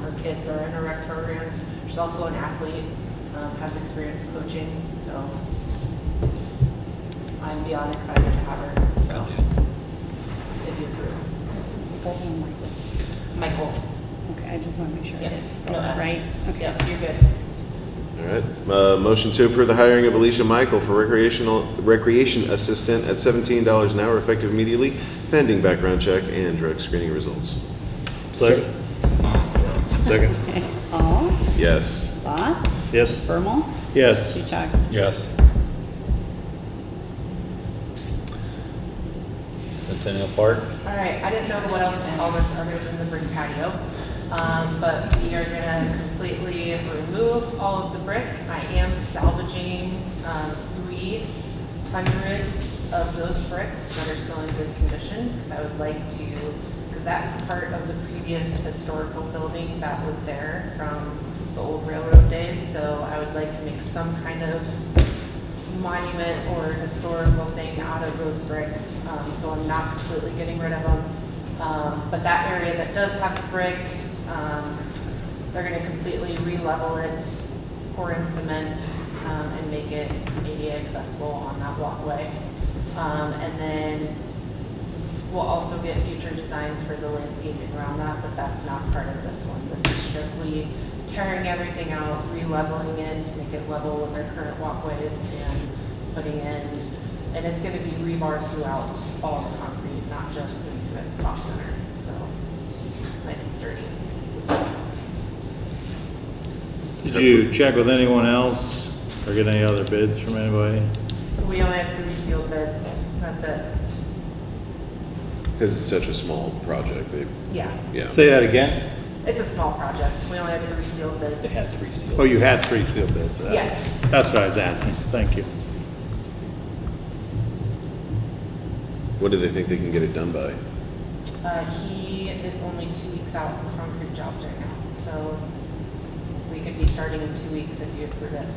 G: Her kids are in our rec programs. She's also an athlete, has experience coaching, so I'm beyond excited to have her. So, if you approve. Michael.
F: Okay, I just want to make sure I
G: Yep.
F: didn't spell
G: No
F: that
G: S.
F: right. Okay.
G: Yep, you're good.
D: All right, motion to approve the hiring of Alicia Michael for recreation assistant at $17 an hour effective immediately, pending background check and drug screening results.
J: Second. Second.
F: Okay, Hall,
D: Yes.
F: Boss,
J: Yes?
F: Bermal,
E: Yes.
F: Cheechak.
O: Yes.
B: Centennial Park.
G: All right, I didn't know what else to call this other than the brick patio. But we are gonna completely remove all of the brick. I am salvaging 300 of those bricks that are still in good condition, because I would like to, because that's part of the previous historical building that was there from the old railroad days. So I would like to make some kind of monument or historical thing out of those bricks. So I'm not completely getting rid of them. But that area that does have the brick, they're gonna completely re-level it, pour in cement, and make it ADA accessible on that walkway. And then we'll also get future designs for the landscaping around that, but that's not part of this one. This is strictly tearing everything out, re-leveling it to make it level with our current walkways and putting in, and it's gonna be rebar throughout all the concrete, not just the top center, so nice and sturdy.
E: Did you check with anyone else or get any other bids from anybody?
G: We only have 3 sealed bids, that's it.
D: Because it's such a small project,
G: Yeah,
D: yeah.
E: Say that again?
G: it's a small project, we only have 3 sealed bids.
O: They had 3 sealed.
E: Oh, you had 3 sealed bids?
G: Yes.
E: That's what I was asking. Thank you.
D: When do they think they can get it done by?
G: He is only 2 weeks out on concrete jobs right now, so we could be starting in 2 weeks if you approve it.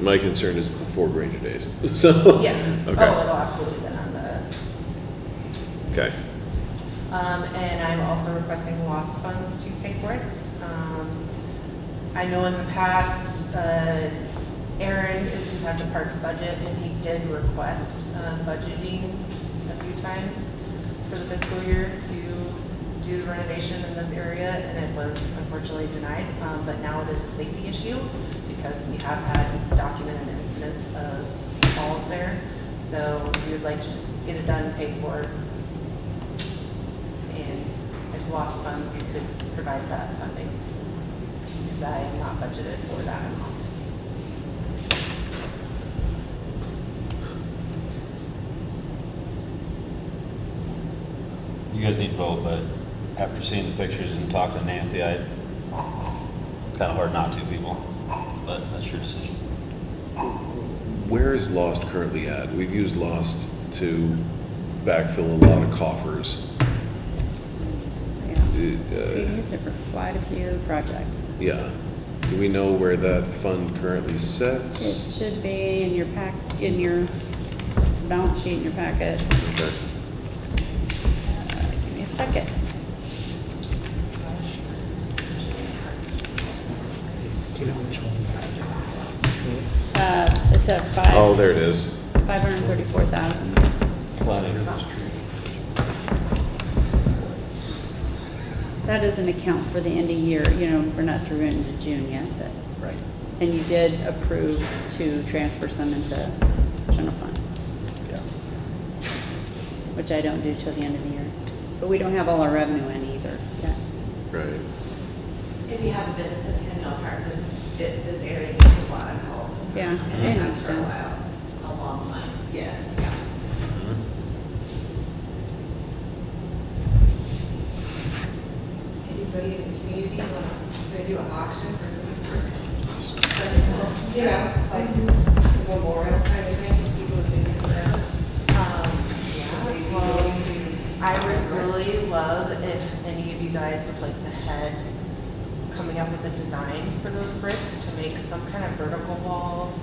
D: My concern is before Granger Days, so.
G: Yes,
D: Okay.
G: oh, it'll absolutely be on the,
D: Okay.
G: and I'm also requesting lost funds to pay for it. I know in the past, Aaron is who had the parks budget, and he did request budgeting a few times for the fiscal year to do the renovation in this area, and it was unfortunately denied. But now it is a safety issue because we have had documented incidents of falls there. So we would like to just get it done, paid for, and if lost funds could provide that funding, because I am not budgeted for that amount.
B: You guys need both, but after seeing the pictures and talking to Nancy, it's kind of hard not to, people, but that's your decision.
D: Where is Lost currently at? We've used Lost to backfill a lot of coffers.
F: We used it for quite a few projects.
D: Yeah. Do we know where that fund currently
F: It
D: sits?
F: should be in your in your balance sheet in your packet.
D: Okay.
F: Give me a second. It's a
D: Oh, there it is.
F: 534,000. That doesn't account for the end of year, we're not through into June yet, but.
O: Right.
F: And you did approve to transfer some into general fund.
O: Yeah.
F: Which I don't do till the end of the year. But we don't have all our revenue in either yet.
D: Right.
G: If you haven't been to Centennial Park, this area needs a lot of help.
F: Yeah,
G: And
F: it
G: it has
F: needs
G: for a
F: to.
G: while, a long time, yes, yeah.
I: Anybody in the community want to do an auction for some bricks? Like a memorial kind of thing, people have been here forever.
G: Well, I would really love if any of you guys would like to head coming up with a design for those bricks to make some kind of vertical wall.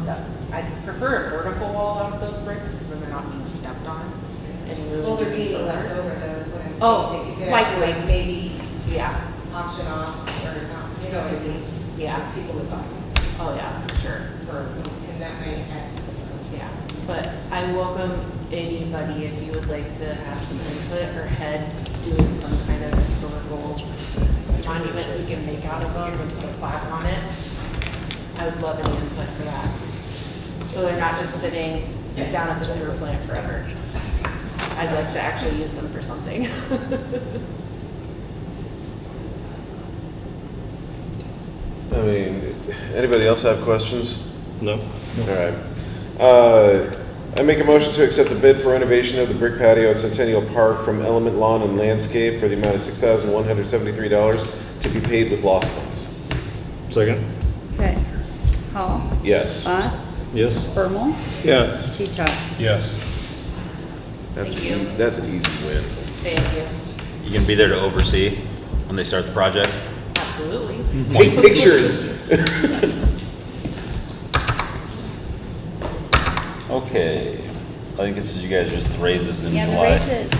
G: That I prefer a vertical wall out of those bricks because then they're not being stepped on. And really
I: Well, they're
G: being
I: being left
G: delivered.
I: over though, is what I'm saying.
G: Oh,
I: That you could
G: likely.
I: actually maybe
G: Yeah,
I: auction off or not, you know what I mean?
G: yeah.
I: People would buy
G: Oh, yeah, for sure.
I: for, and that might impact.
G: Yeah, but I welcome anybody if you would like to have some input or head doing some kind of historical monument we can make out of them and put a plaque on it. I would love any input for that. So they're not just sitting down at the sewer plant forever. I'd like to actually use them for something.
D: I mean, anybody else have questions?
J: No.
D: All right. I make a motion to accept the bid for renovation of the brick patio at Centennial Park from Element Lawn and Landscape for the amount of $6,173 to be paid with lost funds.
J: Second?
F: Okay. Hall?
D: Yes.
F: Boss?
J: Yes.
F: Bermal?
J: Yes.
F: Cheechak?
O: Yes.
D: That's
G: Thank you.
D: That's an easy win.
G: Thank you.
B: You gonna be there to oversee when they start the project?
G: Absolutely.
D: Take pictures.
B: Okay, I think this is you guys just raises in
F: Yeah, the
B: July.
F: raises.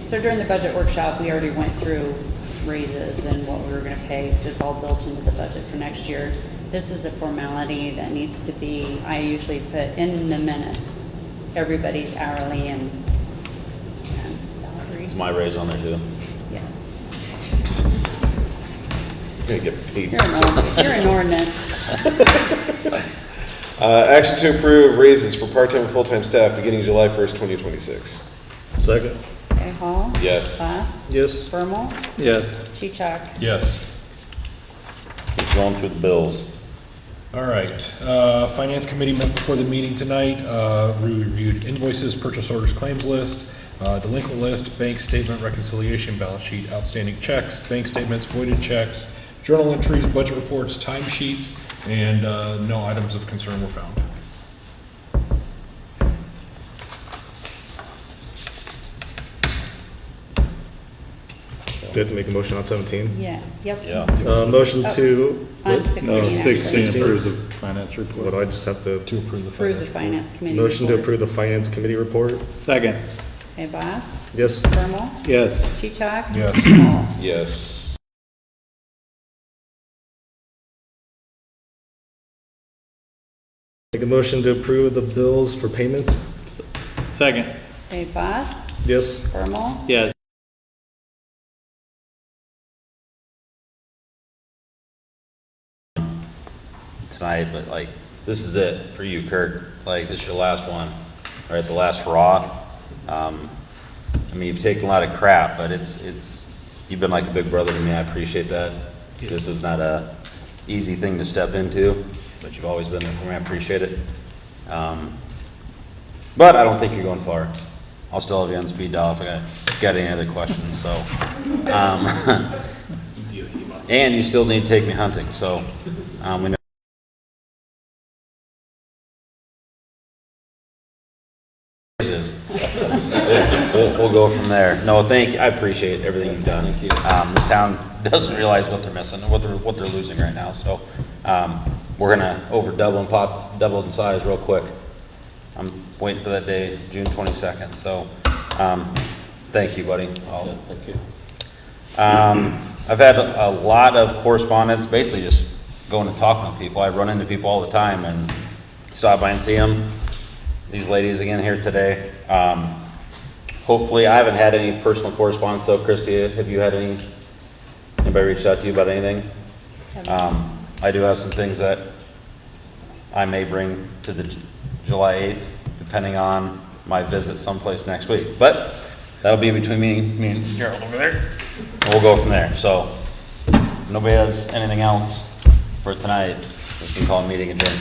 F: So during the budget workshop, we already went through raises and what we were gonna pay, because it's all built into the budget for next year. This is a formality that needs to be, I usually put in the minutes, everybody's hourly and salary.
B: Is my raise on there too?
F: Yeah.
D: You're gonna get paid.
F: You're an ordinance.
D: Action to approve raises for part-time and full-time staff beginning July 1st, 2026.
J: Second?
F: Okay, Hall?
D: Yes.
F: Boss?
J: Yes.
F: Bermal?
J: Yes.
F: Cheechak?
O: Yes.
B: Keep going through the bills.
O: All right. Finance Committee met before the meeting tonight. We reviewed invoices, purchase orders, claims list, delinquent list, bank statement, reconciliation, balance sheet, outstanding checks, bank statements, voided checks, journal entries, budget reports, timesheets, and no items of concern were found.
J: Do you have to make a motion on 17?
F: Yeah, yep.
B: Yeah.
J: Motion
F: Oh,
J: to.
F: on
J: what?
F: 16,
J: No,
F: actually.
J: 16 approve the finance report. What do I just have to?
O: To approve the
F: Approve the
O: finance.
F: finance committee.
J: Motion to
F: report.
J: approve the finance committee report? Second.
F: Okay, Boss?
J: Yes.
F: Bermal?
J: Yes.
F: Cheechak?
O: Yes.
F: Hall?
D: Yes.
J: Make a motion to approve the bills for payment? Second.
F: Okay, Boss?
J: Yes.
F: Bermal?
J: Yes.
B: Tonight, but like, this is it for you, Kirk. Like, this is your last one, or at the last hurrah. I mean, you've taken a lot of crap, but you've been like a big brother to me. I appreciate that. This is not a easy thing to step into, but you've always been there for me. I appreciate it. But I don't think you're going far. I'll still have you on speed dial if I got any other questions, so. And you still need to take me hunting, so, we know. we'll go from there. No, thank you, I appreciate everything you've done. Thank you. This town doesn't realize what they're missing, what they're losing right now, so, we're gonna double in size real quick. I'm waiting for that day, June 22nd, so, thank you, buddy.
H: Thank you.
B: I've had a lot of correspondence, basically just going and talking to people. I run into people all the time and stop by and see them. These ladies again here today. Hopefully, I haven't had any personal correspondence though. Christy, have you had anybody reached out to you about anything? I do have some things that I may bring to the July 8th, depending on my visit someplace next week. But that'll be between me and Gerald over there. And we'll go from there. So, if nobody has anything else for tonight, we can call a meeting adjourned.